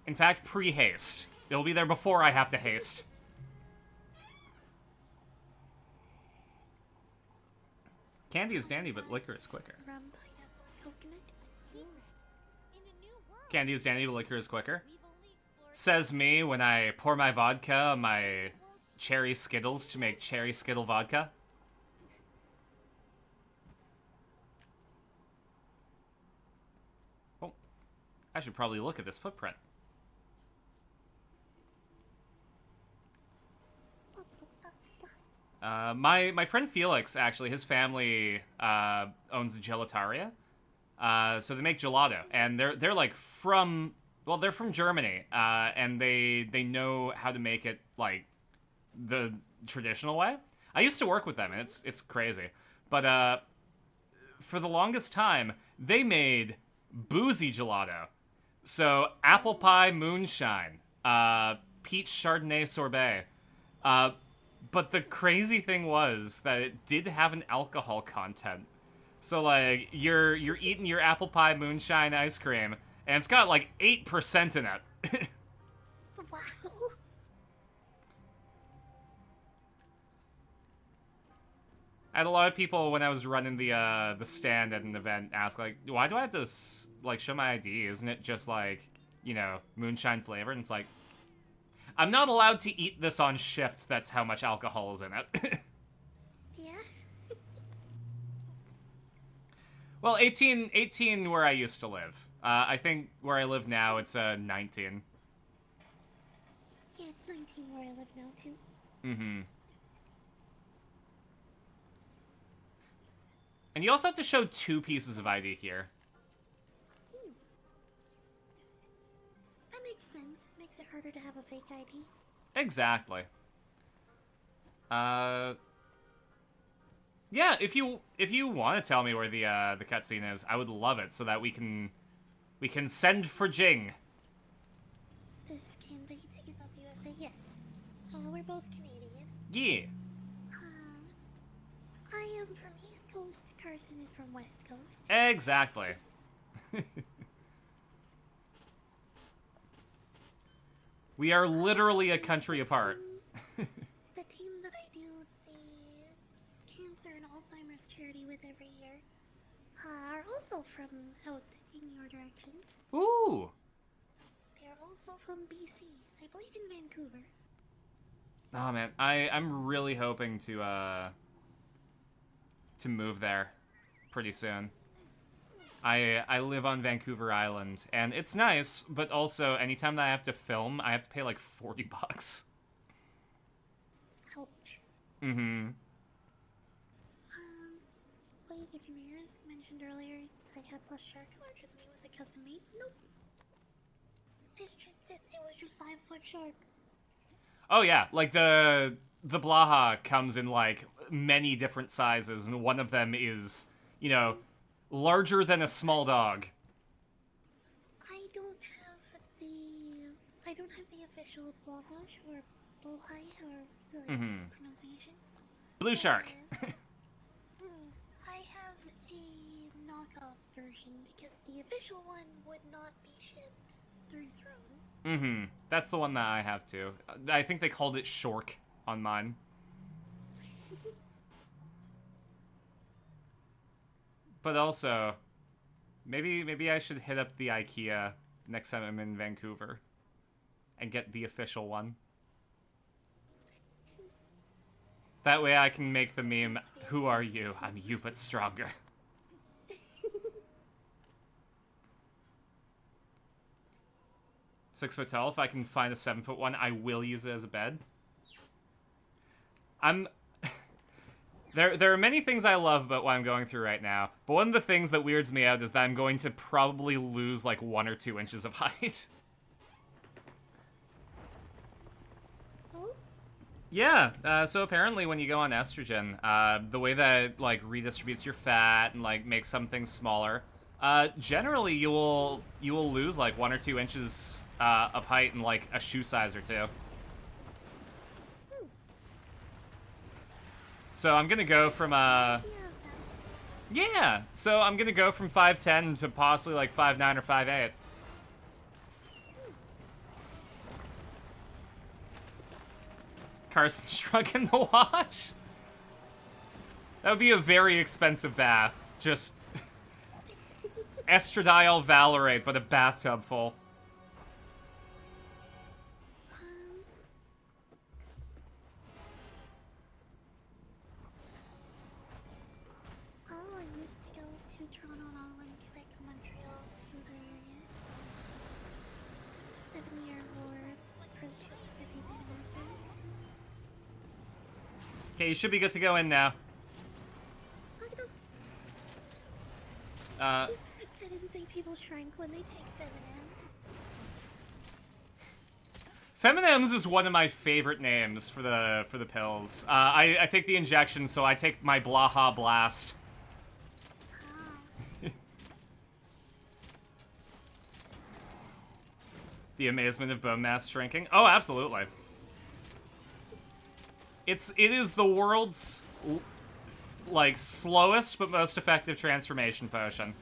[SPEAKER 2] In fact, pre-haste. It'll be there before I have to haste. Candy is dandy, but liquor is quicker.
[SPEAKER 3] Rum, pineapple, and coconut.
[SPEAKER 4] In a new world,
[SPEAKER 2] Candy is dandy, but liquor is quicker.
[SPEAKER 4] we've only explored
[SPEAKER 2] Says me when I pour my vodka on my cherry Skittles to make cherry Skittle vodka. Oh, I should probably look at this footprint. My friend Felix, actually, his family owns a gelataria. So they make gelato, and they're like from they're from Germany, and they know how to make it like the traditional way. I used to work with them, and it's crazy. But for the longest time, they made boozy gelato. So apple pie moonshine, peach chardonnay sorbet. But the crazy thing was that it did have an alcohol content. So like you're eating your apple pie moonshine ice cream, and it's got like 8% in it.
[SPEAKER 3] Wow.
[SPEAKER 2] I had a lot of people when I was running the stand at an event ask like, why do I have to show my ID? Isn't it just like, moonshine flavored? And it's like, I'm not allowed to eat this on shift. That's how much alcohol is in it.
[SPEAKER 3] Yeah?
[SPEAKER 2] Well, 18 where I used to live. I think where I live now, it's 19.
[SPEAKER 3] Yeah, it's 19 where I live now, too.
[SPEAKER 2] Mm-hmm. And you also have to show 2 pieces of ID here.
[SPEAKER 3] That makes sense. Makes it harder to have a fake ID.
[SPEAKER 2] Exactly. Yeah, if you want to tell me where the cutscene is, I would love it so that we can send for Jing.
[SPEAKER 3] This Canada ticket of the USA, yes. We're both Canadian.
[SPEAKER 2] Yeah.
[SPEAKER 3] I am from East Coast, Carson is from West Coast.
[SPEAKER 2] Exactly. We are literally a country apart.
[SPEAKER 3] The team that I do the cancer and Alzheimer's charity with every year are also from out in your direction.
[SPEAKER 2] Ooh.
[SPEAKER 3] They're also from BC. I believe in Vancouver.
[SPEAKER 2] Oh man, I'm really hoping to move there pretty soon. I live on Vancouver Island, and it's nice, but also anytime that I have to film, I have to pay like $40.
[SPEAKER 3] Ouch.
[SPEAKER 2] Mm-hmm.
[SPEAKER 3] Wait, if you may ask, mentioned earlier I had plus SHARQ larger than me. Was it custom made? Nope. It was just 5-foot SHARQ.
[SPEAKER 2] Oh yeah, like the Blaha comes in like many different sizes, and one of them is, you know, larger than a small dog.
[SPEAKER 3] I don't have the official Blahaj or Blahai or the pronunciation.
[SPEAKER 2] Blue shark.
[SPEAKER 3] I have a knockoff version because the official one would not be shipped through Throne.
[SPEAKER 2] That's the one that I have too. I think they called it SHARQ on mine. But also, maybe I should hit up the IKEA next time I'm in Vancouver and get the official one. That way I can make the meme, "Who are you? I'm you but stronger." 6 foot tall. If I can find a 7 foot one, I will use it as a bed. There are many things I love about what I'm going through right now, but one of the things that weirds me out is that I'm going to probably lose like 1 or 2 inches of height.
[SPEAKER 3] Oh?
[SPEAKER 2] Yeah, so apparently when you go on estrogen, the way that it, like, redistributes your fat and, like, makes some things smaller, generally you will lose, like, 1 or 2 inches of height in, like, a shoe size or 2. So I'm gonna go from, yeah, so I'm gonna go from 5'10" to possibly, like, 5'9" or 5'8". Carson shrunk in the wash? That would be a very expensive bath. Just estradiol valerate, but a bathtub full.
[SPEAKER 3] I used to go to Toronto, Ottawa, Quebec, Montreal, a few other areas. 7 years worth for the 50th anniversary.
[SPEAKER 2] Okay, you should be good to go in now.
[SPEAKER 3] I didn't think people shrank when they take Feminems.
[SPEAKER 2] Feminems is one of my favorite names for the pills. I take the injection, so I take my Blaha Blast. The amazement of bone mass shrinking. Oh, absolutely. It is the world's like slowest but most effective transformation potion.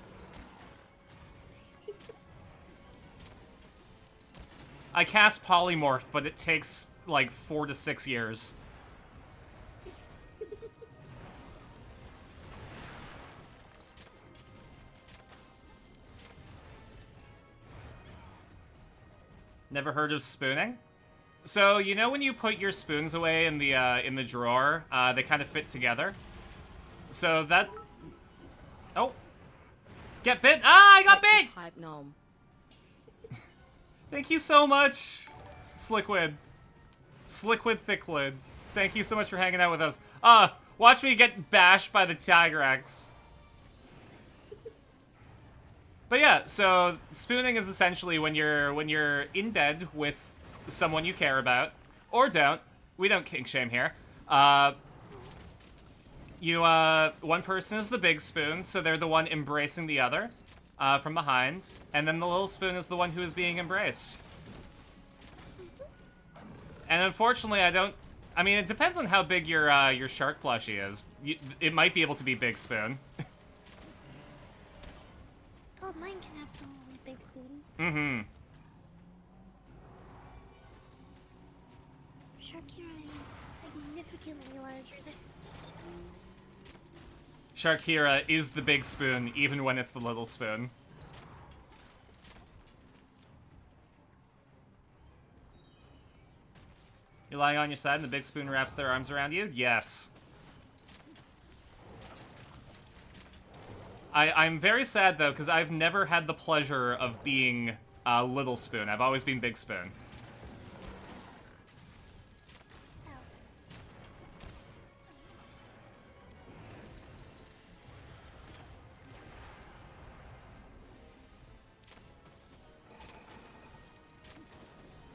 [SPEAKER 2] I cast polymorph, but it takes like 4 to 6 years. Never heard of spooning? So, you know when you put your spoons away in the drawer, they kind of fit together? So that... Oh. Get bit! Ah, I got bit!
[SPEAKER 7] Hype gnome.
[SPEAKER 2] Thank you so much, Sliquid. Sliquid Thicklid. Thank you so much for hanging out with us. Watch me get bashed by the Tigrex. But yeah, so spooning is essentially when you're in bed with someone you care about, or don't. We don't kink shame here. One person is the big spoon, so they're the one embracing the other from behind, and then the little spoon is the one who is being embraced. And unfortunately, I mean, it depends on how big your SHARQ plushie is. It might be able to be big spoon.
[SPEAKER 3] Oh, mine can absolutely big spoon.
[SPEAKER 2] Mm-hmm.
[SPEAKER 3] Sharkira is significantly larger than...
[SPEAKER 2] Sharkira is the big spoon, even when it's the little spoon. You're lying on your side and the big spoon wraps their arms around you? Yes. I'm very sad, though, because I've never had the pleasure of being little spoon. I've always been big spoon.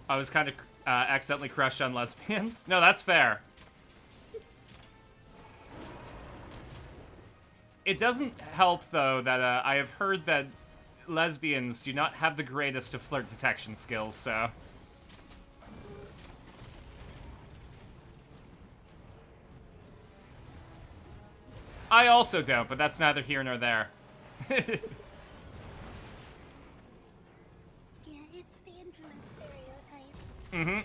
[SPEAKER 2] I was kind of accidentally crushed on lesbians. No, that's fair. It doesn't help, though, that I have heard that lesbians do not have the greatest of flirt detection skills, so... I also don't, but that's neither here nor there.
[SPEAKER 3] Yeah, it's the infamous stereotype.
[SPEAKER 2] Mm-hmm.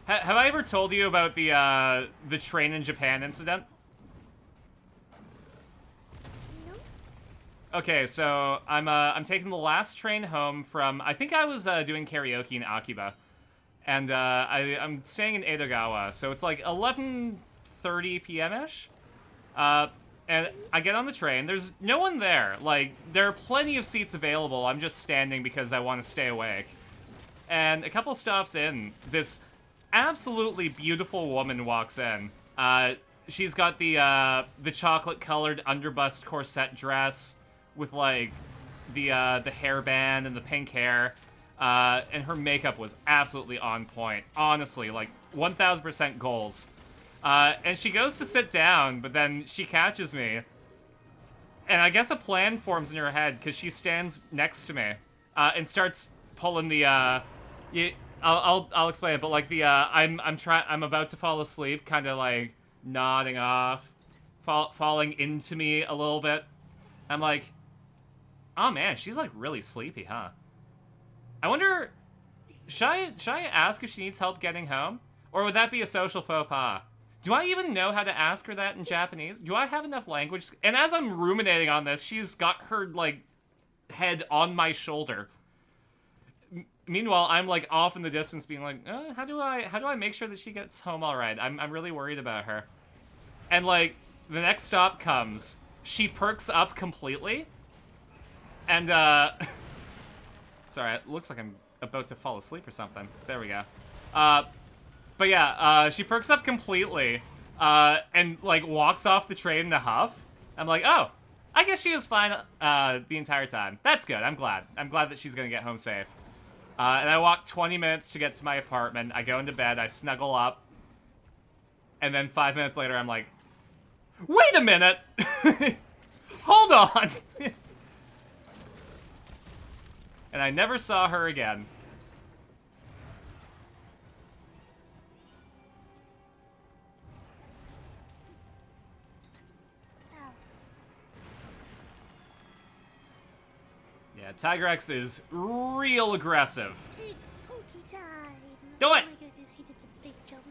[SPEAKER 2] Have I ever told you about the train in Japan incident? Okay, so I'm taking the last train home from, I think I was doing karaoke in Akiba, and I'm staying in Edogawa, so it's like 11:30 p.m.-ish, and I get on the train. There's no one there. Like, there are plenty of seats available. I'm just standing because I want to stay awake. And a couple stops in, this absolutely beautiful woman walks in. She's got the chocolate-colored underbust corset dress, with, like, the hairband and the pink hair, and her makeup was absolutely on point. Honestly, like, 1000% goals. And she goes to sit down, but then she catches me. And I guess a plan forms in her head, because she stands next to me, and starts pulling the, I'll explain it, but, like, I'm about to fall asleep, kind of, like, nodding off, falling into me a little bit. I'm like, oh man, she's like really sleepy, huh? I wonder, should I ask if she needs help getting home? Or would that be a social faux pas? Do I even know how to ask her that in Japanese? Do I have enough language? And as I'm ruminating on this, she's got her, like, head on my shoulder. Meanwhile, I'm, like, off in the distance being like, how do I make sure that she gets home all right? I'm really worried about her. And, like, the next stop comes. She perks up completely. And, sorry, it looks like I'm about to fall asleep or something. There we go. But yeah, she perks up completely, and, like, walks off the train in a huff. I'm like, oh, I guess she was fine, the entire time. That's good, I'm glad. I'm glad that she's gonna get home safe. And I walk 20 minutes to get to my apartment. I go into bed, I snuggle up, and then 5 minutes later, I'm like, wait a minute! Hold on! And I never saw her again.
[SPEAKER 3] Oh.
[SPEAKER 2] Yeah, Tigrex is real aggressive.
[SPEAKER 3] It's pokey time.
[SPEAKER 2] Do it!
[SPEAKER 3] Oh my goodness, he did the big jump.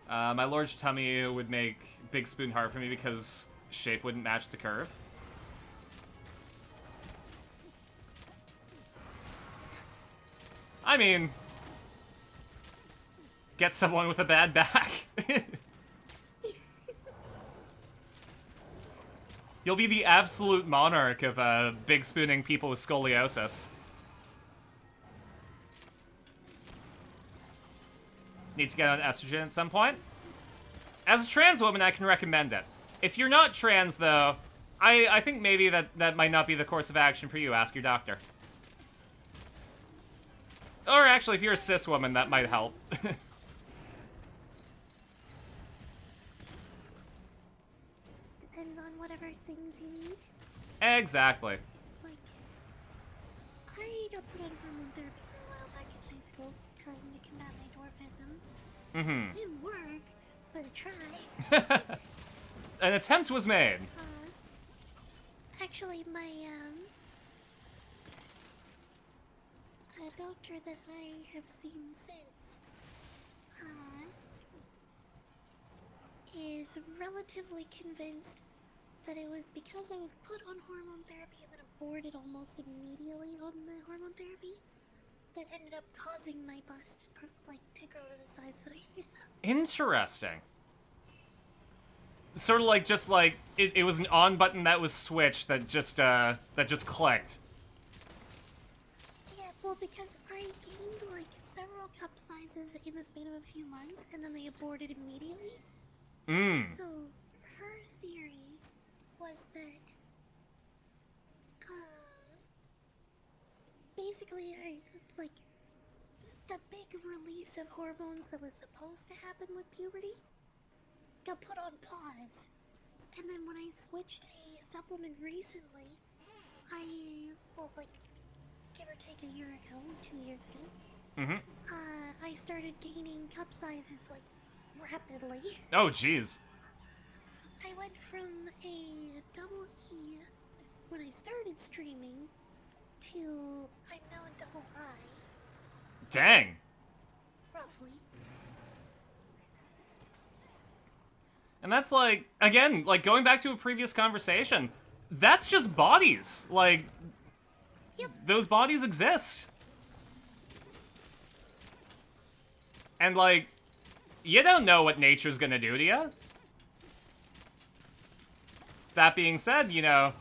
[SPEAKER 2] My large tummy would make Big Spoon hard for me because shape wouldn't match the curve. I mean, get someone with a bad back. You'll be the absolute monarch of big spooning people with scoliosis. Need to get on estrogen at some point. As a trans woman, I can recommend it. If you're not trans, though, I think maybe that might not be the course of action for you. Ask your doctor. Or actually, if you're a cis woman, that might help.
[SPEAKER 3] Depends on whatever things you need.
[SPEAKER 2] Exactly.
[SPEAKER 3] Like, I got put on hormone therapy for a while back in high school, trying to combat my dwarfism.
[SPEAKER 2] Mm-hmm.
[SPEAKER 3] It didn't work, but I tried.
[SPEAKER 2] An attempt was made.
[SPEAKER 3] Actually, my, a doctor that I have seen since, is relatively convinced that it was because I was put on hormone therapy and then aborted almost immediately on the hormone therapy that ended up causing my bust, like, to grow to the size that I am.
[SPEAKER 2] Interesting. Sort of like, just like, it was an on button that was switched that just clicked.
[SPEAKER 3] Yeah, well, because I gained, like, several cup sizes in the span of a few months, and then they aborted immediately. So, her theory was that, basically, like, the big release of hormones that was supposed to happen with puberty got put on pause. And then when I switched a supplement recently, well, like, give or take a year ago, 2 years ago, I started gaining cup sizes, like, rapidly.
[SPEAKER 2] Oh, jeez.
[SPEAKER 3] I went from a double E when I started streaming to I'm now a double I.
[SPEAKER 2] Dang.
[SPEAKER 3] Roughly.
[SPEAKER 2] And that's like, again, like going back to a previous conversation, that's just bodies. Like,
[SPEAKER 3] Yep.
[SPEAKER 2] those bodies exist. And like, you don't know what nature's gonna do to you. That being said, you know,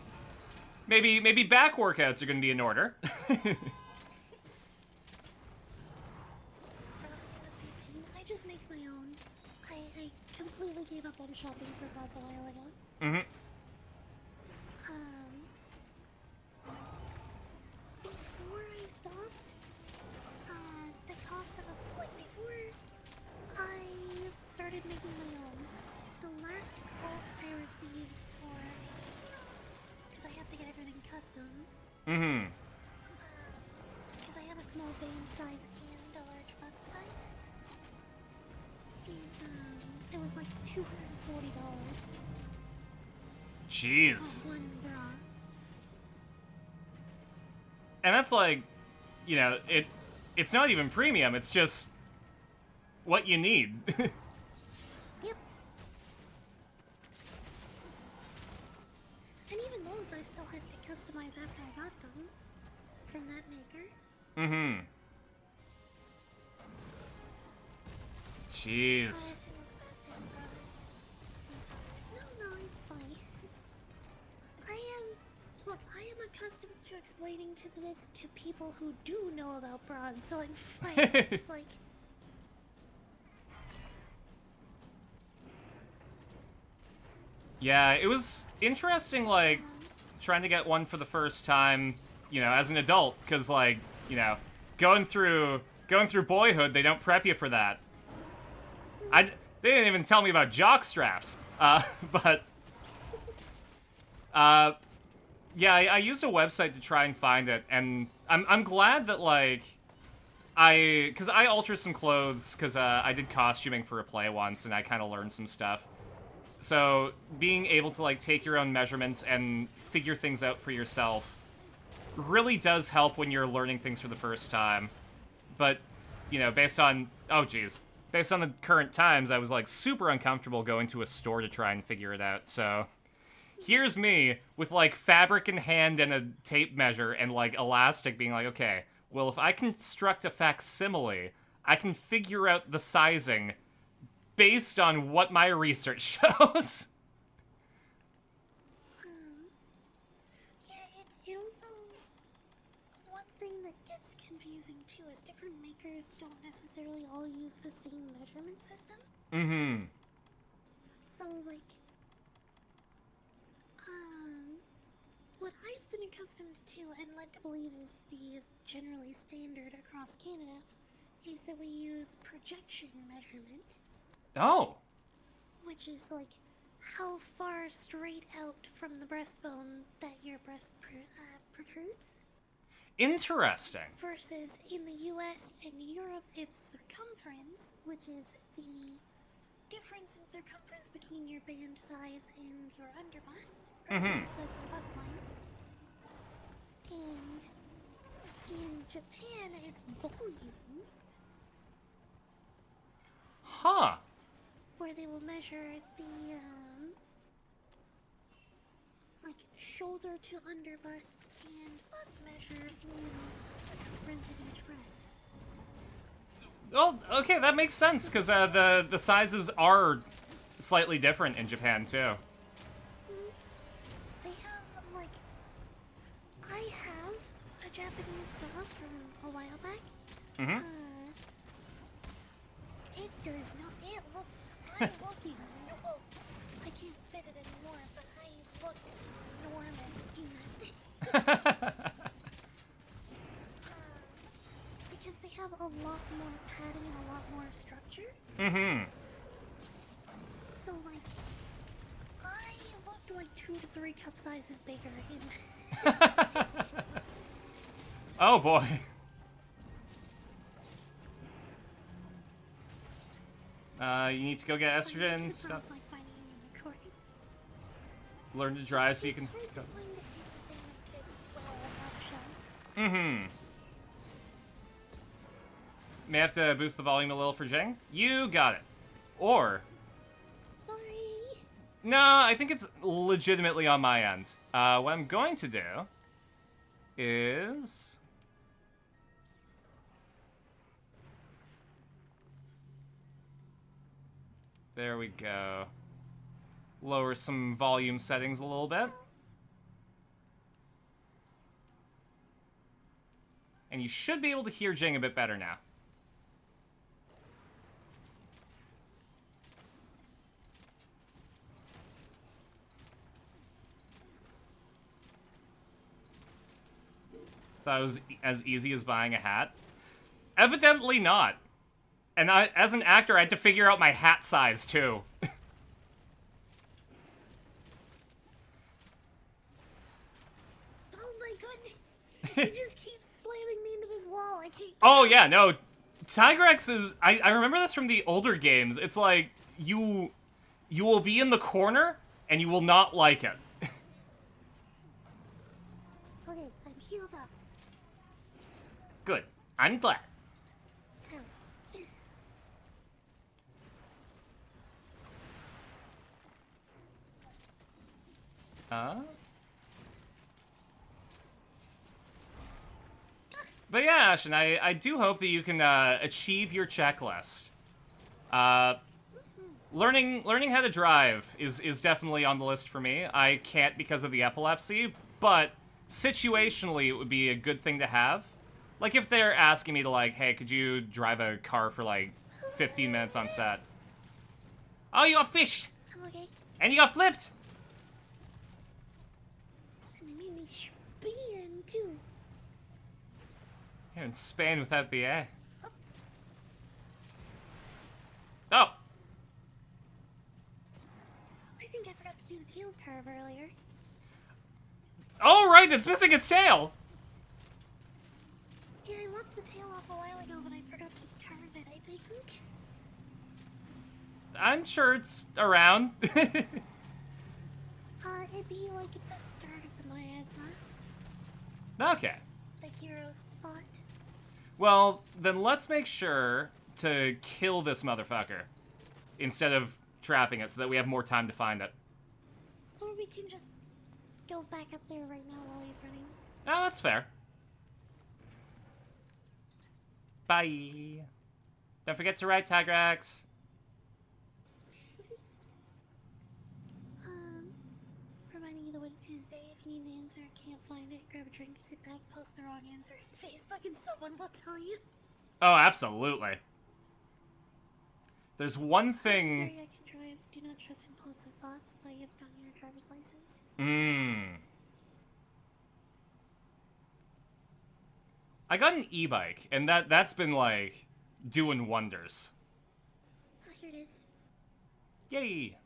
[SPEAKER 2] maybe back workouts are gonna be in order.
[SPEAKER 3] I just make my own. I completely gave up on shopping for bras a while ago. Before I stopped, the cost of before I started making my own, the last quote I received for, because I have to get everything custom, because I have a small band size and a large bust size, it was like $240.
[SPEAKER 2] Jeez.
[SPEAKER 3] For one bra.
[SPEAKER 2] And that's like, you know, it's not even premium, it's just what you need.
[SPEAKER 3] Yep. And even those I still had to customize after I got them from that maker.
[SPEAKER 2] Jeez.
[SPEAKER 3] No, it's fine. I am accustomed to explaining this to people who do know about bras, so I'm fine. It's like,
[SPEAKER 2] Yeah, it was interesting, like, trying to get one for the first time, you know, as an adult, because, like, you know, going through boyhood, they don't prep you for that. They didn't even tell me about jock straps, but, yeah, I used a website to try and find it, and I'm glad that, like, because I altered some clothes, because I did costuming for a play once, and I kind of learned some stuff. So, being able to, like, take your own measurements and figure things out for yourself really does help when you're learning things for the first time. But, you know, based on the current times, I was, like, super uncomfortable going to a store to try and figure it out, so here's me with, like, fabric in hand and a tape measure and, like, elastic being like, okay, Well, if I construct a facsimile, I can figure out the sizing based on what my research shows.
[SPEAKER 3] Yeah, it also... One thing that gets confusing too is different makers don't necessarily all use the same measurement system.
[SPEAKER 2] Mm-hmm.
[SPEAKER 3] So, like... What I've been accustomed to and led to believe is generally standard across Canada is that we use projection measurement,
[SPEAKER 2] Oh.
[SPEAKER 3] which is like how far straight out from the breastbone that your breast protrudes,
[SPEAKER 2] Interesting.
[SPEAKER 3] versus in the US and Europe it's circumference, which is the difference in circumference between your band size and your underbust, or your size of your bust line. And in Japan it's volume,
[SPEAKER 2] Huh.
[SPEAKER 3] where they will measure the like shoulder to underbust and bust measure in circumference of each breast.
[SPEAKER 2] Well, okay, that makes sense, because the sizes are slightly different in Japan, too.
[SPEAKER 3] They have like I have a Japanese bra from a while back.
[SPEAKER 2] Mm-hmm.
[SPEAKER 3] It does not. It look. I'm looking. Well, I can't fit it anymore, but I look enormous in it. Because they have a lot more padding and a lot more structure.
[SPEAKER 2] Mm-hmm.
[SPEAKER 3] So like, I looked like 2 to 3 cup sizes bigger in.
[SPEAKER 2] Oh, boy. You need to go get estrogen
[SPEAKER 3] It
[SPEAKER 2] stuff.
[SPEAKER 3] sounds like finding a recording.
[SPEAKER 2] Learn to drive so you
[SPEAKER 3] It's
[SPEAKER 2] can
[SPEAKER 3] hard
[SPEAKER 2] go.
[SPEAKER 3] to find anything that fits well on that show.
[SPEAKER 2] Mm-hmm. May I have to boost the volume a little for Jing? You got it. Or...
[SPEAKER 3] Sorry.
[SPEAKER 2] No, I think it's legitimately on my end. What I'm going to do is... There we go. Lower some volume settings a little bit. And you should be able to hear Jing a bit better now. That was as easy as buying a hat? Evidently not. And as an actor, I had to figure out my hat size, too.
[SPEAKER 3] Oh my goodness. He just keeps slamming me into this wall. I can't.
[SPEAKER 2] Oh, yeah, no. Tigrex is... I remember this from the older games. It's like, you will be in the corner, and you will not like it.
[SPEAKER 3] Okay, I'm healed up.
[SPEAKER 2] Good. I'm glad.
[SPEAKER 3] Ow.
[SPEAKER 2] But yeah, Ashen, I do hope that you can achieve your checklist. Learning how to drive is definitely on the list for me. I can't because of the epilepsy, but situationally it would be a good thing to have. Like if they're asking me to like, hey, could you drive a car for like 15 minutes on set? Oh, you got fished!
[SPEAKER 3] I'm okay.
[SPEAKER 2] And you got flipped!
[SPEAKER 3] And it made me spin too.
[SPEAKER 2] You can span without the A. Oh!
[SPEAKER 3] I think I forgot to do the tail curve earlier.
[SPEAKER 2] Oh, right, it's missing its tail!
[SPEAKER 3] Yeah, I lopped the tail off a while ago, but I forgot to carve it, I think.
[SPEAKER 2] I'm sure it's around.
[SPEAKER 3] It'd be like at the start of the miasma.
[SPEAKER 2] Okay.
[SPEAKER 3] The hero spot.
[SPEAKER 2] Well, then let's make sure to kill this motherfucker instead of trapping it so that we have more time to find it.
[SPEAKER 3] Or we can just go back up there right now while he's running.
[SPEAKER 2] Oh, that's fair. Bye. Don't forget to write Tigrax.
[SPEAKER 3] Reminding you the way Tuesday. If you need an answer, can't find it, grab a drink, sit back, post the wrong answer in Facebook, and someone will tell you.
[SPEAKER 2] Oh, absolutely. There's one thing.
[SPEAKER 3] Gary, I can drive. Do not trust impulsive thoughts, but you have gotten your driver's license.
[SPEAKER 2] I got an e-bike, and that's been like doing wonders.
[SPEAKER 3] Oh, here it is.
[SPEAKER 2] Yay!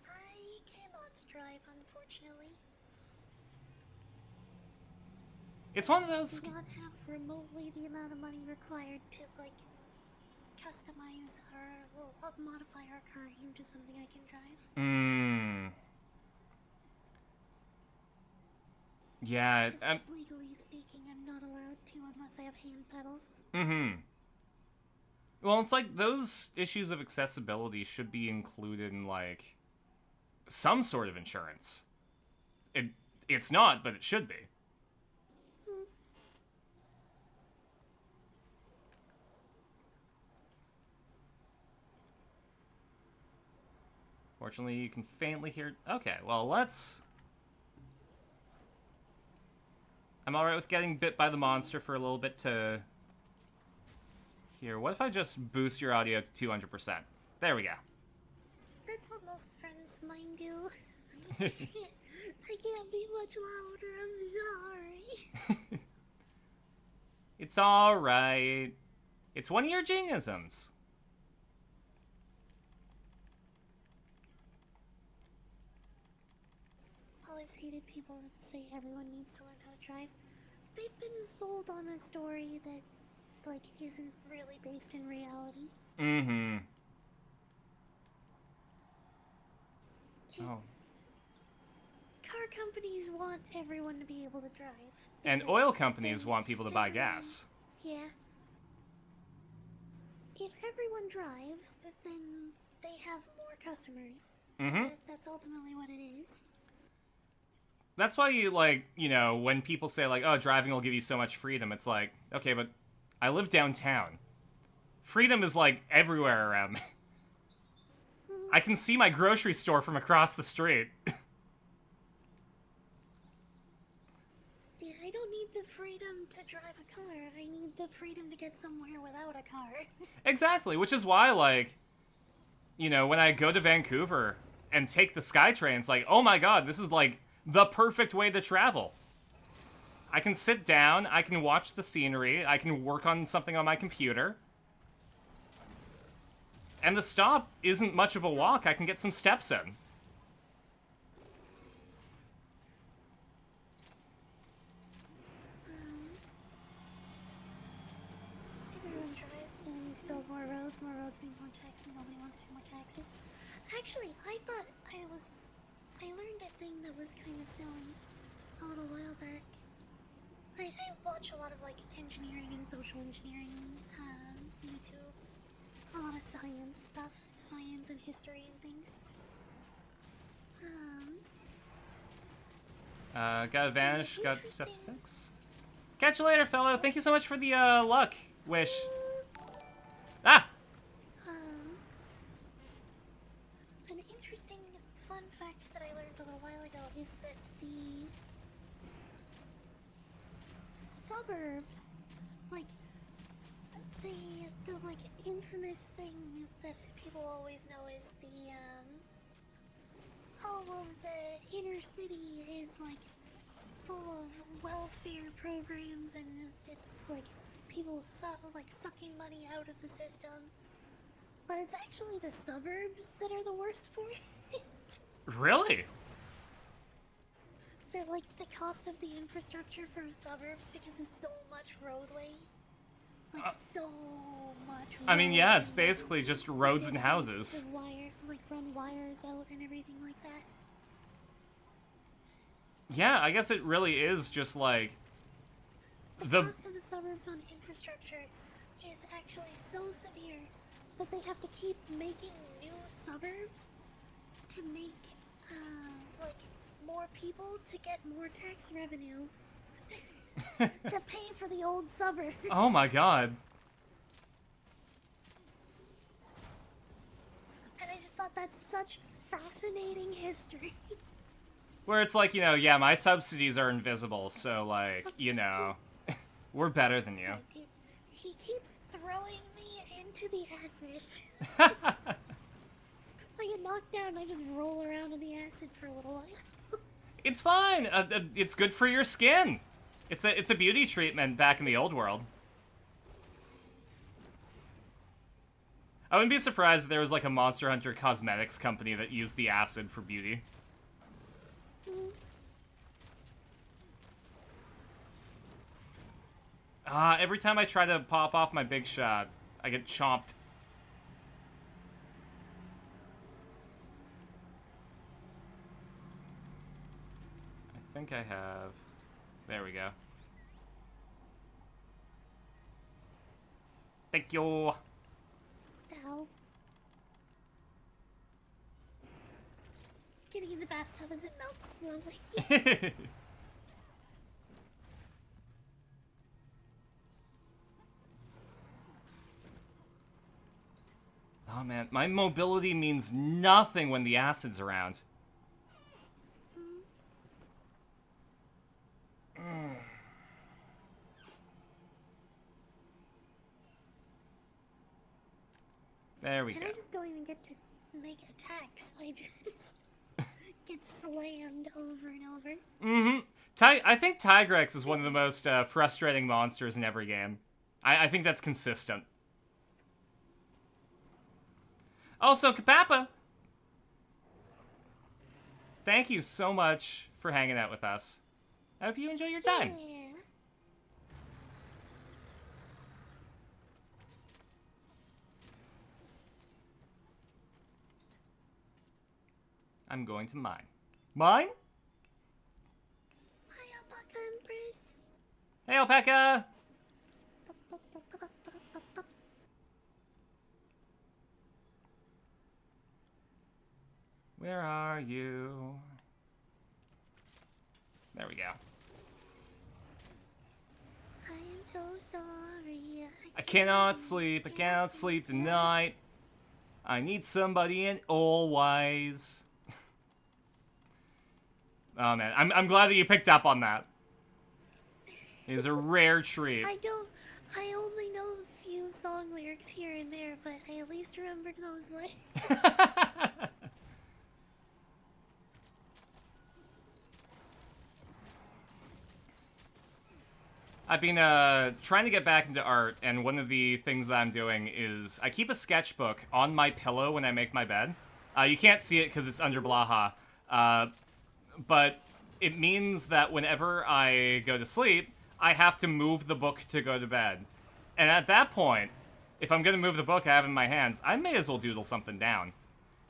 [SPEAKER 3] I cannot drive, unfortunately.
[SPEAKER 2] It's one of those.
[SPEAKER 3] Do not have remotely the amount of money required to like customize or modify our car into something I can drive.
[SPEAKER 2] Yeah.
[SPEAKER 3] Because legally speaking, I'm not allowed to unless I have hand pedals.
[SPEAKER 2] Well, it's like those issues of accessibility should be included in like some sort of insurance. It's not, but it should be. Fortunately, you can faintly hear. Okay, well, let's. I'm alright with getting bit by the monster for a little bit to. Here, what if I just boost your audio to 200%? There we go.
[SPEAKER 3] That's what most friends of mine do. I can't be much louder, I'm sorry.
[SPEAKER 2] It's alright. It's one of your jingisms.
[SPEAKER 3] Always hated people that say everyone needs to learn how to drive. They've been sold on a story that, like, isn't really based in reality. Car companies want everyone to be able to drive.
[SPEAKER 2] And oil companies want people to buy gas.
[SPEAKER 3] Yeah. If everyone drives, then they have more customers. That's ultimately what it is.
[SPEAKER 2] That's why you, like, you know, when people say, like, oh, driving will give you so much freedom, it's like, okay, but I live downtown. Freedom is, like, everywhere around me. I can see my grocery store from across the street.
[SPEAKER 3] Yeah, I don't need the freedom to drive a car. I need the freedom to get somewhere without a car.
[SPEAKER 2] Exactly, which is why, like, you know, when I go to Vancouver and take the SkyTrain, it's like, oh my god, this is, like, the perfect way to travel. I can sit down, I can watch the scenery, I can work on something on my computer. And the stop isn't much of a walk, I can get some steps in.
[SPEAKER 3] Everyone drives, then you can build more roads mean more taxes, nobody wants to pay more taxes. Actually, I thought I learned a thing that was kind of silly a little while back. I watch a lot of, like, engineering and social engineering, YouTube. A lot of science stuff, science and history and things.
[SPEAKER 2] Gotta vanish, got stuff to fix. Catch you later, fellow. Thank you so much for the, luck wish. Ah!
[SPEAKER 3] An interesting fun fact that I learned a little while ago is that the suburbs, like, the like infamous thing that people always know is the oh well, the inner city is like full of welfare programs and it's like people sucking money out of the system, but it's actually the suburbs that are the worst for it.
[SPEAKER 2] Really?
[SPEAKER 3] That, like, the cost of the infrastructure for suburbs because of so much roadway. Like, so much roadway.
[SPEAKER 2] I mean, yeah, it's basically just roads and houses.
[SPEAKER 3] Run wires out and everything like that.
[SPEAKER 2] Yeah, I guess it really is just, like,
[SPEAKER 3] The cost of the suburbs on infrastructure is actually so severe that they have to keep making new suburbs to make, like, more people to get more tax revenue. to pay for the old suburbs.
[SPEAKER 2] Oh my god.
[SPEAKER 3] And I just thought that's such fascinating history.
[SPEAKER 2] Where it's like, yeah, my subsidies are invisible, so, like, we're better than you.
[SPEAKER 3] So he keeps throwing me into the acid. I get knocked down, I just roll around in the acid for a little while.
[SPEAKER 2] It's fine. It's good for your skin. It's a beauty treatment back in the old world. I wouldn't be surprised if there was like a Monster Hunter cosmetics company that used the acid for beauty. Every time I try to pop off my big shot, I get chomped. I think I have... There we go. Thank you.
[SPEAKER 3] Ow. Getting in the bathtub as it melts slowly.
[SPEAKER 2] Oh man, my mobility means nothing when the acid's around. There we go.
[SPEAKER 3] And I just don't even get to make attacks. I just get slammed over and over.
[SPEAKER 2] Mm-hmm. I think Tigrex is one of the most frustrating monsters in every game. I think that's consistent. Also, Kapapa! Thank you so much for hanging out with us. I hope you enjoy your time.
[SPEAKER 3] Yeah.
[SPEAKER 2] I'm going to mine. Mine?
[SPEAKER 3] Hi, Alpaca Empress.
[SPEAKER 2] Hey, Alpaca! Where are you? There we go.
[SPEAKER 3] I am so sorry.
[SPEAKER 2] I cannot sleep. I cannot sleep tonight. I need somebody in always. Oh man, I'm glad that you picked up on that. It is a rare treat.
[SPEAKER 3] I only know a few song lyrics here and there, but I at least remembered those ones.
[SPEAKER 2] I've been trying to get back into art, and one of the things that I'm doing is I keep a sketchbook on my pillow when I make my bed. You can't see it because it's under Blaha, but it means that whenever I go to sleep, I have to move the book to go to bed. And at that point, if I'm going to move the book I have in my hands, I may as well doodle something down.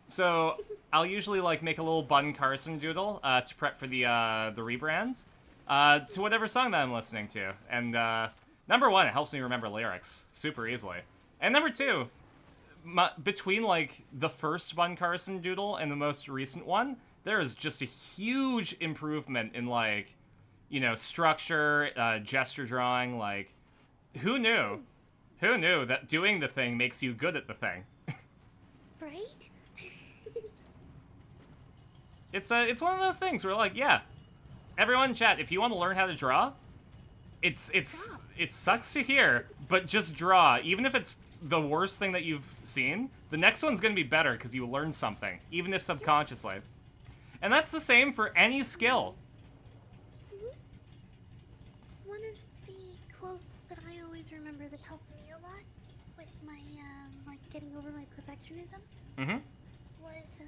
[SPEAKER 2] So I'll usually like make a little Bun Carson doodle to prep for the rebrand. To whatever song that I'm listening to. And, number one, it helps me remember lyrics super easily. And number two, between, like, the first Bun Carson doodle and the most recent one, there is just a huge improvement in, like, structure, gesture drawing, like, who knew? Who knew that doing the thing makes you good at the thing?
[SPEAKER 3] Right?
[SPEAKER 2] It's one of those things where, like, yeah. Everyone in chat, if you want to learn how to draw, it sucks to hear, but just draw. Even if it's the worst thing that you've seen, the next one's going to be better because you learned something, even if subconsciously. And that's the same for any skill.
[SPEAKER 3] One of the quotes that I always remember that helped me a lot with my, like, getting over my perfectionism was,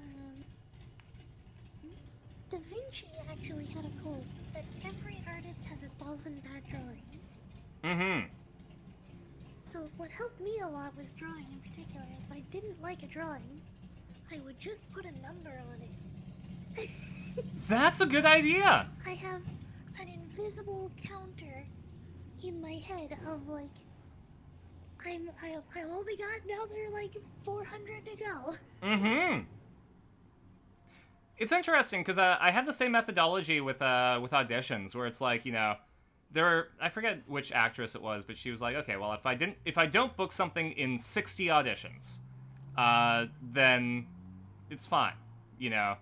[SPEAKER 3] Da Vinci actually had a quote that every artist has 1,000 bad drawings. So what helped me a lot with drawing in particular is if I didn't like a drawing, I would just put a number on it.
[SPEAKER 2] That's a good idea.
[SPEAKER 3] I have an invisible counter in my head of like, I only got now there are like 400 to go.
[SPEAKER 2] It's interesting because I had the same methodology with auditions where it's like, I forget which actress it was, but she was like, okay, well, if I don't book something in 60 auditions, then it's fine. You know,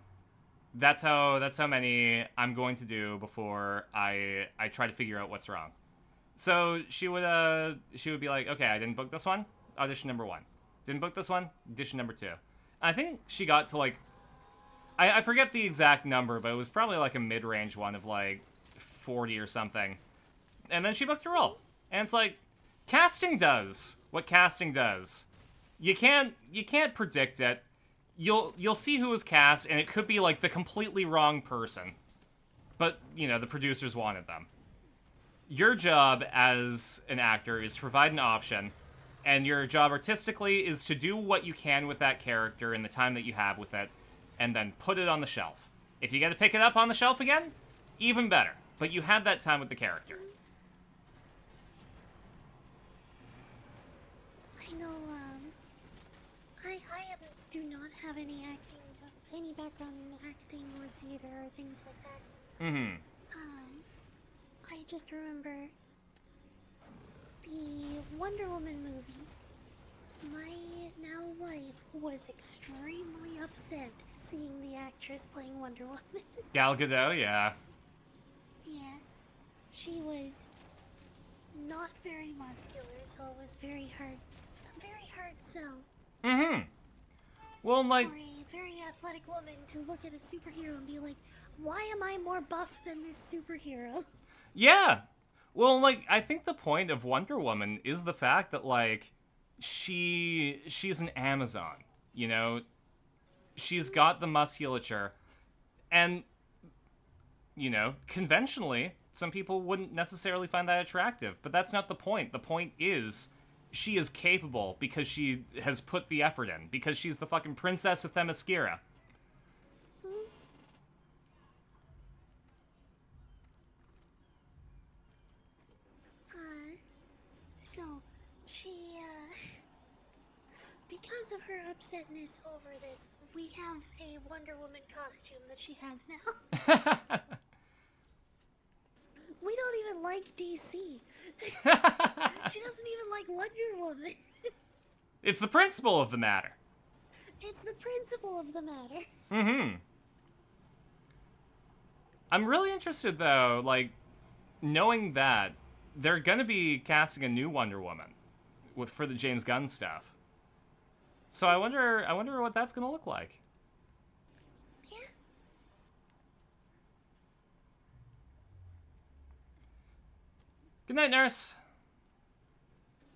[SPEAKER 2] that's how many I'm going to do before I try to figure out what's wrong. So she would be like, okay, I didn't book this one, audition number 1. Didn't book this one, audition number 2. I think she got to like, I forget the exact number, but it was probably like a mid-range one of like 40 or something. And then she booked a role. And it's like, casting does what casting does. You can't predict it. You'll see who was cast, and it could be like the completely wrong person. But, you know, the producers wanted them. Your job as an actor is to provide an option, and your job artistically is to do what you can with that character in the time that you have with it, and then put it on the shelf. If you get to pick it up on the shelf again, even better. But you had that time with the character.
[SPEAKER 3] I know, I do not have any background in acting or theater or things like that.
[SPEAKER 2] Mm-hmm.
[SPEAKER 3] I just remember the Wonder Woman movie. My now wife was extremely upset seeing the actress playing Wonder Woman.
[SPEAKER 2] Gal Gadot, yeah.
[SPEAKER 3] Yeah, she was not very muscular, so it was a very hard sell
[SPEAKER 2] Mm-hmm. Well, like,
[SPEAKER 3] for a very athletic woman to look at a superhero and be like, why am I more buff than this superhero?
[SPEAKER 2] yeah. Well, like, I think the point of Wonder Woman is the fact that, like, she's an Amazon, you know? She's got the musculature, and, you know, conventionally, some people wouldn't necessarily find that attractive, but that's not the point. The point is, she is capable because she has put the effort in, because she's the fucking princess of Themyscira.
[SPEAKER 3] So, she, because of her upsetness over this, we have a Wonder Woman costume that she has now. We don't even like DC. She doesn't even like Wonder Woman.
[SPEAKER 2] It's the principle of the matter.
[SPEAKER 3] It's the principle of the matter.
[SPEAKER 2] Mm-hmm. I'm really interested, though, like, knowing that they're gonna be casting a new Wonder Woman for the James Gunn stuff. So I wonder what that's gonna look like.
[SPEAKER 3] Yeah.
[SPEAKER 2] Good night, nurse.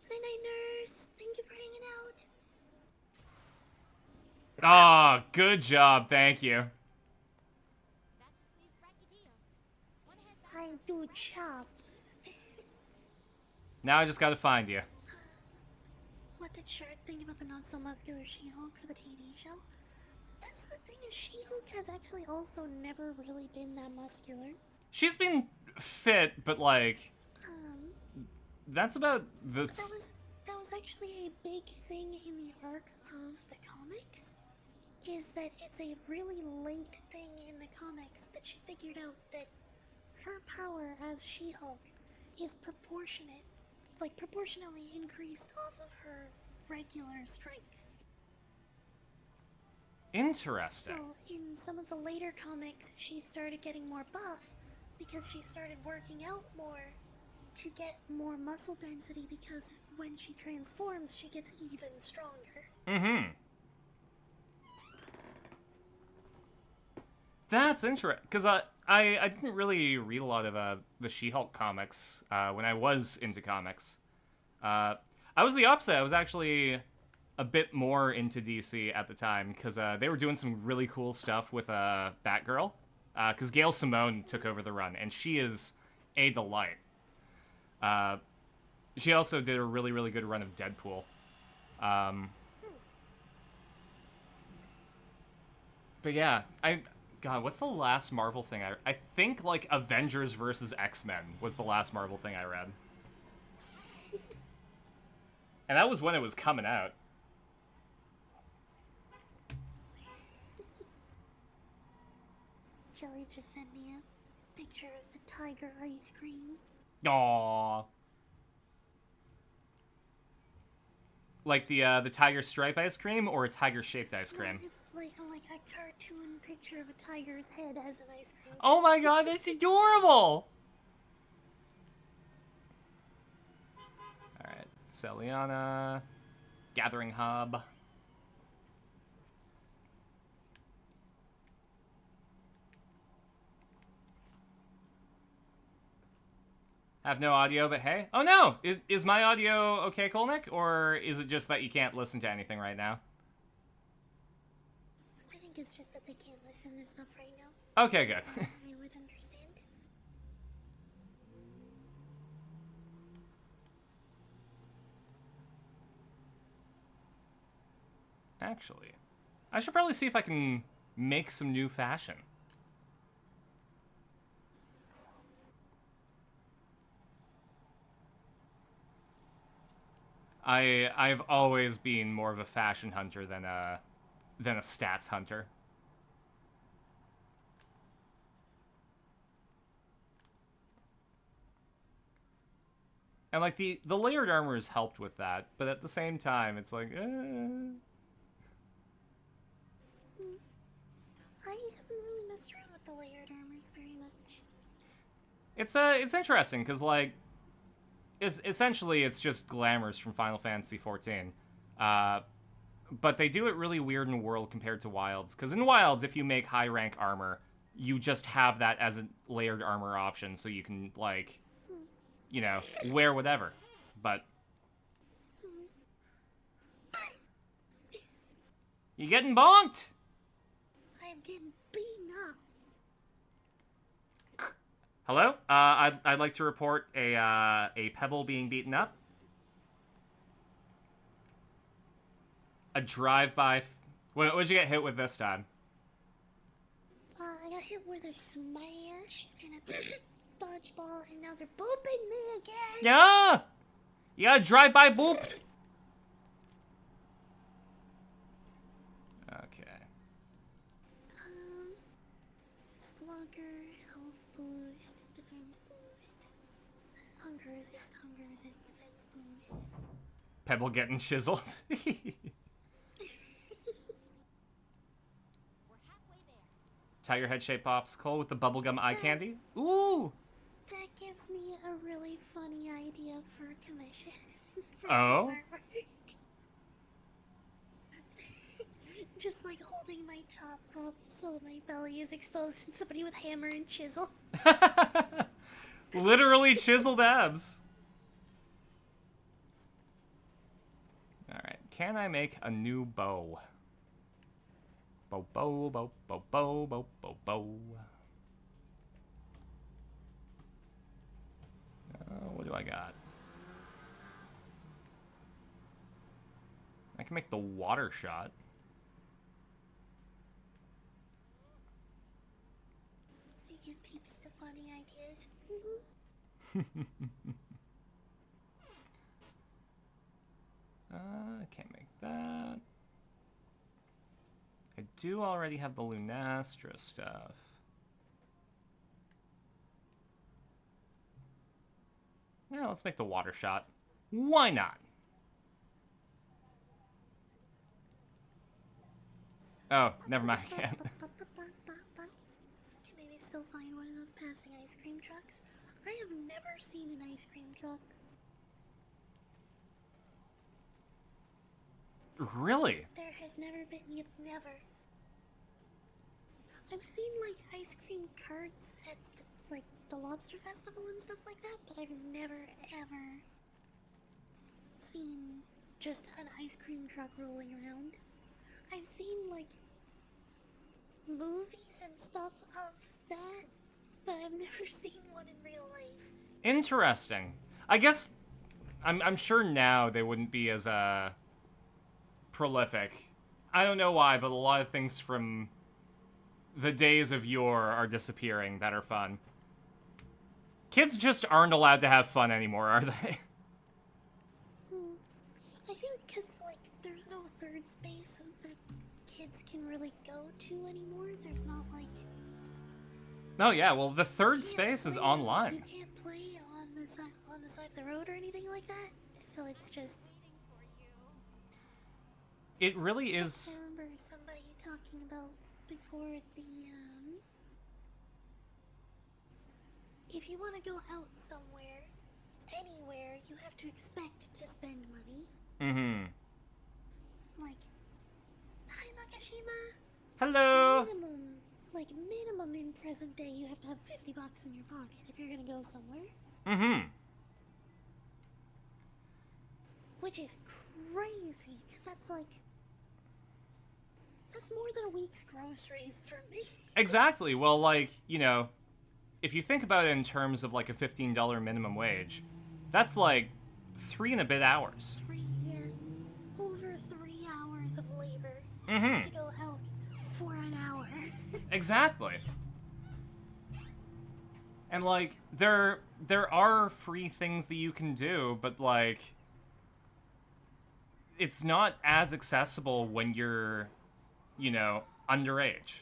[SPEAKER 3] Night-night, nurse. Thank you for hanging out.
[SPEAKER 2] Ah, good job, thank you.
[SPEAKER 4] That just leaves Brachydios. Wanna head back?
[SPEAKER 3] I do chop.
[SPEAKER 2] Now I just gotta find you.
[SPEAKER 3] What did Shark think about the not-so-muscular She-Hulk for the TV show? That's the thing, is She-Hulk has actually also never really been that muscular.
[SPEAKER 2] She's been fit, but, like, that's about this.
[SPEAKER 3] That was actually a big thing in the arc of the comics, is that it's a really late thing in the comics that she figured out that her power as She-Hulk is proportionally increased off of her regular strength.
[SPEAKER 2] Interesting.
[SPEAKER 3] So in some of the later comics, she started getting more buff because she started working out more to get more muscle density, because when she transforms, she gets even stronger.
[SPEAKER 2] Mm-hmm. That's interesting, because I didn't really read a lot of the She-Hulk comics when I was into comics. I was the opposite. I was actually a bit more into DC at the time, because they were doing some really cool stuff with Batgirl, because Gail Simone took over the run, and she is a delight. She also did a really, really good run of Deadpool. But yeah, God, what's the last Marvel thing I think, like, Avengers versus X-Men was the last Marvel thing I read. And that was when it was coming out.
[SPEAKER 3] Jelly just sent me a picture of the tiger ice cream.
[SPEAKER 2] Aww. Like the tiger stripe ice cream or a tiger shaped ice cream?
[SPEAKER 3] Like a cartoon picture of a tiger's head as an ice cream.
[SPEAKER 2] Oh my god, that's adorable! Alright, Celiana. Gathering Hub. Have no audio, but hey. Oh no! Is my audio okay, Kolnick? Or is it just that you can't listen to anything right now?
[SPEAKER 3] I think it's just that they can't listen to stuff right now.
[SPEAKER 2] Okay, good.
[SPEAKER 3] So I would understand.
[SPEAKER 2] Actually, I should probably see if I can make some new fashion. I've always been more of a fashion hunter than a stats hunter. And like the layered armor has helped with that, but at the same time it's like
[SPEAKER 3] I haven't really messed around with the layered armors very much.
[SPEAKER 2] it's interesting because like essentially it's just glamours from Final Fantasy XIV. But they do it really weird in World compared to Wilds, because in Wilds, if you make high rank armor, you just have that as a layered armor option, so you can, like, you know, wear whatever. But you getting bonked?
[SPEAKER 3] I am getting beaten up.
[SPEAKER 2] Hello? I'd like to report a Pebble being beaten up. A drive-by. What'd you get hit with this time?
[SPEAKER 3] I got hit with a smash and a dodgeball, and now they're booping me again.
[SPEAKER 2] Yeah! You got a drive-by boop! Okay.
[SPEAKER 3] Slugger, health boost, defense boost. Hunger resist, defense boost.
[SPEAKER 2] Pebble getting chiseled. Tiger head shaped popsicle with the bubblegum eye candy. Ooh!
[SPEAKER 3] That gives me a really funny idea for a commission. For
[SPEAKER 2] Oh?
[SPEAKER 3] some artwork. Just like holding my top up so that my belly is exposed to somebody with hammer and chisel.
[SPEAKER 2] Literally chiseled abs. Alright, can I make a new bow? Bow, bow, bow, bow, bow, bow, bow, bow. What do I got? I can make the water shot.
[SPEAKER 3] You give peeps the funny ideas.
[SPEAKER 2] I can't make that. I do already have the Lunastra stuff. Yeah, let's make the water shot. Why not? Oh, never mind, I can't.
[SPEAKER 3] Can maybe still find one of those passing ice cream trucks? I have never seen an ice cream truck.
[SPEAKER 2] Really?
[SPEAKER 3] There has never been, never. I've seen like ice cream carts at the lobster festival and stuff like that, but I've never ever seen just an ice cream truck rolling around. I've seen like movies and stuff of that, but I've never seen one in real life.
[SPEAKER 2] Interesting. I guess I'm sure now they wouldn't be as prolific. I don't know why, but a lot of things from the days of yore are disappearing that are fun. Kids just aren't allowed to have fun anymore, are they?
[SPEAKER 3] I think because like there's no third space that kids can really go to anymore. There's not like.
[SPEAKER 2] Oh yeah, well the third
[SPEAKER 3] You can't
[SPEAKER 2] space is
[SPEAKER 3] play-
[SPEAKER 2] online.
[SPEAKER 3] You can't play on the side the side of the road or anything like that. So it's just.
[SPEAKER 2] It really is.
[SPEAKER 3] I remember somebody talking about before the if you want to go out somewhere, anywhere, you have to expect to spend money.
[SPEAKER 2] Mm-hmm.
[SPEAKER 3] Like, hi Nakashima.
[SPEAKER 2] Hello.
[SPEAKER 3] Minimum in present day, you have to have $50 in your pocket if you're gonna go somewhere.
[SPEAKER 2] Mm-hmm.
[SPEAKER 3] Which is crazy, because that's more than a week's groceries for me.
[SPEAKER 2] Exactly. Well, like, you know, if you think about it in terms of like a $15 minimum wage, that's like 3 and a bit hours.
[SPEAKER 3] Over 3 hours of labor
[SPEAKER 2] Mm-hmm.
[SPEAKER 3] to go out for an hour.
[SPEAKER 2] Exactly. And like there are free things that you can do, but like it's not as accessible when you're, you know, underage.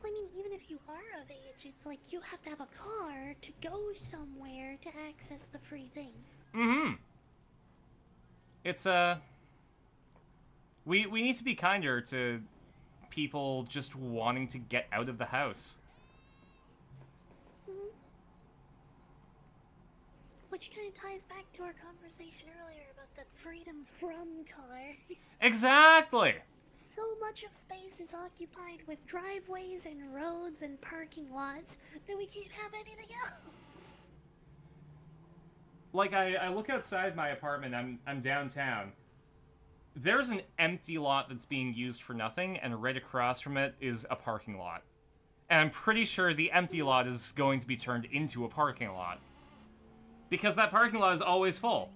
[SPEAKER 3] I mean, even if you are of age, it's like you have to have a car to go somewhere to access the free thing.
[SPEAKER 2] Mm-hmm. It's we need to be kinder to people just wanting to get out of the house.
[SPEAKER 3] Which kind of ties back to our conversation earlier about the freedom from car.
[SPEAKER 2] Exactly.
[SPEAKER 3] So much of space is occupied with driveways and roads and parking lots that we can't have anything else.
[SPEAKER 2] Like I look outside my apartment. I'm downtown. There's an empty lot that's being used for nothing, and right across from it is a parking lot. And I'm pretty sure the empty lot is going to be turned into a parking lot. Because that parking lot is always full.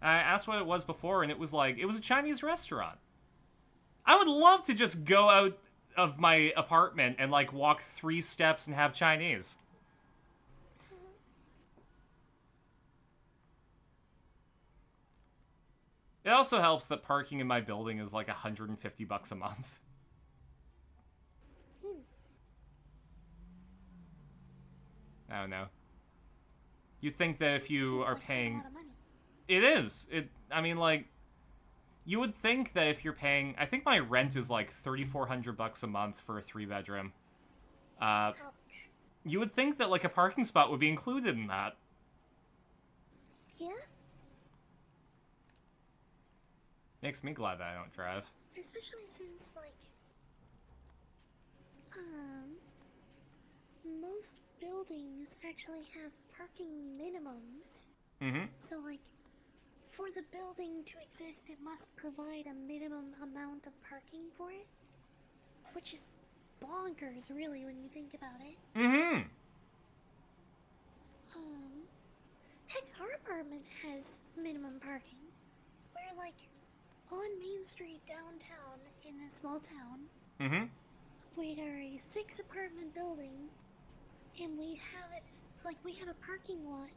[SPEAKER 2] I asked what it was before, and it was like, it was a Chinese restaurant. I would love to just go out of my apartment and, like, walk 3 steps and have Chinese. It also helps that parking in my building is like $150 a month. I don't know. You'd think that if you are paying...
[SPEAKER 3] A lot of money.
[SPEAKER 2] It is. I mean, like, you would think that if you're paying... I think my rent is like $3,400 a month for a 3-bedroom.
[SPEAKER 3] Ouch.
[SPEAKER 2] You would think that, like, a parking spot would be included in that.
[SPEAKER 3] Yeah?
[SPEAKER 2] Makes me glad that I don't drive.
[SPEAKER 3] Especially since, like, most buildings actually have parking minimums.
[SPEAKER 2] Mm-hmm.
[SPEAKER 3] So, like, for the building to exist, it must provide a minimum amount of parking for it. Which is bonkers, really, when you think about it.
[SPEAKER 2] Mm-hmm.
[SPEAKER 3] Heck, our apartment has minimum parking. We're, like, on Main Street downtown in a small town.
[SPEAKER 2] Mm-hmm.
[SPEAKER 3] We are a 6-apartment building, and we have a parking lot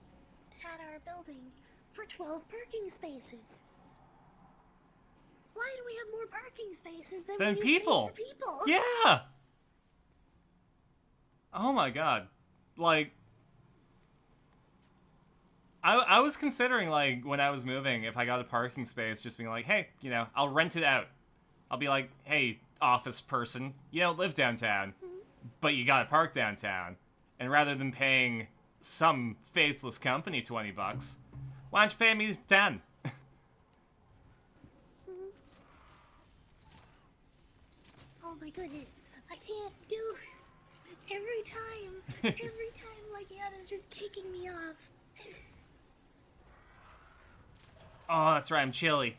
[SPEAKER 3] at our building for 12 parking spaces. Why do we have more parking spaces than we need
[SPEAKER 2] people?
[SPEAKER 3] space for people?
[SPEAKER 2] Yeah! Oh my god. Like... I was considering, like, when I was moving, if I got a parking space, just being like, hey, you know, I'll rent it out. I'll be like, hey, office person, you don't live downtown, but you gotta park downtown. And rather than paying some faceless company $20, why don't you pay me 10?
[SPEAKER 3] Oh my goodness, I can't do... Every time, Legiana's just kicking me off.
[SPEAKER 2] Oh, that's right, I'm chilly.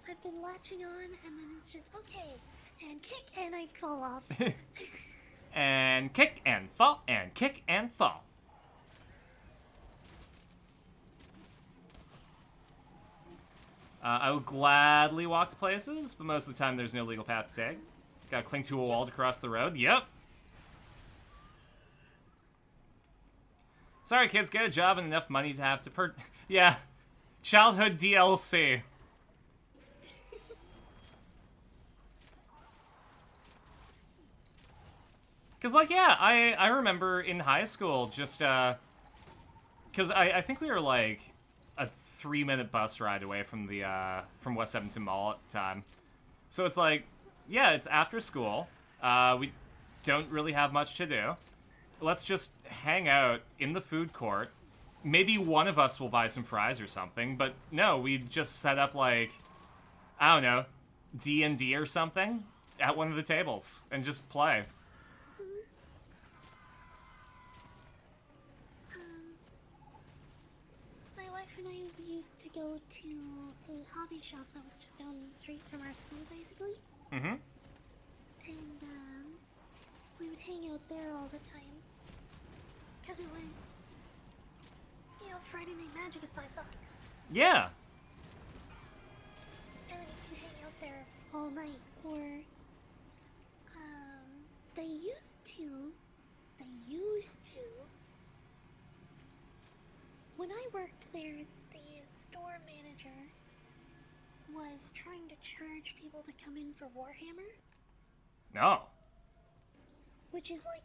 [SPEAKER 3] I've been latching on, and then it's just, okay, and kick, and I fall off.
[SPEAKER 2] And kick and fall, and kick and fall. I would gladly walk to places, but most of the time there's no legal path to take. Gotta cling to a wall to cross the road. Yep. Sorry, kids, get a job and enough money to have to yeah. Childhood DLC. Cause like, yeah, I remember in high school just cause I think we were like a 3-minute bus ride away from the from West Edmonton Mall at the time. So it's like, yeah, it's after school. We don't really have much to do. Let's just hang out in the food court. Maybe one of us will buy some fries or something, but no, we just set up like, I don't know, D&D or something at one of the tables and just play.
[SPEAKER 3] My wife and I used to go to a hobby shop that was just down the street from our school, basically.
[SPEAKER 2] Mm-hmm.
[SPEAKER 3] And, we would hang out there all the time. Because it was, you know, Friday Night Magic is $5.
[SPEAKER 2] Yeah.
[SPEAKER 3] And then you can hang out there all night. Or, they used to, when I worked there, the store manager was trying to charge people to come in for Warhammer.
[SPEAKER 2] No.
[SPEAKER 3] Which is like,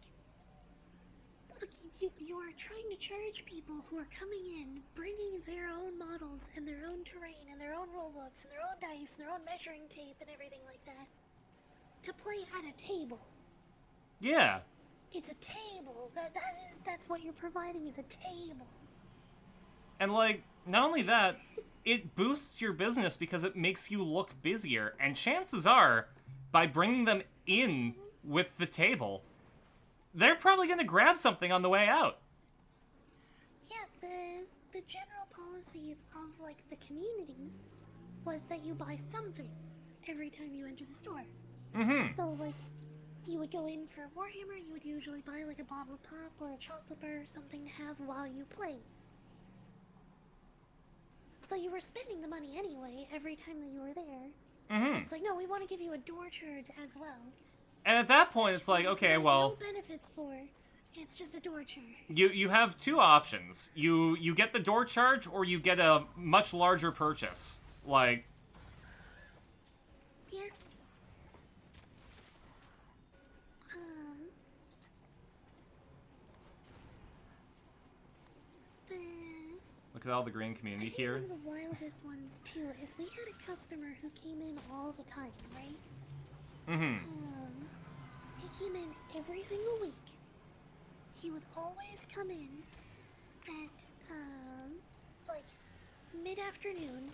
[SPEAKER 3] look, you are trying to charge people who are coming in, bringing their own models and their own terrain and their own rulebooks and their own dice and their own measuring tape and everything like that, to play at a table.
[SPEAKER 2] Yeah.
[SPEAKER 3] It's a table. That's what you're providing, is a table.
[SPEAKER 2] And like, not only that, it boosts your business because it makes you look busier. And chances are, by bringing them in with the table, they're probably going to grab something on the way out.
[SPEAKER 3] Yeah, the general policy of like the community was that you buy something every time you enter the store.
[SPEAKER 2] Mm-hmm.
[SPEAKER 3] So like, you would go in for Warhammer, you would usually buy like a bottle of pop or a chocolate bar or something to have while you play. So you were spending the money anyway every time that you were there.
[SPEAKER 2] Mm-hmm.
[SPEAKER 3] It's like, no, we want to give you a door charge as well.
[SPEAKER 2] And at that point, it's like, okay, well,
[SPEAKER 3] no benefits for. It's just a door charge.
[SPEAKER 2] you have two options. You get the door charge, or you get a much larger purchase. Like,
[SPEAKER 3] Yeah. The
[SPEAKER 2] look at all the green
[SPEAKER 3] I
[SPEAKER 2] community
[SPEAKER 3] think
[SPEAKER 2] here.
[SPEAKER 3] one of the wildest ones too is we had a customer who came in all the time, right?
[SPEAKER 2] Mm-hmm.
[SPEAKER 3] He came in every single week. He would always come in at like mid-afternoon.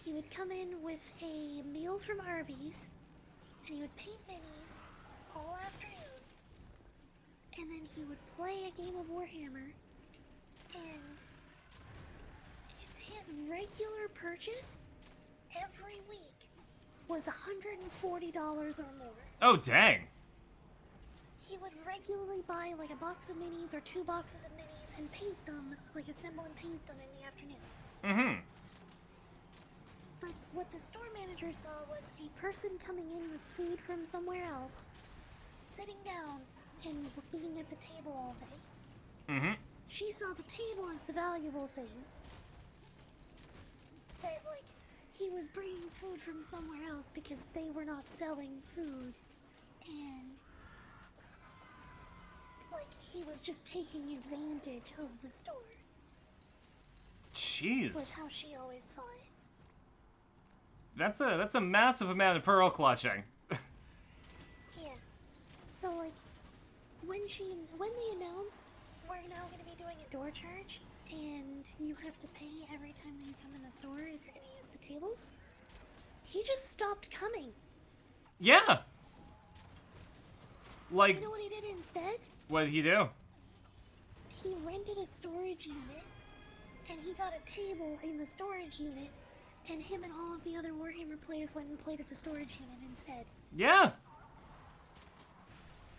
[SPEAKER 3] He would come in with a meal from Arby's, and he would paint minis all afternoon. And then he would play a game of Warhammer, and his regular purchase every week was $140 or more.
[SPEAKER 2] Oh, dang.
[SPEAKER 3] He would regularly buy like a box of minis or 2 boxes of minis and paint them, like assemble and paint them in the afternoon.
[SPEAKER 2] Mm-hmm.
[SPEAKER 3] But what the store manager saw was a person coming in with food from somewhere else, sitting down and being at the table all day.
[SPEAKER 2] Mm-hmm.
[SPEAKER 3] She saw the table as the valuable thing. That, like, he was bringing food from somewhere else because they were not selling food. And, like, he was just taking advantage of the store.
[SPEAKER 2] Jeez.
[SPEAKER 3] Was how she always saw it.
[SPEAKER 2] That's a massive amount of pearl clutching.
[SPEAKER 3] Yeah. So, like, when they announced we're now going to be doing a door charge, and you have to pay every time that you come in the store if you're going to use the tables, he just stopped coming.
[SPEAKER 2] Yeah. Like,
[SPEAKER 3] You know what he did instead?
[SPEAKER 2] what did he do?
[SPEAKER 3] He rented a storage unit, and he got a table in the storage unit, and him and all of the other Warhammer players went and played at the storage unit instead.
[SPEAKER 2] Yeah.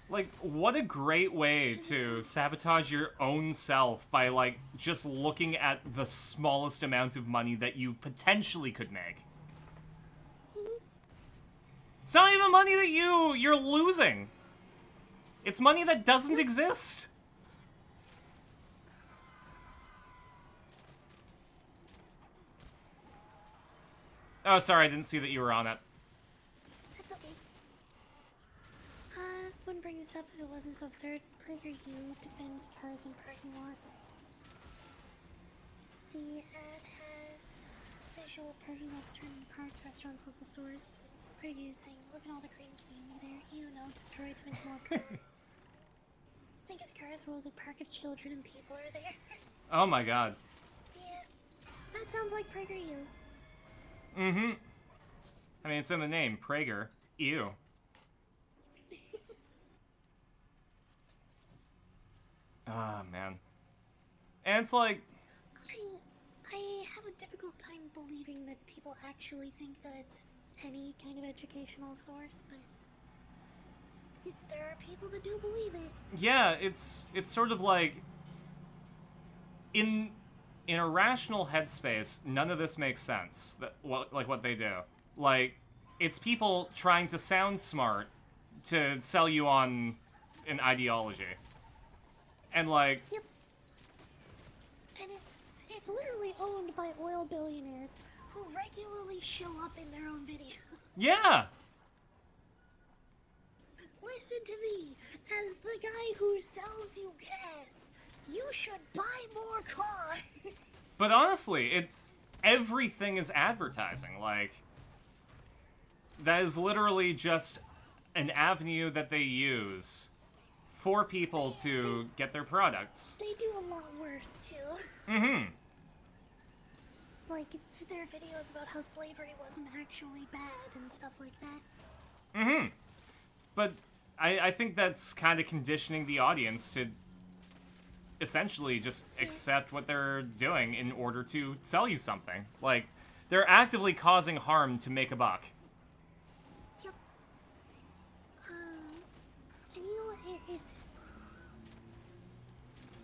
[SPEAKER 2] Like, what a great way to sabotage your own self by, like, just looking at the smallest amount of money that you potentially could make. It's not even money that you're losing. It's money that doesn't exist. Oh, sorry, I didn't see that you were on it.
[SPEAKER 3] That's okay. Wouldn't break bring this up if it wasn't so absurd. PragerU defends cars in parking lots. The ad has visual parking lots turned into parks, restaurants, local stores. PragerU saying, look at all the green community there. You know, destroyed to make more car. Think of the cars where the park of children and people are there.
[SPEAKER 2] Oh my god.
[SPEAKER 3] Yeah, that sounds like PragerU.
[SPEAKER 2] Mm-hmm. I mean, it's in the name, Prager. Ew. Ah, man. And it's like...
[SPEAKER 3] I have a difficult time believing that people actually think that it's any kind of educational source, but there are people that do believe it.
[SPEAKER 2] Yeah, it's sort of like... In a rational headspace, none of this makes sense. What they do. Like, it's people trying to sound smart to sell you on an ideology. And like...
[SPEAKER 3] Yep. And it's literally owned by oil billionaires who regularly show up in their own videos.
[SPEAKER 2] Yeah!
[SPEAKER 3] Listen to me, as the guy who sells you gas. You should buy more cars.
[SPEAKER 2] But honestly, everything is advertising. Like, that is literally just an avenue that they use for people to get their products.
[SPEAKER 3] They do a lot worse too.
[SPEAKER 2] Mm-hmm.
[SPEAKER 3] Like, there are videos about how slavery wasn't actually bad and stuff like that.
[SPEAKER 2] Mm-hmm. But I think that's kind of conditioning the audience to essentially just accept what they're doing in order to sell you something. Like, they're actively causing harm to make a buck.
[SPEAKER 3] Yep. And you know what, it's...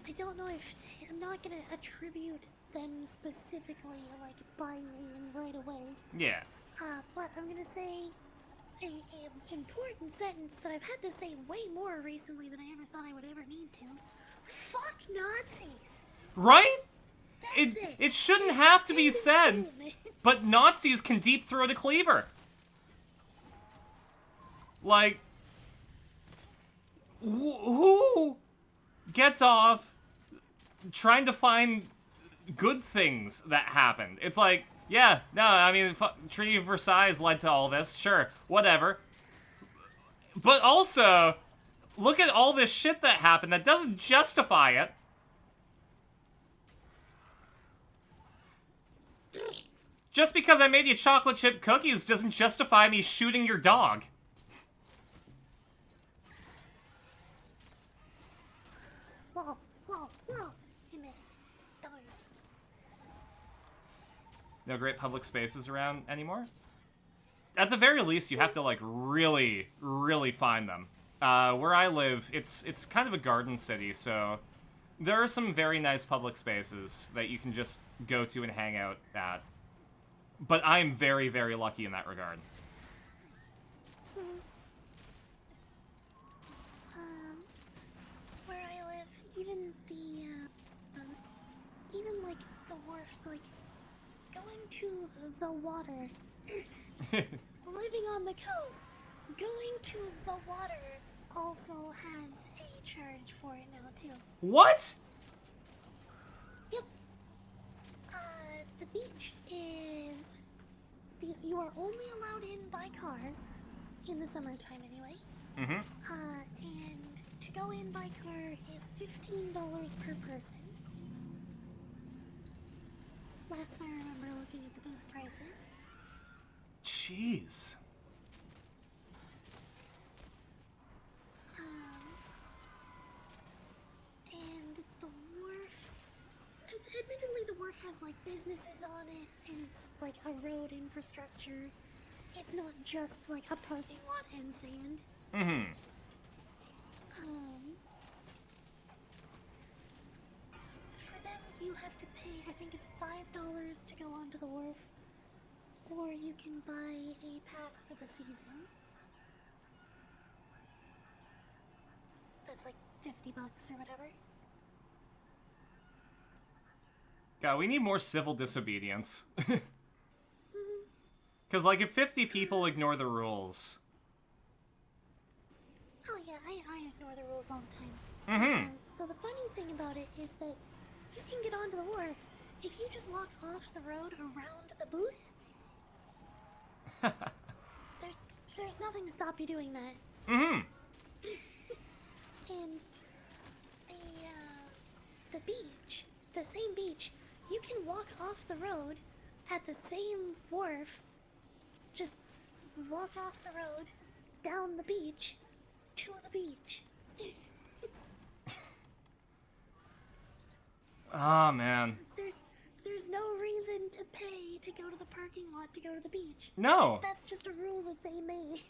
[SPEAKER 3] I don't know if... I'm not gonna attribute them specifically, like, by name right away.
[SPEAKER 2] Yeah.
[SPEAKER 3] But I'm gonna say a important sentence that I've had to say way more recently than I ever thought I would ever need to. Fuck Nazis!
[SPEAKER 2] Right?
[SPEAKER 3] That's it!
[SPEAKER 2] It shouldn't have to be said,
[SPEAKER 3] Statement.
[SPEAKER 2] but Nazis can deep throat a cleaver. Like, who gets off trying to find good things that happened? It's like, yeah, no, I mean, Treaty of Versailles led to all this, sure, whatever. But also, look at all this shit that happened that doesn't justify it. Just because I made you chocolate chip cookies doesn't justify me shooting your dog.
[SPEAKER 3] Whoa, I missed. Darn.
[SPEAKER 2] No great public spaces around anymore? At the very least, you have to, like, really, really find them. Where I live, it's kind of a garden city, so there are some very nice public spaces that you can just go to and hang out at. But I'm very, very lucky in that regard.
[SPEAKER 3] Where I live, even like the wharf, like going to the water, living on the coast, going to the water also has a charge for it now too.
[SPEAKER 2] What?
[SPEAKER 3] Yep. The beach is you are only allowed in by car in the summertime anyway.
[SPEAKER 2] Mm-hmm.
[SPEAKER 3] And to go in by car is $15 per person. Last I remember looking at the booth prices.
[SPEAKER 2] Jeez.
[SPEAKER 3] And the wharf, admittedly the wharf has like businesses on it, and it's like a road infrastructure. It's not just like a parking lot and sand.
[SPEAKER 2] Mm-hmm.
[SPEAKER 3] For them, you have to pay, I think it's $5 to go onto the wharf, or you can buy a pass for the season. That's like $50 or whatever.
[SPEAKER 2] God, we need more civil disobedience. Because, like, if 50 people ignore the rules...
[SPEAKER 3] Oh yeah, I ignore the rules all the time.
[SPEAKER 2] Mm-hmm.
[SPEAKER 3] So the funny thing about it is that you can get onto the wharf if you just walk off the road around the booth. There's nothing to stop you doing that.
[SPEAKER 2] Mm-hmm.
[SPEAKER 3] And the beach, the same beach, you can walk off the road at the same wharf. Just walk off the road, down the beach, to the beach.
[SPEAKER 2] Oh, man.
[SPEAKER 3] There's no reason to pay to go to the parking lot to go to the beach.
[SPEAKER 2] No.
[SPEAKER 3] That's just a rule that they made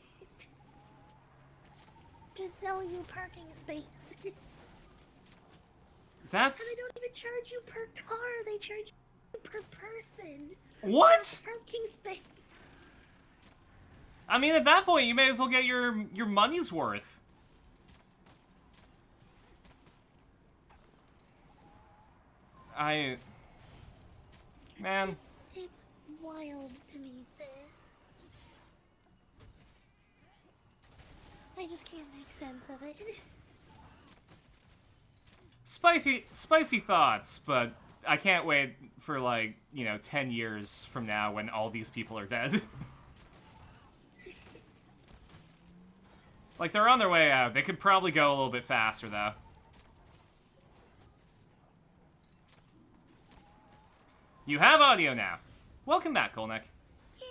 [SPEAKER 3] to sell you parking spaces.
[SPEAKER 2] That's...
[SPEAKER 3] And they don't even charge you per car, they charge you per person.
[SPEAKER 2] What?
[SPEAKER 3] Parking space.
[SPEAKER 2] I mean, at that point, you may as well get your money's worth. Man.
[SPEAKER 3] It's wild to me, this. I just can't make sense of it.
[SPEAKER 2] Spicy thoughts, but I can't wait for, like, 10 years from now when all these people are dead. Like, they're on their way out. They could probably go a little bit faster, though. You have audio now. Welcome back, Kolnick.
[SPEAKER 3] Yay!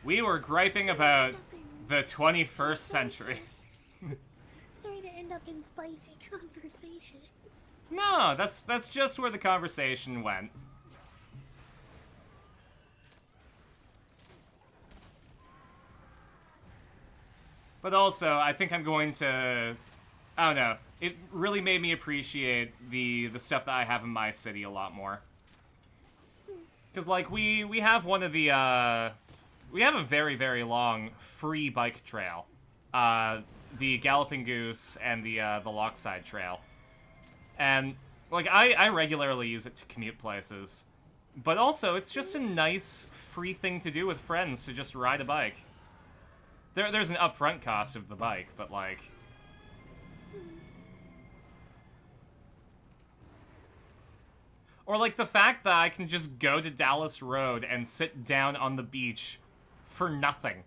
[SPEAKER 2] We were griping about the 21st century.
[SPEAKER 3] Sorry to end up in spicy conversation.
[SPEAKER 2] No, that's just where the conversation went. But also, I think I'm going to... I don't know. It really made me appreciate the stuff that I have in my city a lot more. Because, like, we have one of the, we have a very, very long free bike trail. The Galloping Goose and the Lockside Trail. And, like, I regularly use it to commute places. But also, it's just a nice, free thing to do with friends, to just ride a bike. There's an upfront cost of the bike, but, like... Or, like, the fact that I can just go to Dallas Road and sit down on the beach for nothing.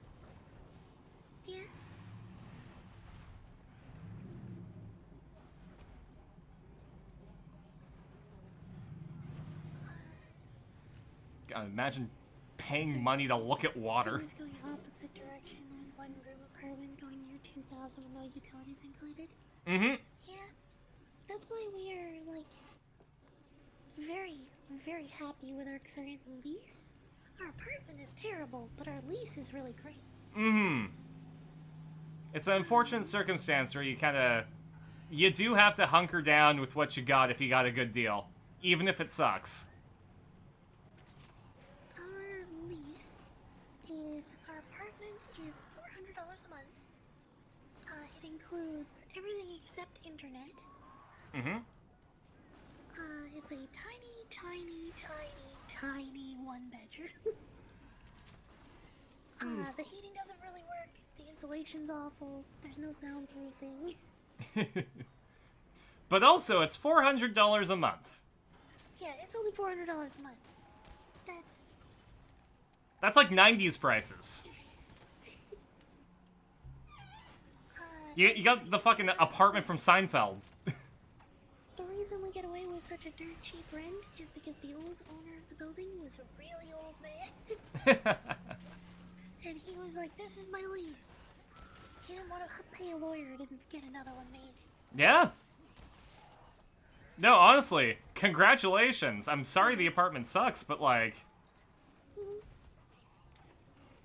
[SPEAKER 3] Yeah.
[SPEAKER 2] God, imagine paying money to look at water.
[SPEAKER 3] I was going opposite direction with one room apartment going near 2,000 with no utilities included.
[SPEAKER 2] Mm-hmm.
[SPEAKER 3] Yeah. That's why we are, like, very, very happy with our current lease. Our apartment is terrible, but our lease is really great.
[SPEAKER 2] Mm-hmm. It's an unfortunate circumstance where you kind of... You do have to hunker down with what you got if you got a good deal. Even if it sucks.
[SPEAKER 3] Our lease is... Our apartment is $400 a month. It includes everything except internet.
[SPEAKER 2] Mm-hmm.
[SPEAKER 3] It's a tiny, tiny, tiny, tiny one bedroom. The heating doesn't really work. The insulation's awful. There's no soundproofing.
[SPEAKER 2] But also, it's $400 a month.
[SPEAKER 3] Yeah, it's only $400 a month.
[SPEAKER 2] That's like 90s prices. You got the fucking apartment from Seinfeld.
[SPEAKER 3] The reason we get away with such a dirt cheap rent is because the old owner of the building was a really old man. And he was like, this is my lease. He didn't want to pay a lawyer to get another one made.
[SPEAKER 2] Yeah. No, honestly, congratulations. I'm sorry the apartment sucks, but like...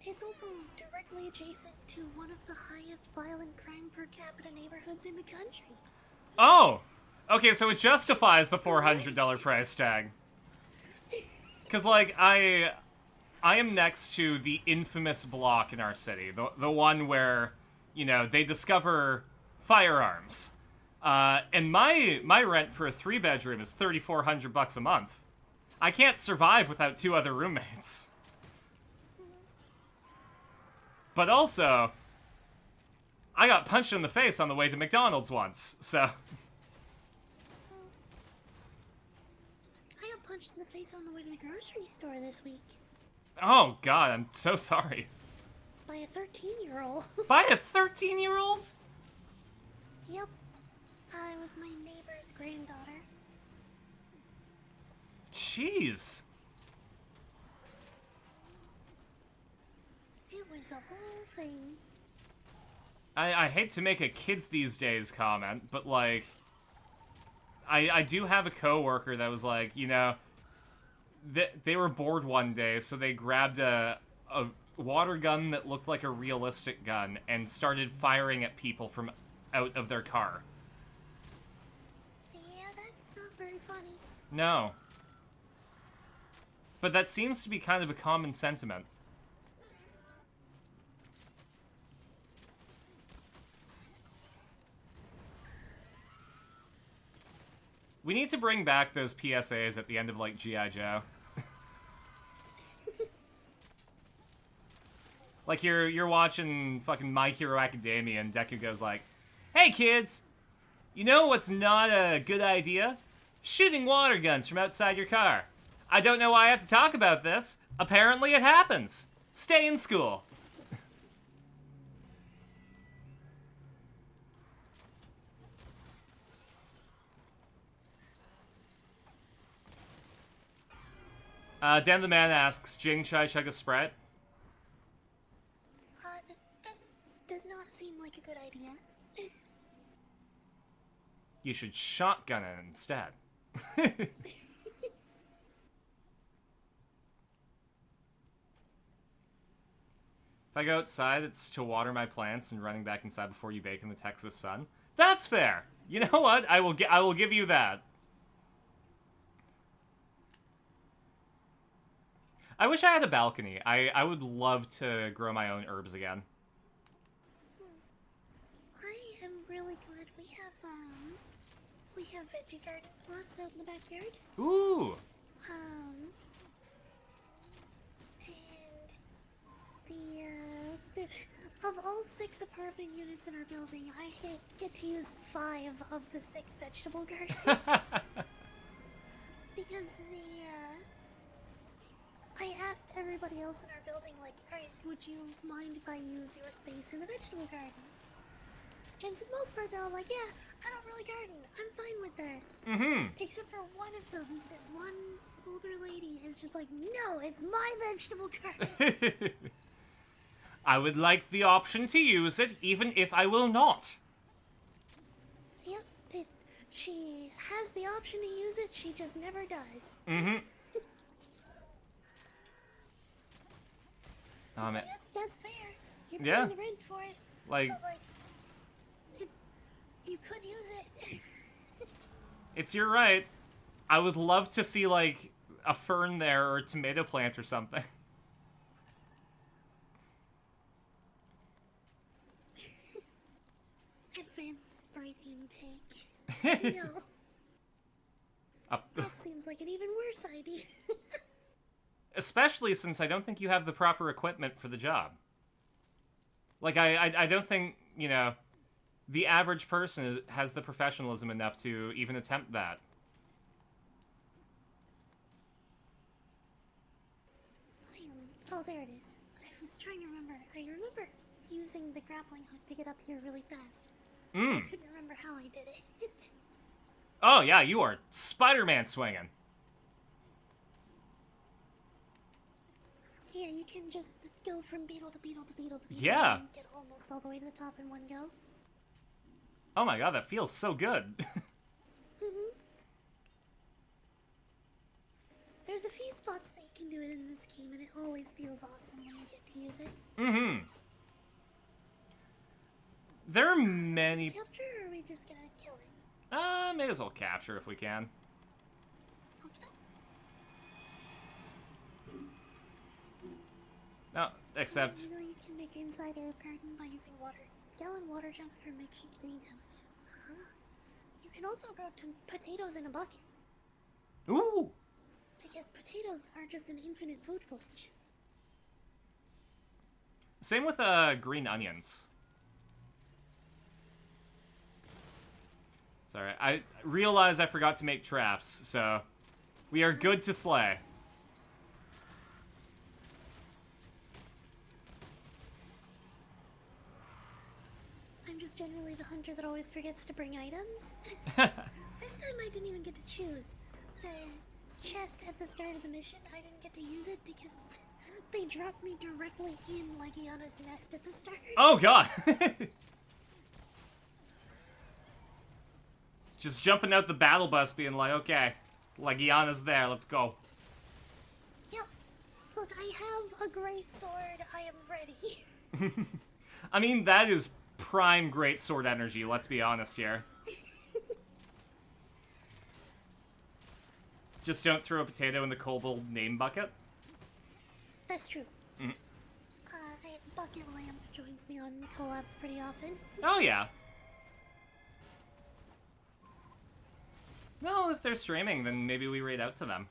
[SPEAKER 3] It's also directly adjacent to one of the highest violent crime per capita neighborhoods in the country.
[SPEAKER 2] Oh! Okay, so it justifies the $400 price tag. Because, like, I am next to the infamous block in our city. The one where, you know, they discover firearms. And my rent for a 3-bedroom is $3,400 a month. I can't survive without 2 other roommates. But also, I got punched in the face on the way to McDonald's once, so...
[SPEAKER 3] I got punched in the face on the way to the grocery store this week.
[SPEAKER 2] Oh, God, I'm so sorry.
[SPEAKER 3] By a 13-year-old.
[SPEAKER 2] By a 13-year-old?
[SPEAKER 3] Yep. I was my neighbor's granddaughter.
[SPEAKER 2] Jeez.
[SPEAKER 3] It was a whole thing.
[SPEAKER 2] I hate to make a kids these days comment, but, like... I do have a coworker that was like, you know... They were bored one day, so they grabbed a water gun that looked like a realistic gun and started firing at people from out of their car.
[SPEAKER 3] Yeah, that's not very funny.
[SPEAKER 2] No. But that seems to be kind of a common sentiment. We need to bring back those PSAs at the end of, like, G.I. Joe. Like, you're watching fucking My Hero Academia, and Deku goes like, "Hey, kids! You know what's not a good idea? Shooting water guns from outside your car. I don't know why I have to talk about this. Apparently it happens. Stay in school." Dan the Man asks, Jing, should I chug a Sprite?
[SPEAKER 3] This does not seem like a good idea.
[SPEAKER 2] You should shotgun it instead. If I go outside, it's to water my plants and running back inside before you bake in the Texas sun. That's fair. You know what? I will give you that. I wish I had a balcony. I would love to grow my own herbs again.
[SPEAKER 3] I am really glad we have veggie garden plots out in the backyard.
[SPEAKER 2] Ooh.
[SPEAKER 3] And of all 6 apartment units in our building, I get to use 5 of the 6 vegetable gardens. Because I asked everybody else in our building, like, alright, would you mind if I use your space in the vegetable garden? And for the most part, they're all like, yeah, I don't really garden. I'm fine with that.
[SPEAKER 2] Mm-hmm.
[SPEAKER 3] Except for one of them, this one older lady is just like, no, it's my vegetable garden.
[SPEAKER 2] I would like the option to use it, even if I will not.
[SPEAKER 3] Yep, she has the option to use it, she just never does.
[SPEAKER 2] Mm-hmm.
[SPEAKER 3] So, yeah, that's fair. You're paying
[SPEAKER 2] Yeah.
[SPEAKER 3] the rent for it.
[SPEAKER 2] Like,
[SPEAKER 3] But, like, you could use it.
[SPEAKER 2] it's your right. I would love to see, like, a fern there or a tomato plant or something.
[SPEAKER 3] Advanced Sprite intake. No, that seems like an even worse idea.
[SPEAKER 2] Especially since I don't think you have the proper equipment for the job. Like, I don't think, you know, the average person has the professionalism enough to even attempt that.
[SPEAKER 3] Oh, there it is. I was trying to remember. I remember using the grappling hook to get up here really fast. I couldn't remember how I did it.
[SPEAKER 2] Oh, yeah, you are Spider-Man swinging.
[SPEAKER 3] Yeah, you can just go from beetle to beetle to beetle to beetle.
[SPEAKER 2] Yeah.
[SPEAKER 3] And get almost all the way to the top in one go.
[SPEAKER 2] Oh my god, that feels so good.
[SPEAKER 3] There's a few spots that you can do it in this game, and it always feels awesome when you get to use it.
[SPEAKER 2] Mm-hmm. There are many...
[SPEAKER 3] Capture, or are we just gonna kill it?
[SPEAKER 2] May as well capture if we can.
[SPEAKER 3] Okay.
[SPEAKER 2] No, except...
[SPEAKER 3] You know you can make an inside herb garden by using gallon water jugs from a makeshift greenhouse. You can also grow potatoes in a bucket.
[SPEAKER 2] Ooh!
[SPEAKER 3] Because potatoes are just an infinite food glitch.
[SPEAKER 2] Same with, green onions. Sorry, I realized I forgot to make traps, so we are good to slay.
[SPEAKER 3] I'm just generally the hunter that always forgets to bring items. This time I didn't even get to choose. The chest at the start of the mission, I didn't get to use it because they dropped me directly in Legiana's nest at the start.
[SPEAKER 2] Oh god! Just jumping out the battle bus being like, okay, Legiana's there, let's go.
[SPEAKER 3] Yep. Look, I have a great sword. I am ready.
[SPEAKER 2] I mean, that is prime greatsword energy, let's be honest here. Just don't throw a potato in the kobold name bucket.
[SPEAKER 3] That's true. Bucket Lamp joins me on collabs pretty often.
[SPEAKER 2] Oh yeah. Well, if they're streaming, then maybe we raid out to them.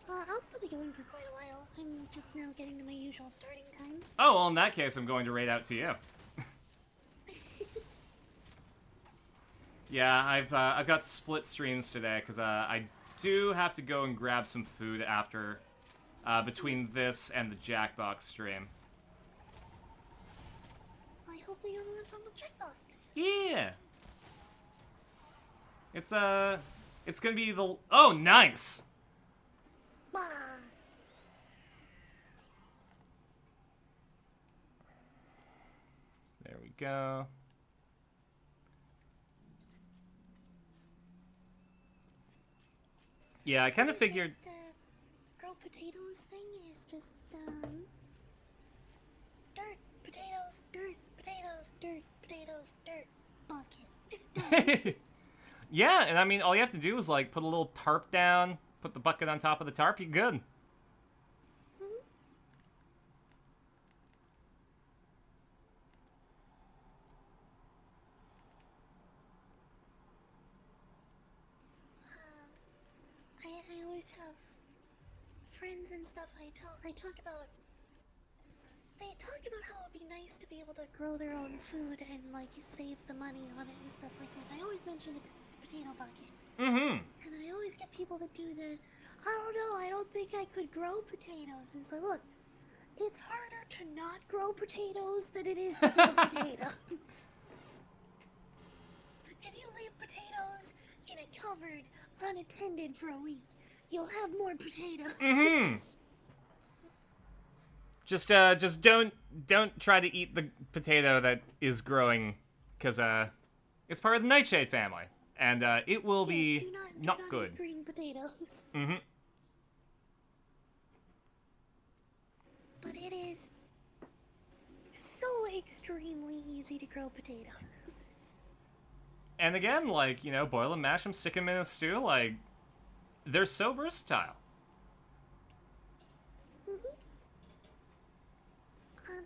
[SPEAKER 3] I'll still be going for quite a while. I'm just now getting to my usual starting time.
[SPEAKER 2] Oh, well, in that case, I'm going to raid out to you. Yeah, I've got split streams today, because I do have to go and grab some food after, between this and the Jackbox stream.
[SPEAKER 3] I hope they all have fun with Jackbox.
[SPEAKER 2] Yeah! It's gonna be the... Oh, nice!
[SPEAKER 3] Bah.
[SPEAKER 2] There we go. Yeah, I kind of figured...
[SPEAKER 3] The grow potatoes thing is just, dirt, potatoes, dirt, potatoes, dirt, potatoes, dirt, bucket.
[SPEAKER 2] Yeah, and I mean, all you have to do is, like, put a little tarp down, put the bucket on top of the tarp, you're good.
[SPEAKER 3] I always have friends and stuff I talk about. They talk about how it'd be nice to be able to grow their own food and like save the money on it and stuff like that. I always mention the potato bucket.
[SPEAKER 2] Mm-hmm.
[SPEAKER 3] And I always get people that do the, I don't know, I don't think I could grow potatoes. And so look, it's harder to not grow potatoes than it is to grow potatoes. If you leave potatoes in a cupboard unattended for a week, you'll have more potatoes.
[SPEAKER 2] Mm-hmm. Just don't try to eat the potato that is growing, because it's part of the nightshade family, and it will be
[SPEAKER 3] do
[SPEAKER 2] not
[SPEAKER 3] not
[SPEAKER 2] good.
[SPEAKER 3] Eat green potatoes.
[SPEAKER 2] Mm-hmm.
[SPEAKER 3] But it is so extremely easy to grow potatoes.
[SPEAKER 2] And again, like, you know, boil them, mash them, stick them in a stew, like, they're so versatile.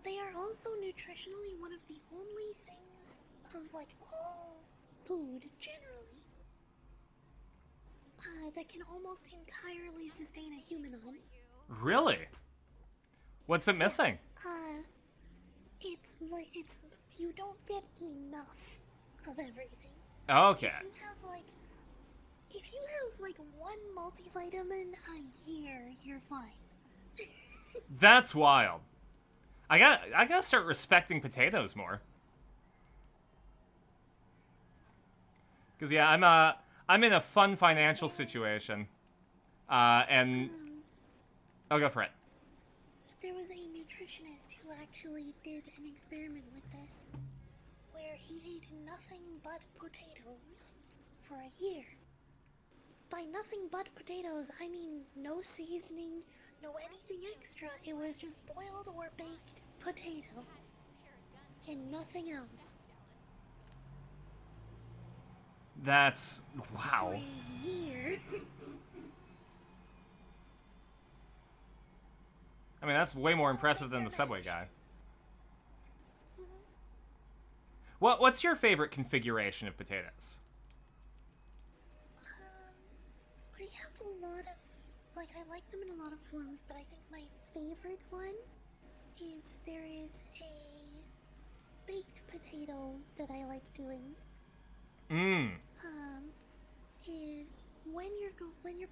[SPEAKER 3] They are also nutritionally one of the only things of like all food generally that can almost entirely sustain a human on.
[SPEAKER 2] Really? What's it missing?
[SPEAKER 3] It's like you don't get enough of everything.
[SPEAKER 2] Okay.
[SPEAKER 3] If you have like one multivitamin a year, you're fine.
[SPEAKER 2] That's wild. I gotta start respecting potatoes more. Cause yeah, I'm in a fun financial situation, and I'll go for it.
[SPEAKER 3] There was a nutritionist who actually did an experiment with this, where he ate nothing but potatoes for a year. By nothing but potatoes, I mean no seasoning, no anything extra. It was just boiled or baked potato and nothing else.
[SPEAKER 2] That's wow.
[SPEAKER 3] For a year.
[SPEAKER 2] I mean, that's way more impressive than the Subway guy. What's your favorite configuration of potatoes?
[SPEAKER 3] I have a lot of, like, I like them in a lot of forms, but I think my favorite one is there is a baked potato that I like doing. Is when you're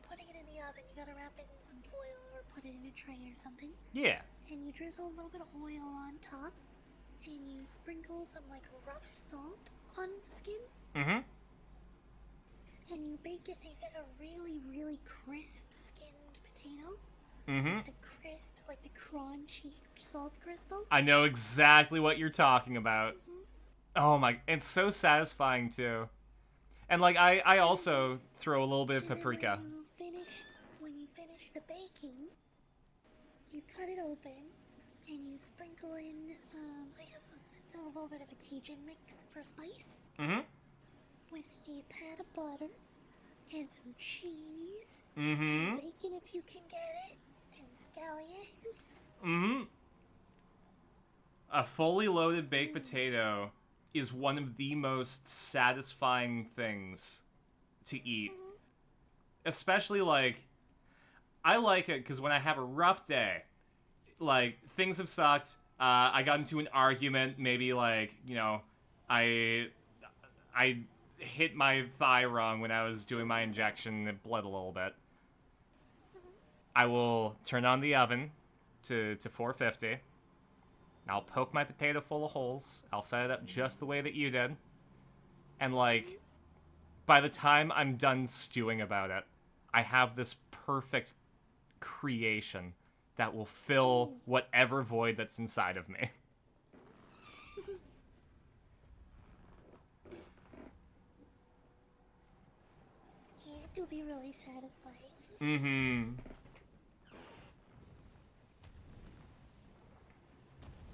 [SPEAKER 3] putting it in the oven, you gotta wrap it in some foil or put it in a tray or something.
[SPEAKER 2] Yeah.
[SPEAKER 3] And you drizzle a little bit of oil on top, and you sprinkle some like rough salt on the skin,
[SPEAKER 2] Mm-hmm.
[SPEAKER 3] and you bake it, and you get a really, really crisp skinned potato.
[SPEAKER 2] Mm-hmm.
[SPEAKER 3] The crisp, like the crunchy salt crystals.
[SPEAKER 2] I know exactly what you're talking about. Oh my, it's so satisfying too. And like I also throw a little bit of
[SPEAKER 3] And then
[SPEAKER 2] paprika.
[SPEAKER 3] when you finish the baking, you cut it open and you sprinkle in. I have a little bit of a Cajun mix for spice
[SPEAKER 2] Mm-hmm.
[SPEAKER 3] with a pat of butter and some cheese,
[SPEAKER 2] Mm-hmm.
[SPEAKER 3] bacon if you can get it, and scallions.
[SPEAKER 2] Mm-hmm. A fully loaded baked potato is one of the most satisfying things to eat. Especially, like, I like it because when I have a rough day, like, things have sucked, I got into an argument, maybe, like, you know, I hit my thigh wrong when I was doing my injection, it bled a little bit. I will turn on the oven to 450. I'll poke my potato full of holes. I'll set it up just the way that you did. And, like, by the time I'm done stewing about it, I have this perfect creation that will fill whatever void that's inside of me.
[SPEAKER 3] Yeah, it'll be really satisfying.
[SPEAKER 2] Mm-hmm.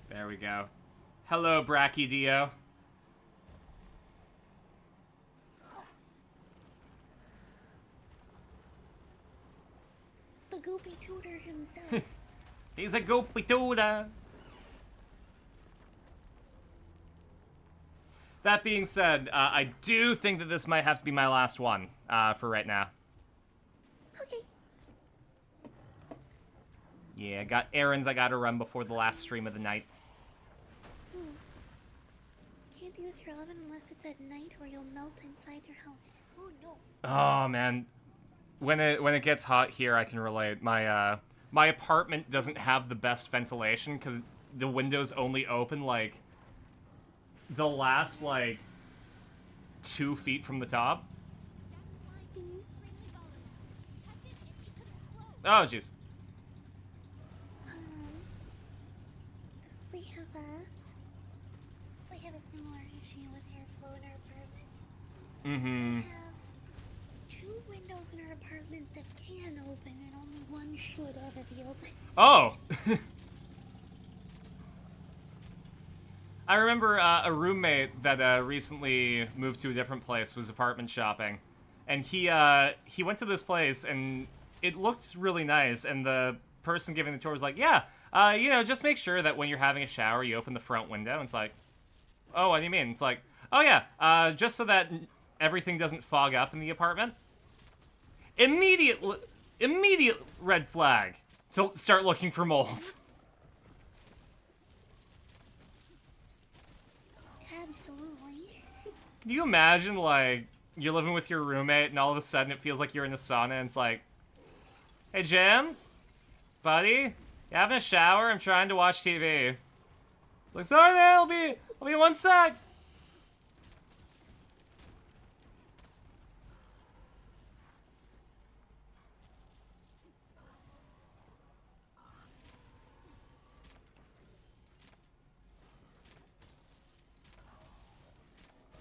[SPEAKER 2] There we go. Hello, Brachydio.
[SPEAKER 3] The goopy tutor himself.
[SPEAKER 2] He's a goopy tutor. That being said, I do think that this might have to be my last one for right now.
[SPEAKER 3] Okay.
[SPEAKER 2] Yeah, got errands I gotta run before the last stream of the night.
[SPEAKER 3] Can't use your oven unless it's at night or you'll melt inside your house. Oh no.
[SPEAKER 2] Oh man, when it gets hot here, I can relate. My apartment doesn't have the best ventilation because the windows only open like the last like 2 feet from the top. Oh jeez.
[SPEAKER 3] We have a similar issue with airflow in our apartment.
[SPEAKER 2] Mm-hmm.
[SPEAKER 3] We have 2 windows in our apartment that can open, and only one should ever be open.
[SPEAKER 2] Oh. I remember a roommate that recently moved to a different place, was apartment shopping, and he went to this place and it looked really nice, and the person giving the tour was like, yeah, you know, just make sure that when you're having a shower, you open the front window. And it's like, oh, what do you mean? It's like, oh yeah, just so that everything doesn't fog up in the apartment. Immediate red flag to start looking for mold.
[SPEAKER 3] Absolutely.
[SPEAKER 2] Can you imagine, like, you're living with your roommate and all of a sudden it feels like you're in a sauna and it's like, hey, Jim? Buddy? You having a shower? I'm trying to watch TV. It's like, sorry, man, I'll be in 1 sec.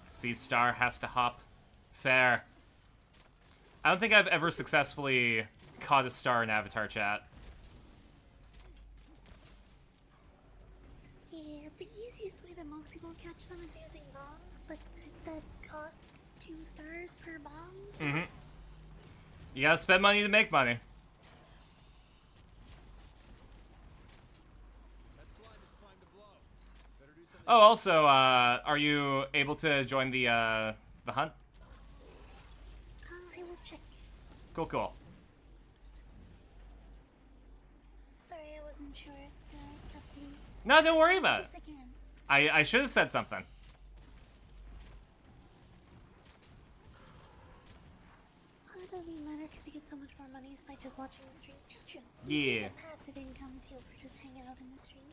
[SPEAKER 2] Sea Star has to hop. Fair. I don't think I've ever successfully caught a star in Avatar chat.
[SPEAKER 3] Yeah, the easiest way that most people catch them is using bombs, but that costs 2 stars per bomb. So
[SPEAKER 2] Mm-hmm. You gotta spend money to make money.
[SPEAKER 6] That slime is primed to blow. Better do something.
[SPEAKER 2] Oh, also, are you able to join the hunt?
[SPEAKER 3] I will check.
[SPEAKER 2] Cool, cool.
[SPEAKER 3] Sorry, I wasn't sure if the cutscene.
[SPEAKER 2] No, don't worry about it.
[SPEAKER 3] Once again.
[SPEAKER 2] I should have said something.
[SPEAKER 3] really matter because you get so much more money by just watching the stream. It's true.
[SPEAKER 2] Yeah.
[SPEAKER 3] Get passive income too for just hanging out in the stream.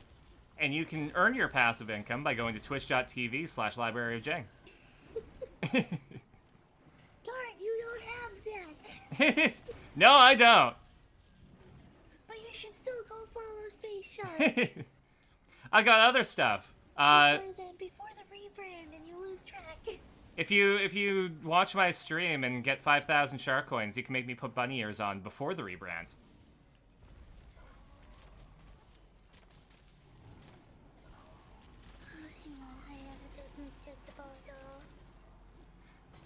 [SPEAKER 2] And you can earn your passive income by going to twitch.tv/LibraryOfJing.
[SPEAKER 3] Darn, you don't have that.
[SPEAKER 2] No, I don't.
[SPEAKER 3] But you should still go follow Space SHARQ.
[SPEAKER 2] I got other stuff.
[SPEAKER 3] Before the rebrand and you lose track.
[SPEAKER 2] If you watch my stream and get 5,000 SHARQ coins, you can make me put bunny ears on before the rebrand.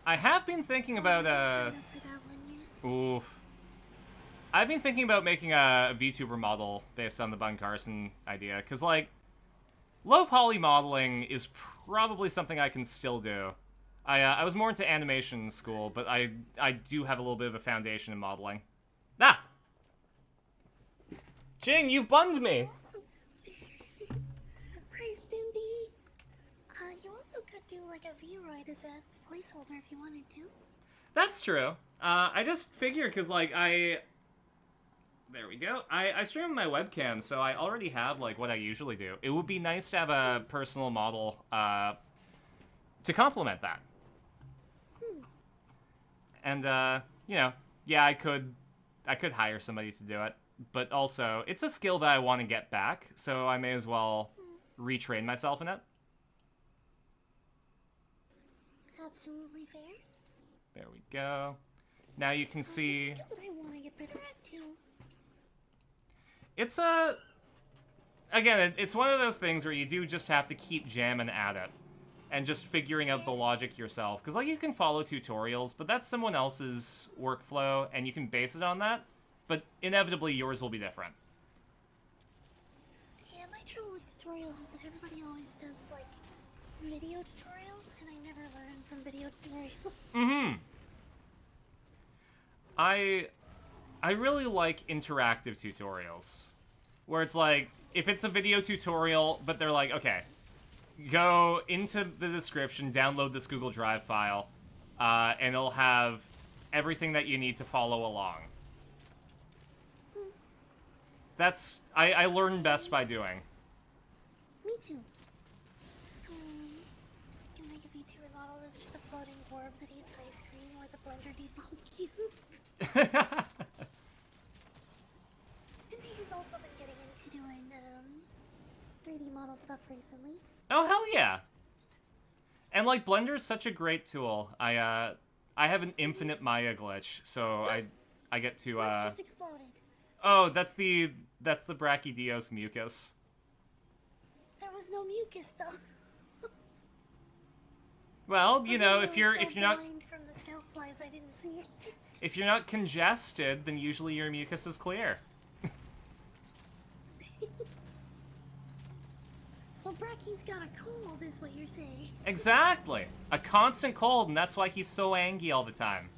[SPEAKER 2] I have been thinking about oof. I've been thinking about making a VTuber model based on the Bun Carson idea, because, like, low poly modeling is probably something I can still do. I was more into animation in school, but I do have a little bit of a foundation in modeling. Ah! Jing, you've bunned me!
[SPEAKER 3] Right, Cindy. You also could do, like, a V-Ride as a placeholder if you wanted to.
[SPEAKER 2] That's true. I just figure, because, like, there we go. I stream on my webcam, so I already have, like, what I usually do. It would be nice to have a personal model, to complement that. And, you know, yeah, I could hire somebody to do it. But also, it's a skill that I want to get back, so I may as well retrain myself in it.
[SPEAKER 3] Absolutely fair.
[SPEAKER 2] There we go. Now you can see...
[SPEAKER 3] It's a skill that I want to get better at, too.
[SPEAKER 2] It's again, it's one of those things where you do just have to keep jamming at it. And just figuring out the logic yourself. Because, like, you can follow tutorials, but that's someone else's workflow, and you can base it on that. But inevitably, yours will be different.
[SPEAKER 3] Yeah, my trouble with tutorials is that everybody always does, like, video tutorials, and I never learn from video tutorials.
[SPEAKER 2] Mm-hmm. I really like interactive tutorials. Where it's like, if it's a video tutorial, but they're like, okay, go into the description, download this Google Drive file, and it'll have everything that you need to follow along. That's, I learn best by doing.
[SPEAKER 3] Me too. Can make a VTuber model that's just a floating orb that eats ice cream like a Blender default cube. Stimpy has also been getting into doing 3D model stuff recently.
[SPEAKER 2] Oh, hell yeah! And, like, Blender's such a great tool. I have an infinite Maya glitch, so I get to,
[SPEAKER 3] Just exploded.
[SPEAKER 2] Oh, that's the Brachydios mucus.
[SPEAKER 3] There was no mucus though.
[SPEAKER 2] Well, you know, if you're not
[SPEAKER 3] blind from the scout flies, I didn't see it.
[SPEAKER 2] if you're not congested, then usually your mucus is clear.
[SPEAKER 3] So Bracky's got a cold, is what you're saying.
[SPEAKER 2] Exactly. A constant cold, and that's why he's so angry all the time.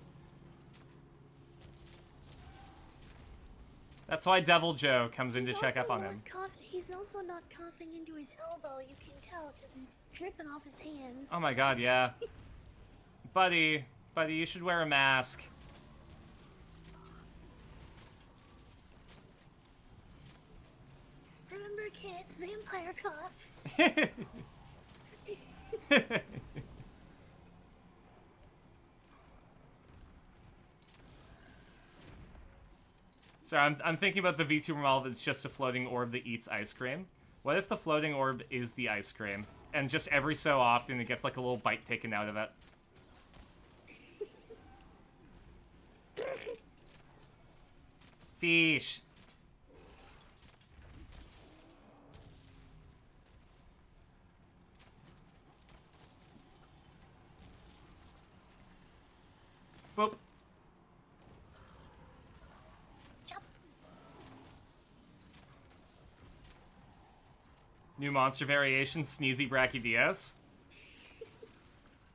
[SPEAKER 2] That's why Devil Joe comes in to check up on him.
[SPEAKER 3] He's also not coughing into his elbow, you can tell, because it's dripping off his hands.
[SPEAKER 2] Oh my god, yeah. Buddy, you should wear a mask.
[SPEAKER 3] Remember, kids, vampire coughs.
[SPEAKER 2] So I'm thinking about the VTuber model that's just a floating orb that eats ice cream. What if the floating orb is the ice cream? And just every so often it gets like a little bite taken out of it. Fish. Boop. New monster variation, Sneezy Brachydios.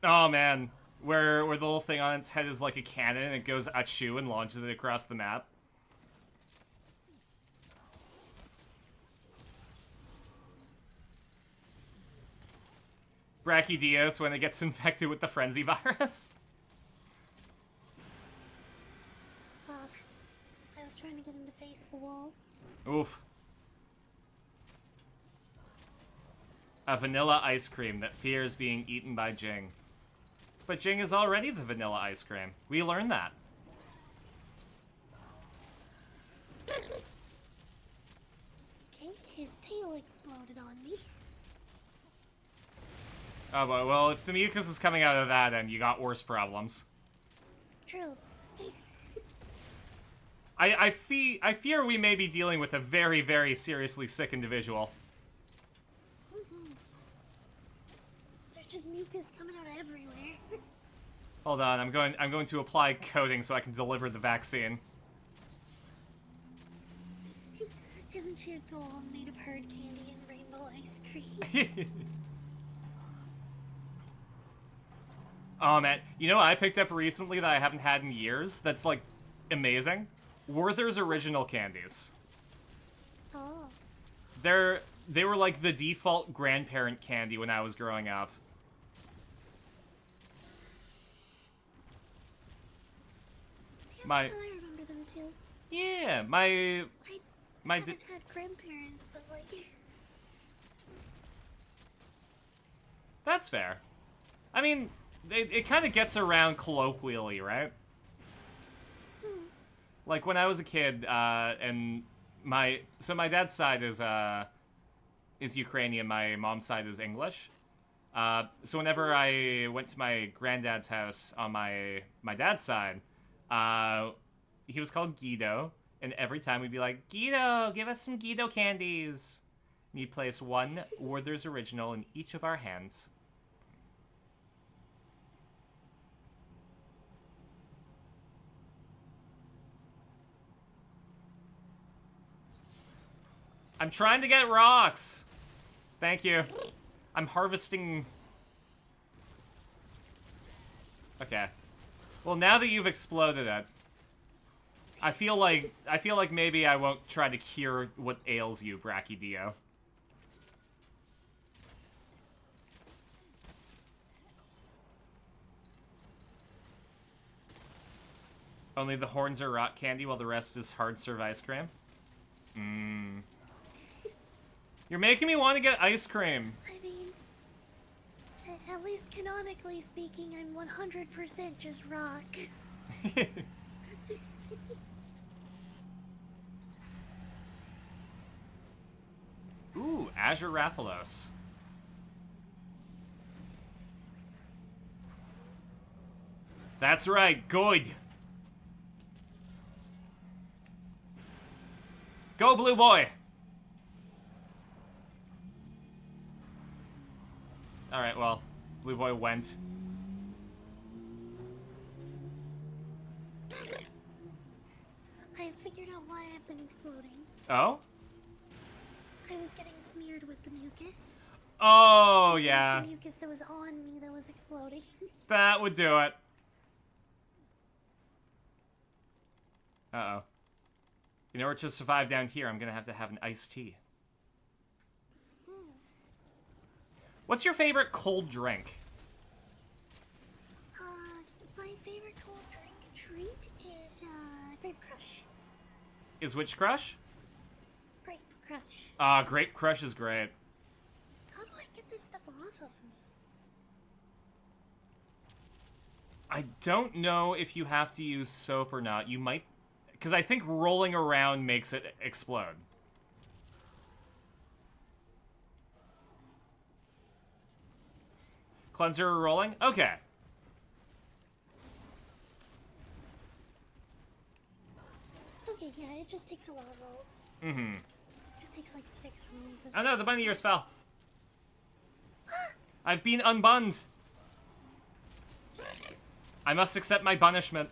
[SPEAKER 2] Oh man, where the little thing on its head is like a cannon and it goes achoo and launches it across the map. Brachydios when it gets infected with the frenzy virus.
[SPEAKER 3] was trying to get him to face the wall.
[SPEAKER 2] Oof. A vanilla ice cream that fears being eaten by Jing. But Jing is already the vanilla ice cream. We learned that.
[SPEAKER 3] Okay, his tail exploded on me.
[SPEAKER 2] Oh, well, if the mucus is coming out of that end, you got worse problems.
[SPEAKER 3] True.
[SPEAKER 2] I fear we may be dealing with a very, very seriously sick individual.
[SPEAKER 3] There's just mucus coming out everywhere.
[SPEAKER 2] Hold on, I'm going to apply coating so I can deliver the vaccine.
[SPEAKER 3] Isn't she a doll made of hard candy and rainbow ice cream?
[SPEAKER 2] Oh man, you know what I picked up recently that I haven't had in years? That's like amazing. Werther's original candies.
[SPEAKER 3] Oh.
[SPEAKER 2] They were like the default grandparent candy when I was growing up.
[SPEAKER 3] Yeah,
[SPEAKER 2] My-
[SPEAKER 3] that's how I remember them too.
[SPEAKER 2] Yeah,
[SPEAKER 3] I
[SPEAKER 2] my
[SPEAKER 3] haven't had grandparents, but like...
[SPEAKER 2] That's fair. I mean, it kind of gets around colloquially, right? Like when I was a kid, and my dad's side is Ukrainian, my mom's side is English. So whenever I went to my granddad's house on my dad's side, he was called Guido, and every time we'd be like, Guido, give us some Guido candies. And he'd place one Werther's Original in each of our hands. I'm trying to get rocks. Thank you. I'm harvesting. Okay. Well, now that you've exploded it, I feel like maybe I won't try to cure what ails you, Brachydio. Only the horns are rock candy while the rest is hard serve ice cream. Mmm. You're making me want to get ice cream.
[SPEAKER 3] I mean, at least canonically speaking, I'm 100% just rock.
[SPEAKER 2] Ooh, Azure Rathalos. That's right, good. Go, blue boy. Alright, well, blue boy went.
[SPEAKER 3] I figured out why I've been exploding.
[SPEAKER 2] Oh?
[SPEAKER 3] I was getting smeared with the mucus.
[SPEAKER 2] Oh,
[SPEAKER 3] It was
[SPEAKER 2] yeah.
[SPEAKER 3] the mucus that was on me that was exploding.
[SPEAKER 2] That would do it. Uh-oh. In order to survive down here, I'm gonna have to have an iced tea. What's your favorite cold drink?
[SPEAKER 3] My favorite cold drink treat is, Grape Crush.
[SPEAKER 2] Is which crush?
[SPEAKER 3] Grape Crush.
[SPEAKER 2] Grape Crush is great.
[SPEAKER 3] How do I get this stuff off of me?
[SPEAKER 2] I don't know if you have to use soap or not. You might... Because I think rolling around makes it explode. Cleanser rolling? Okay.
[SPEAKER 3] Okay, yeah, it just takes a lot of rolls.
[SPEAKER 2] Mm-hmm.
[SPEAKER 3] It just takes like 6 rolls or
[SPEAKER 2] Oh
[SPEAKER 3] something.
[SPEAKER 2] no, the bunny ears fell. I've been unbunned. I must accept my punishment.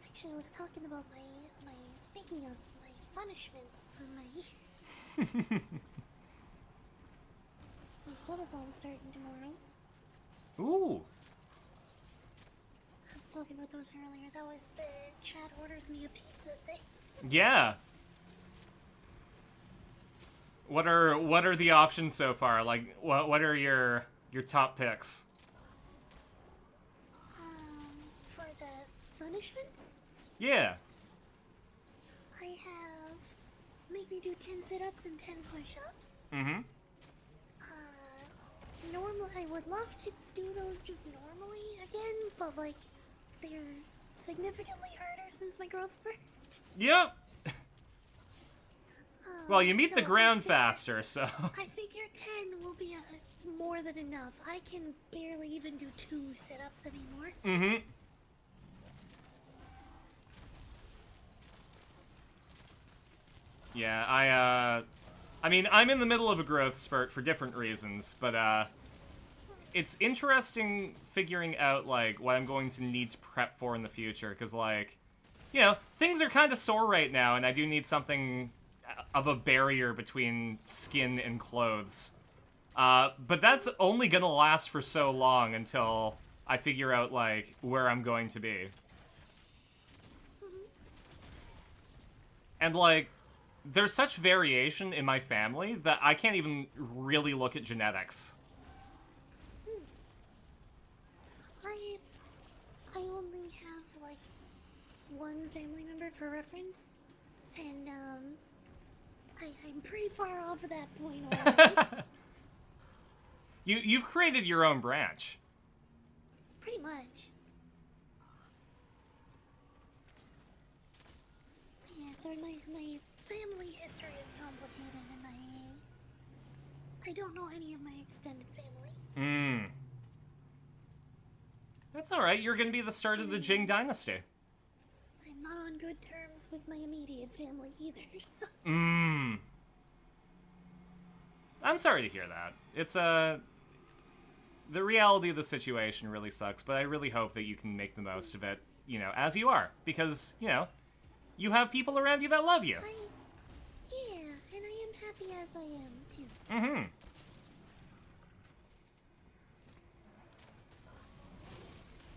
[SPEAKER 3] Actually, I was talking about my speaking of my punishments for my my subathon's starting tomorrow.
[SPEAKER 2] Ooh.
[SPEAKER 3] I was talking about those earlier. That was the chat orders me a pizza thing.
[SPEAKER 2] Yeah. What are the options so far? Like, what are your top picks?
[SPEAKER 3] punishments?
[SPEAKER 2] Yeah.
[SPEAKER 3] I have make me do 10 sit-ups and 10 push-ups.
[SPEAKER 2] Mm-hmm.
[SPEAKER 3] Normally, I would love to do those just normally again, but like, they're significantly harder since my growth spurt.
[SPEAKER 2] Yep. Well, you meet the
[SPEAKER 3] So
[SPEAKER 2] ground faster, so.
[SPEAKER 3] I figure 10 will be more than enough. I can barely even do 2 sit-ups anymore.
[SPEAKER 2] Mm-hmm. Yeah, I mean, I'm in the middle of a growth spurt for different reasons, but, it's interesting figuring out, like, what I'm going to need to prep for in the future, because, like, you know, things are kind of sore right now, and I do need something of a barrier between skin and clothes. But that's only gonna last for so long until I figure out, like, where I'm going to be. And, like, there's such variation in my family that I can't even really look at genetics.
[SPEAKER 3] I only have like one family member for reference, and I'm pretty far off of that point already.
[SPEAKER 2] You've created your own branch.
[SPEAKER 3] Pretty much. Yeah, so my family history is complicated, and I don't know any of my extended family.
[SPEAKER 2] That's alright, you're gonna be the start of the Jing dynasty.
[SPEAKER 3] I'm not on good terms with my immediate family either, so...
[SPEAKER 2] I'm sorry to hear that. It's, the reality of the situation really sucks, but I really hope that you can make the most of it, you know, as you are. Because, you know, you have people around you that love you.
[SPEAKER 3] Yeah, and I am happy as I am, too.
[SPEAKER 2] Mm-hmm.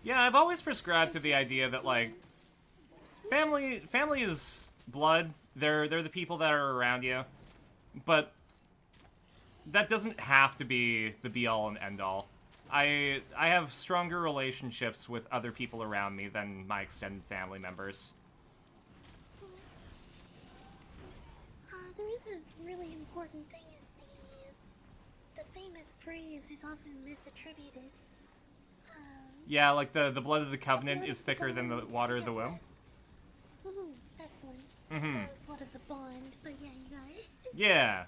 [SPEAKER 2] Yeah, I've always prescribed to the idea that, like, family is blood. They're the people that are around you. But that doesn't have to be the be-all and end-all. I have stronger relationships with other people around me than my extended family members.
[SPEAKER 3] There is a really important thing is the famous phrase is often misattributed.
[SPEAKER 2] Yeah, like the blood of the covenant is thicker than the water of the womb.
[SPEAKER 3] Ooh, excellent.
[SPEAKER 2] Mm-hmm.
[SPEAKER 3] That was part of the bond, but yeah, you got it.
[SPEAKER 2] Yeah.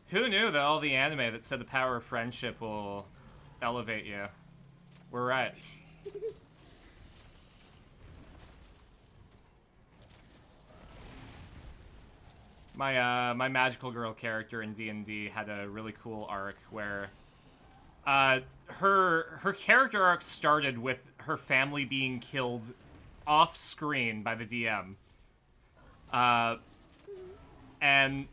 [SPEAKER 2] Who knew that all the anime that said the power of friendship will elevate you? We're right. My magical girl character in D&D had a really cool arc where her character arc started with her family being killed off screen by the DM. And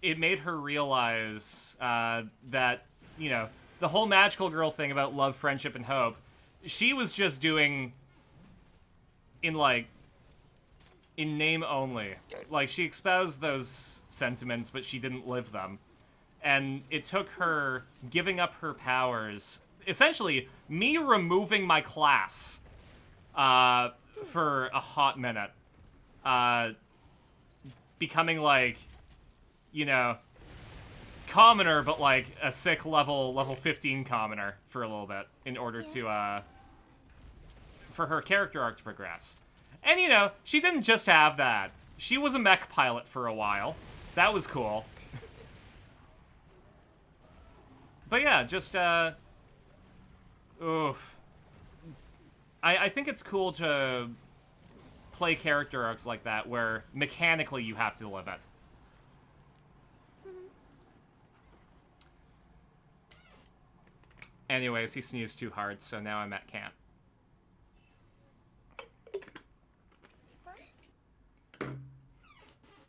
[SPEAKER 2] it made her realize that, you know, the whole magical girl thing about love, friendship, and hope, she was just doing in name only. Like, she espoused those sentiments, but she didn't live them. And it took her giving up her powers, essentially, me removing my class for a hot minute. Becoming, like, you know, commoner, but, like, a sick level 15 commoner for a little bit in order to, for her character arc to progress. And, you know, she didn't just have that. She was a mech pilot for a while. That was cool. But yeah, just, oof. I think it's cool to play character arcs like that, where mechanically you have to live it. Anyways, he sneezed too hard, so now I'm at camp.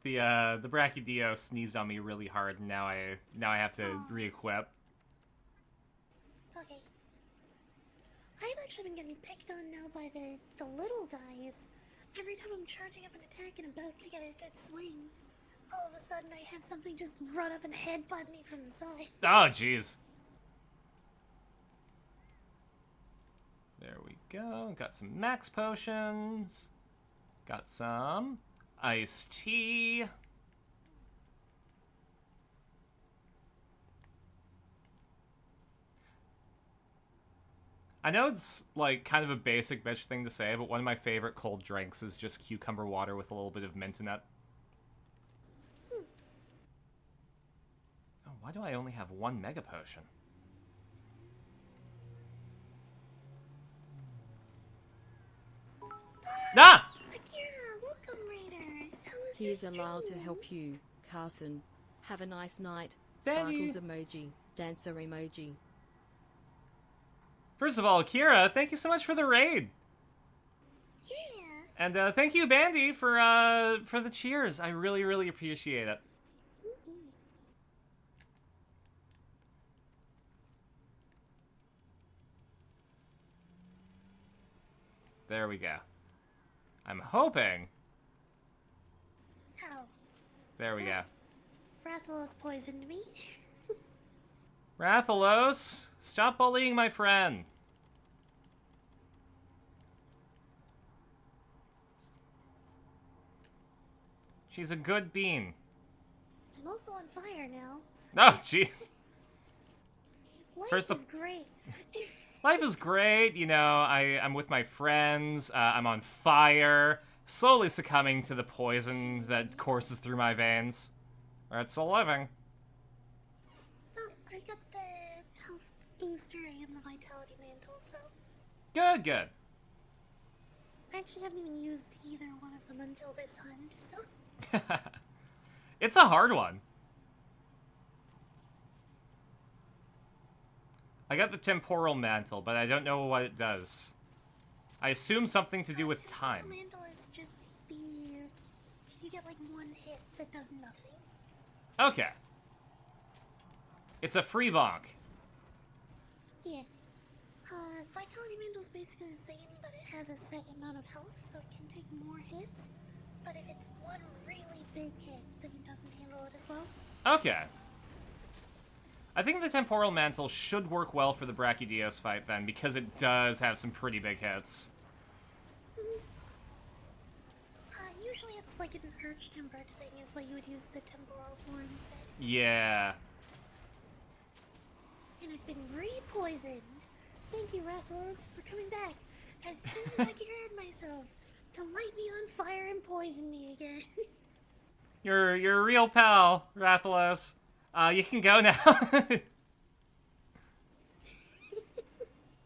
[SPEAKER 2] The Brachydio sneezed on me really hard, and now I have to re-equip.
[SPEAKER 3] Okay. I've actually been getting picked on now by the little guys. Every time I'm charging up an attack and about to get a good swing, all of a sudden I have something just run up and headbutt me from the side.
[SPEAKER 2] Oh, jeez. There we go. Got some max potions. Got some iced tea. I know it's, like, kind of a basic bitch thing to say, but one of my favorite cold drinks is just cucumber water with a little bit of mint in it. Oh, why do I only have one mega potion? Ah!
[SPEAKER 3] Akira, welcome, Raiders. How was
[SPEAKER 7] Here's a
[SPEAKER 3] your
[SPEAKER 7] mile to
[SPEAKER 3] stream?
[SPEAKER 7] help you, Carson. Have a nice night.
[SPEAKER 2] Thank you.
[SPEAKER 7] Sparkles emoji. Dancer emoji.
[SPEAKER 2] First of all, Kira, thank you so much for the raid.
[SPEAKER 3] Yeah.
[SPEAKER 2] And thank you, Bandy, for the cheers. I really, really appreciate it. There we go. I'm hoping.
[SPEAKER 3] How?
[SPEAKER 2] There we go.
[SPEAKER 3] Rathalos poisoned me.
[SPEAKER 2] Rathalos, stop bullying my friend. She's a good bean.
[SPEAKER 3] I'm also on fire now.
[SPEAKER 2] Oh, jeez.
[SPEAKER 3] Life
[SPEAKER 2] First
[SPEAKER 3] is great.
[SPEAKER 2] Life is great, you know, I'm with my friends, I'm on fire, slowly succumbing to the poison that courses through my veins. It's a living.
[SPEAKER 3] Oh, I got the health booster and the vitality mantle, so
[SPEAKER 2] Good, good.
[SPEAKER 3] I actually haven't even used either one of them until this hunt, so
[SPEAKER 2] It's a hard one. I got the temporal mantle, but I don't know what it does. I assume something to do with time.
[SPEAKER 3] The mantle is just the you get like one hit that does nothing.
[SPEAKER 2] Okay. It's a free bonk.
[SPEAKER 3] Yeah. Vitality mantle's basically the same, but it has a set amount of health, so it can take more hits. But if it's one really big hit, then it doesn't handle it as well.
[SPEAKER 2] Okay. I think the temporal mantle should work well for the Brachydios fight then, because it does have some pretty big hits.
[SPEAKER 3] Usually it's like an urge tempered thing is what you would use the temporal for instead.
[SPEAKER 2] Yeah.
[SPEAKER 3] And I've been re-poisoned. Thank you, Rathalos, for coming back as soon as I cured myself to light me on fire and poison me again.
[SPEAKER 2] You're a real pal, Rathalos. You can go now.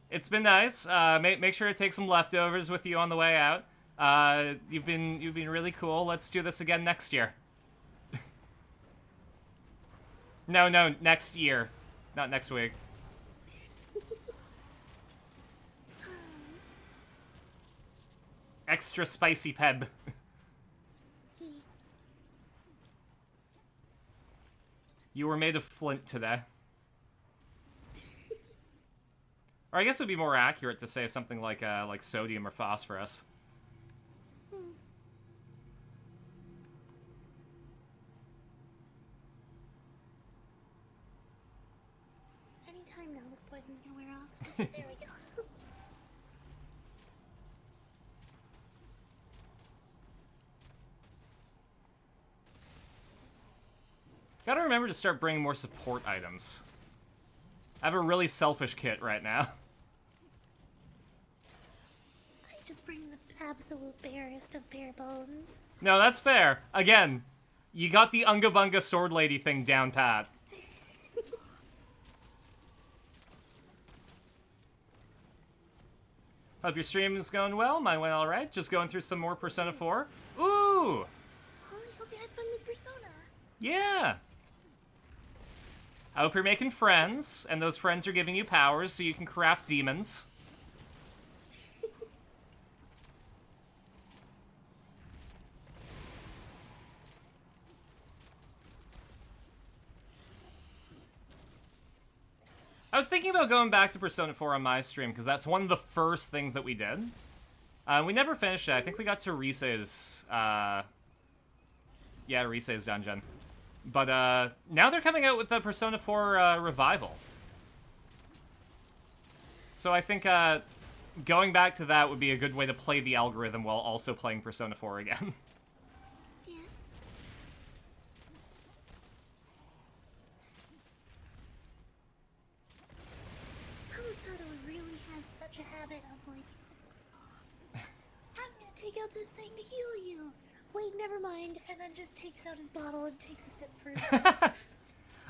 [SPEAKER 2] It's been nice. Make sure to take some leftovers with you on the way out. You've been really cool. Let's do this again next year. No, next year, not next week. Extra spicy Peb. You were made of flint today. Or I guess it would be more accurate to say something like sodium or phosphorus.
[SPEAKER 3] Anytime now, this poison's gonna wear off. There we go.
[SPEAKER 2] Gotta remember to start bringing more support items. I have a really selfish kit right now.
[SPEAKER 3] I just bring the absolute barest of bare bones.
[SPEAKER 2] No, that's fair. Again, you got the Unga Bunga Sword Lady thing down pat. Hope your stream is going well. Mine went alright. Just going through some more Persona 4. Ooh!
[SPEAKER 3] Oh, I hope you had fun with Persona.
[SPEAKER 2] Yeah! I hope you're making friends, and those friends are giving you powers so you can craft demons. I was thinking about going back to Persona 4 on my stream, because that's one of the first things that we did. We never finished it. I think we got to Risei's, Risei's dungeon. But, now they're coming out with the Persona 4, revival. So I think, going back to that would be a good way to play the algorithm while also playing Persona 4 again.
[SPEAKER 3] Yeah. Avocado really has such a habit of like, I'm gonna take out this thing to heal you. Wait, never mind, and then just takes out his bottle and takes a sip for himself.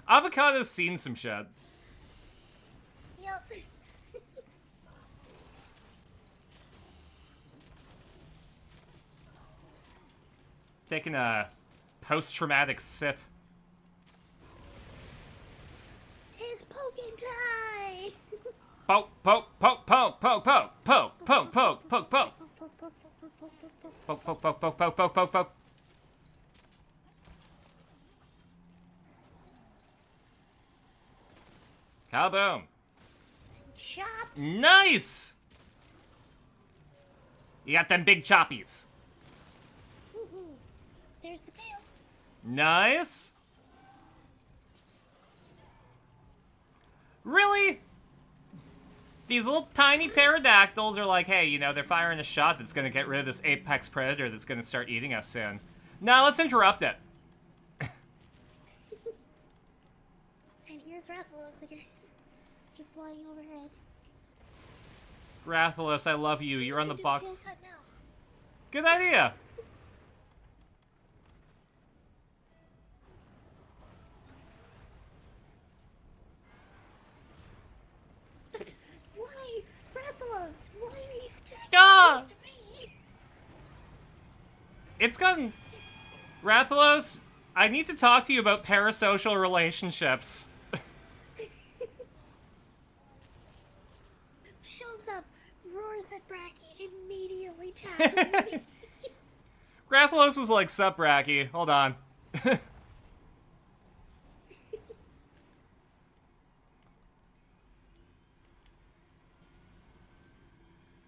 [SPEAKER 2] Avocado's seen some shit.
[SPEAKER 3] Yep.
[SPEAKER 2] Taking a post-traumatic sip.
[SPEAKER 3] It's poking time!
[SPEAKER 2] Poke, poke, poke, poke, poke, poke, poke, poke, poke, poke, poke. Poke, poke, poke, poke, poke, poke, poke, poke. Kaboom.
[SPEAKER 3] Chop!
[SPEAKER 2] Nice! You got them big choppies.
[SPEAKER 3] Woohoo. There's the tail.
[SPEAKER 2] Nice. Really? These little tiny pterodactyls are like, hey, you know, they're firing a shot that's gonna get rid of this apex predator that's gonna start eating us soon. Now let's interrupt it.
[SPEAKER 3] And here's Rathalos again. Just flying overhead.
[SPEAKER 2] Rathalos, I love you. You're on the
[SPEAKER 3] Tail
[SPEAKER 2] box.
[SPEAKER 3] cut now.
[SPEAKER 2] Good idea.
[SPEAKER 3] Why? Rathalos, why are you attacking
[SPEAKER 2] Ah!
[SPEAKER 3] to me?
[SPEAKER 2] It's gotten... Rathalos, I need to talk to you about parasocial relationships.
[SPEAKER 3] Shows up, roars at Bracky, immediately tackles me.
[SPEAKER 2] Rathalos was like, sup, Bracky. Hold on.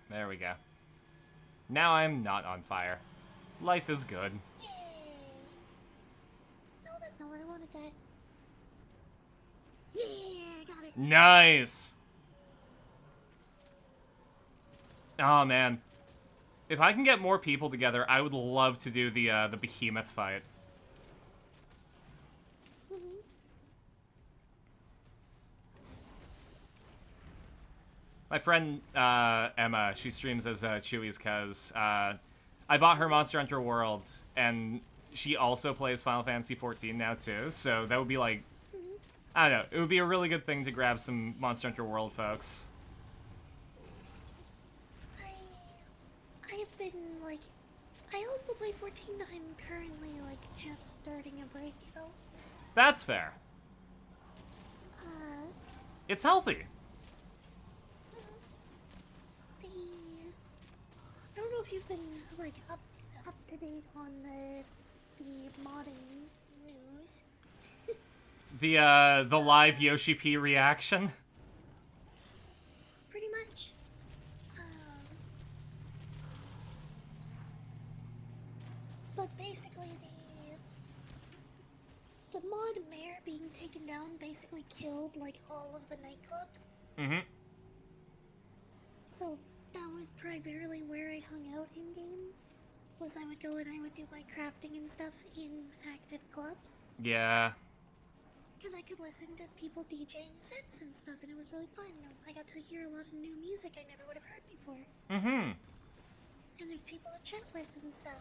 [SPEAKER 2] There we go. Now I'm not on fire. Life is good.
[SPEAKER 3] Yay! No, that's not what I wanted, that. Yeah, got it.
[SPEAKER 2] Nice! Oh, man. If I can get more people together, I would love to do the behemoth fight. My friend, Emma, she streams as Chewy's Kez. I bought her Monster Hunter World, and she also plays Final Fantasy XIV now, too. So that would be like... I don't know. It would be a really good thing to grab some Monster Hunter World folks.
[SPEAKER 3] I've been, like... I also play 14. I'm currently, like, just starting a break, though.
[SPEAKER 2] That's fair. It's healthy.
[SPEAKER 3] I don't know if you've been, like, up to date on the modding news.
[SPEAKER 2] The live Yoshi P reaction.
[SPEAKER 3] Pretty much. But basically the mod Mayor being taken down basically killed, like, all of the nightclubs.
[SPEAKER 2] Mm-hmm.
[SPEAKER 3] So that was primarily where I hung out in-game, was I would go and I would do my crafting and stuff in active clubs.
[SPEAKER 2] Yeah.
[SPEAKER 3] Because I could listen to people DJing sets and stuff, and it was really fun. I got to hear a lot of new music I never would have heard before.
[SPEAKER 2] Mm-hmm.
[SPEAKER 3] And there's people to chat with and stuff.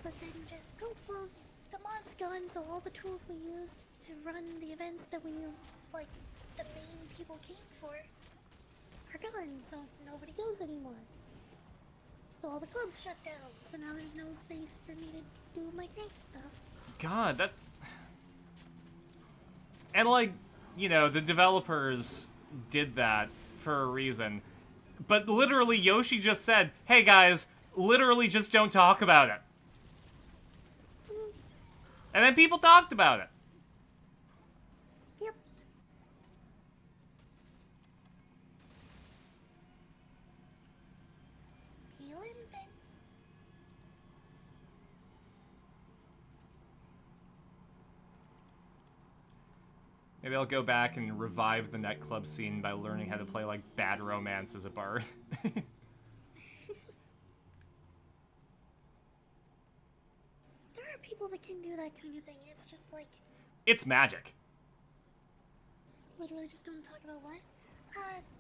[SPEAKER 3] But then just, oh, well, the mod's gone, so all the tools we used to run the events that we, like, the main people came for are gone, so nobody goes anymore. So all the clubs shut down, so now there's no space for me to do my craft stuff.
[SPEAKER 2] God, that... And, like, you know, the developers did that for a reason. But literally, Yoshi just said, hey guys, literally just don't talk about it. And then people talked about it.
[SPEAKER 3] Yep. Feeling bit.
[SPEAKER 2] Maybe I'll go back and revive the net club scene by learning how to play, like, Bad Romance as a bard.
[SPEAKER 3] There are people that can do that kind of thing. It's just like,
[SPEAKER 2] It's magic.
[SPEAKER 3] literally just don't talk about what?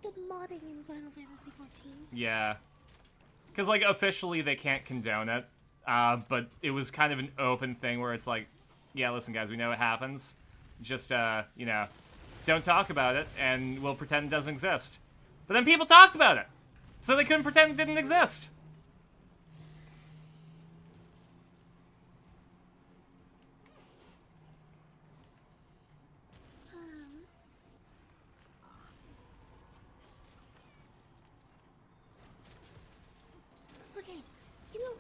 [SPEAKER 3] The modding in Final Fantasy XIV.
[SPEAKER 2] Yeah. Because, like, officially they can't condone it. But it was kind of an open thing where it's like, yeah, listen, guys, we know it happens. Just, you know, don't talk about it, and we'll pretend it doesn't exist. But then people talked about it, so they couldn't pretend it didn't exist.
[SPEAKER 3] Okay, you know,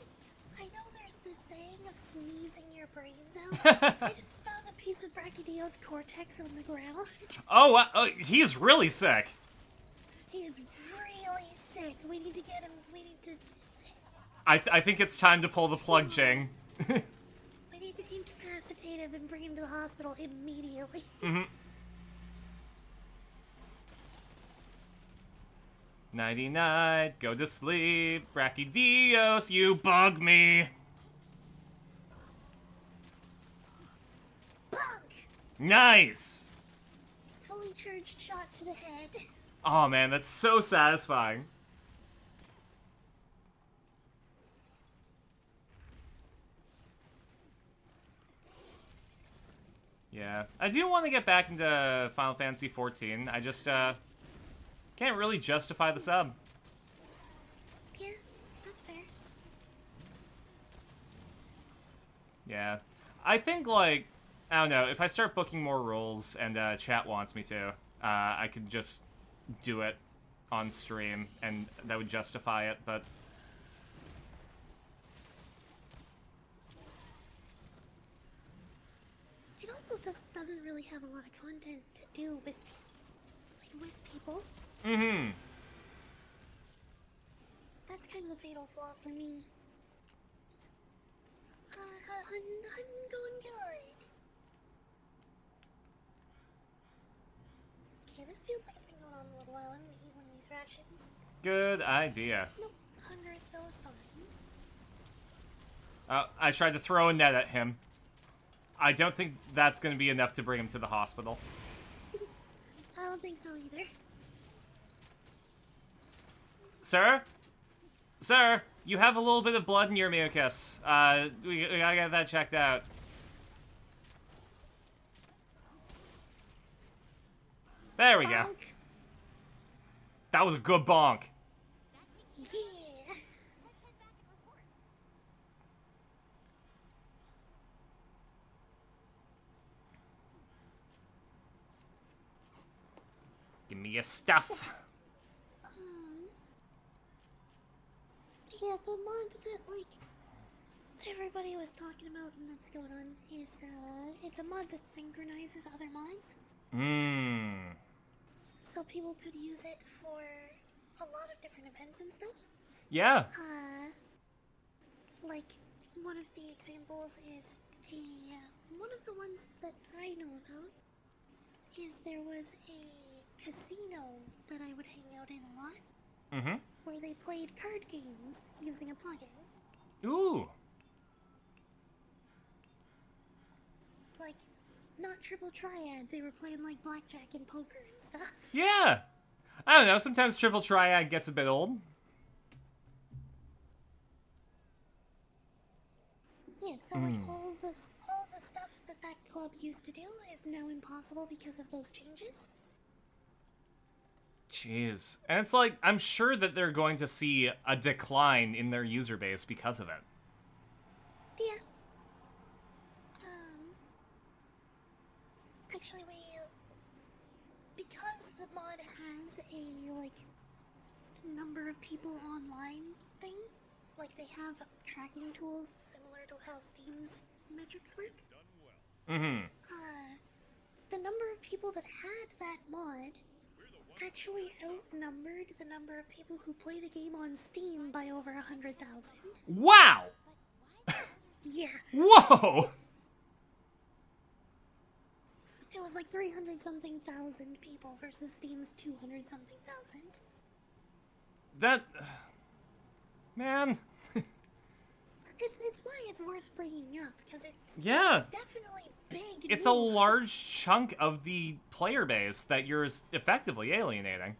[SPEAKER 3] I know there's this saying of sneezing your brains out. I just found a piece of Brachydios cortex on the ground.
[SPEAKER 2] Oh, he's really sick.
[SPEAKER 3] He is really sick. We need to get him. We need to.
[SPEAKER 2] I think it's time to pull the plug, Jing.
[SPEAKER 3] We need to incapacitate him and bring him to the hospital immediately.
[SPEAKER 2] Nighty night, go to sleep, Brachydios, you bug me.
[SPEAKER 3] Bunk!
[SPEAKER 2] Nice.
[SPEAKER 3] Fully charged shot to the head.
[SPEAKER 2] Oh man, that's so satisfying. Yeah, I do want to get back into Final Fantasy XIV. I just, can't really justify the sub.
[SPEAKER 3] Yeah, that's fair.
[SPEAKER 2] Yeah. I think, like, I don't know, if I start booking more roles and chat wants me to, I could just do it on stream, and that would justify it, but...
[SPEAKER 3] It also just doesn't really have a lot of content to do with, like, with people.
[SPEAKER 2] Mm-hmm.
[SPEAKER 3] That's kind of the fatal flaw for me. I'm going good. Okay, this feels like it's been going on a little while. I'm gonna eat one of these rations.
[SPEAKER 2] Good idea.
[SPEAKER 3] Nope, hunger is still fine.
[SPEAKER 2] I tried to throw a net at him. I don't think that's going to be enough to bring him to the hospital.
[SPEAKER 3] I don't think so either.
[SPEAKER 2] Sir? Sir, you have a little bit of blood in your mucus. We gotta get that checked out. There we go.
[SPEAKER 3] Bonk.
[SPEAKER 2] That was a good bonk.
[SPEAKER 3] Yeah.
[SPEAKER 4] Let's head back and report.
[SPEAKER 2] Give me your stuff.
[SPEAKER 3] Yeah, the mod that, like, everybody was talking about and that's going on is, it's a mod that synchronizes other mods.
[SPEAKER 2] Mmm.
[SPEAKER 3] So people could use it for a lot of different events and stuff.
[SPEAKER 2] Yeah.
[SPEAKER 3] Like, one of the examples is one of the ones that I know about is there was a casino that I would hang out in a lot.
[SPEAKER 2] Mm-hmm.
[SPEAKER 3] Where they played card games using a plugin.
[SPEAKER 2] Ooh.
[SPEAKER 3] Like, not triple triad, they were playing like blackjack and poker and stuff.
[SPEAKER 2] Yeah. I don't know, sometimes Triple Triad gets a bit old.
[SPEAKER 3] Yeah, so like all the stuff that club used to do is now impossible because of those changes.
[SPEAKER 2] Jeez. And it's like, I'm sure that they're going to see a decline in their user base because of it.
[SPEAKER 3] Yeah. Actually, because the mod has a, like, number of people online thing, like they have tracking tools similar to how Steam's metrics work.
[SPEAKER 2] Mm-hmm.
[SPEAKER 3] The number of people that had that mod actually outnumbered the number of people who play the game on Steam by over 100,000.
[SPEAKER 2] Wow!
[SPEAKER 3] Yeah.
[SPEAKER 2] Whoa!
[SPEAKER 3] It was like 300-something thousand people versus Steam's 200-something thousand.
[SPEAKER 2] That... Man.
[SPEAKER 3] It's why it's worth bringing up, because it's definitely big
[SPEAKER 2] It's
[SPEAKER 3] news.
[SPEAKER 2] a large chunk of the player base that you're effectively alienating.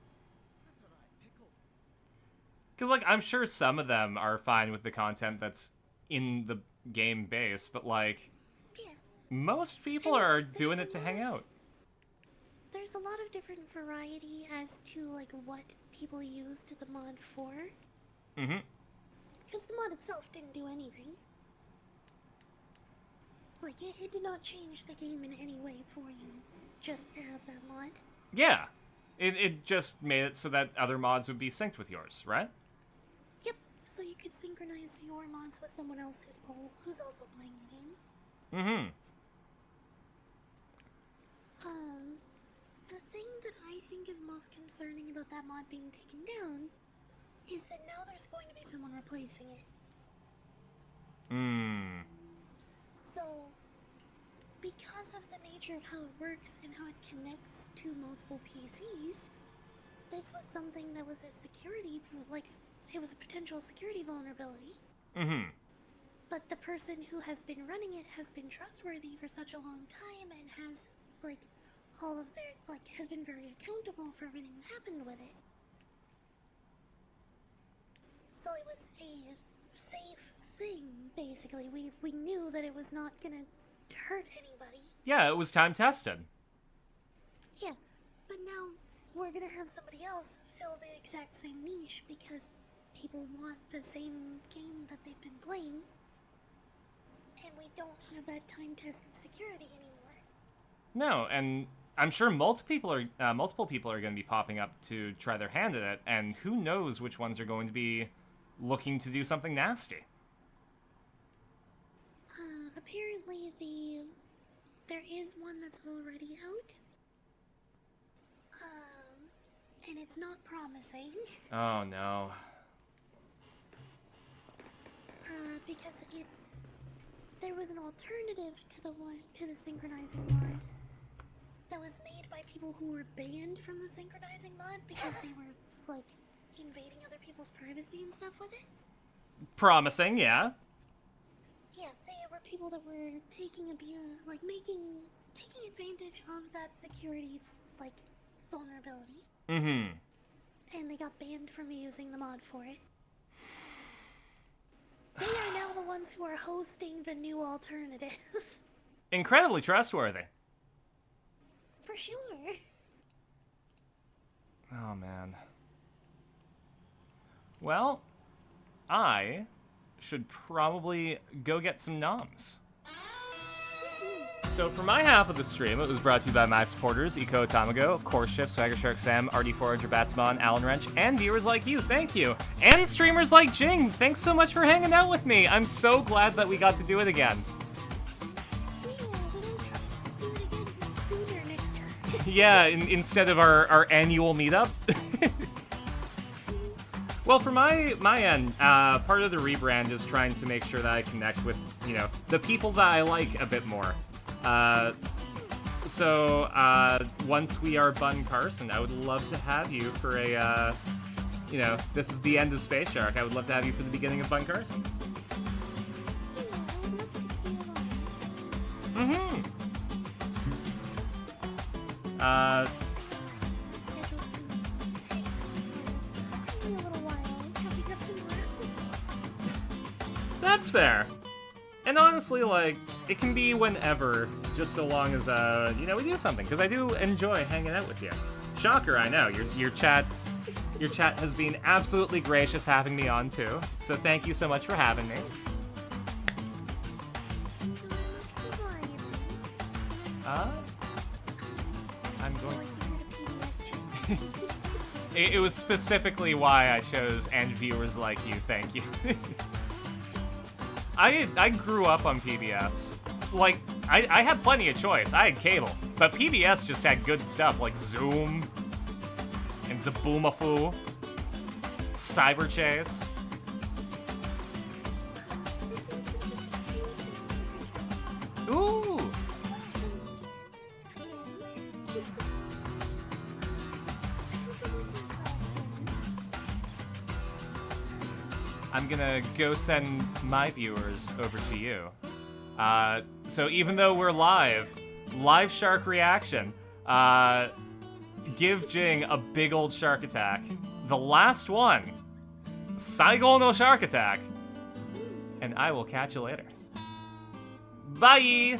[SPEAKER 2] Because, like, I'm sure some of them are fine with the content that's in the game base, but, like,
[SPEAKER 3] Yeah.
[SPEAKER 2] most people
[SPEAKER 3] And
[SPEAKER 2] are
[SPEAKER 3] there's
[SPEAKER 2] doing
[SPEAKER 3] a
[SPEAKER 2] it to
[SPEAKER 3] lot
[SPEAKER 2] hang
[SPEAKER 3] of-
[SPEAKER 2] out.
[SPEAKER 3] There's a lot of different variety as to, like, what people used the mod for.
[SPEAKER 2] Mm-hmm.
[SPEAKER 3] Because the mod itself didn't do anything. Like, it did not change the game in any way for you just to have that mod.
[SPEAKER 2] Yeah. It just made it so that other mods would be synced with yours, right?
[SPEAKER 3] Yep, so you could synchronize your mods with someone else who's also playing the game.
[SPEAKER 2] Mm-hmm.
[SPEAKER 3] The thing that I think is most concerning about that mod being taken down is that now there's going to be someone replacing it. So, because of the nature of how it works and how it connects to multiple PCs, this was something that was a security, like, it was a potential security vulnerability.
[SPEAKER 2] Mm-hmm.
[SPEAKER 3] But the person who has been running it has been trustworthy for such a long time and has, like, all of their, like, has been very accountable for everything that happened with it. So it was a safe thing, basically. We knew that it was not gonna hurt anybody.
[SPEAKER 2] Yeah, it was time-tested.
[SPEAKER 3] Yeah, but now we're gonna have somebody else fill the exact same niche because people want the same game that they've been playing. And we don't have that time-tested security anymore.
[SPEAKER 2] No, and I'm sure multiple people are going to be popping up to try their hand at it, and who knows which ones are going to be looking to do something nasty.
[SPEAKER 3] Apparently there is one that's already out. And it's not promising.
[SPEAKER 2] Oh no.
[SPEAKER 3] Because there was an alternative to the synchronizing mod that was made by people who were banned from the synchronizing mod because they were, like, invading other people's privacy and stuff with it.
[SPEAKER 2] Promising, yeah.
[SPEAKER 3] Yeah, they were people that were taking advantage of that security, like, vulnerability.
[SPEAKER 2] Mm-hmm.
[SPEAKER 3] And they got banned from using the mod for it. They are now the ones who are hosting the new alternative.
[SPEAKER 2] Incredibly trustworthy.
[SPEAKER 3] For sure.
[SPEAKER 2] Oh, man. Well, I should probably go get some noms. So for my half of the stream, it was brought to you by my supporters, Eco Tamago, Course Shift, Swagger Shark Sam, RD400, Batsmon, Alan Wrench, and viewers like you, thank you. And streamers like Jing, thanks so much for hanging out with me. I'm so glad that we got to do it again.
[SPEAKER 3] Yeah, we don't do it again sooner next time.
[SPEAKER 2] Yeah, instead of our annual meetup. Well, for my end, part of the rebrand is trying to make sure that I connect with, the people that I like a bit more. So once we are Bun Carson, I would love to have you for a, this is the end of Space Shark. I would love to have you for the beginning of Bun Carson. Mm-hmm. That's fair. And honestly, like, it can be whenever, just so long as, we do something. Because I do enjoy hanging out with you. Shocker, I know. Your chat has been absolutely gracious having me on, too. So thank you so much for having me. I'm going... It was specifically why I chose and viewers like you, thank you. I grew up on PBS. Like, I had plenty of choice. I had cable. But PBS just had good stuff like Zoom and Zaboomafoo, Cyber Chase. Ooh! I'm gonna go send my viewers over to you. So even though we're live shark reaction, give Jing a big old shark attack. The last one, Saigo no shark attack. And I will catch you later. Bye!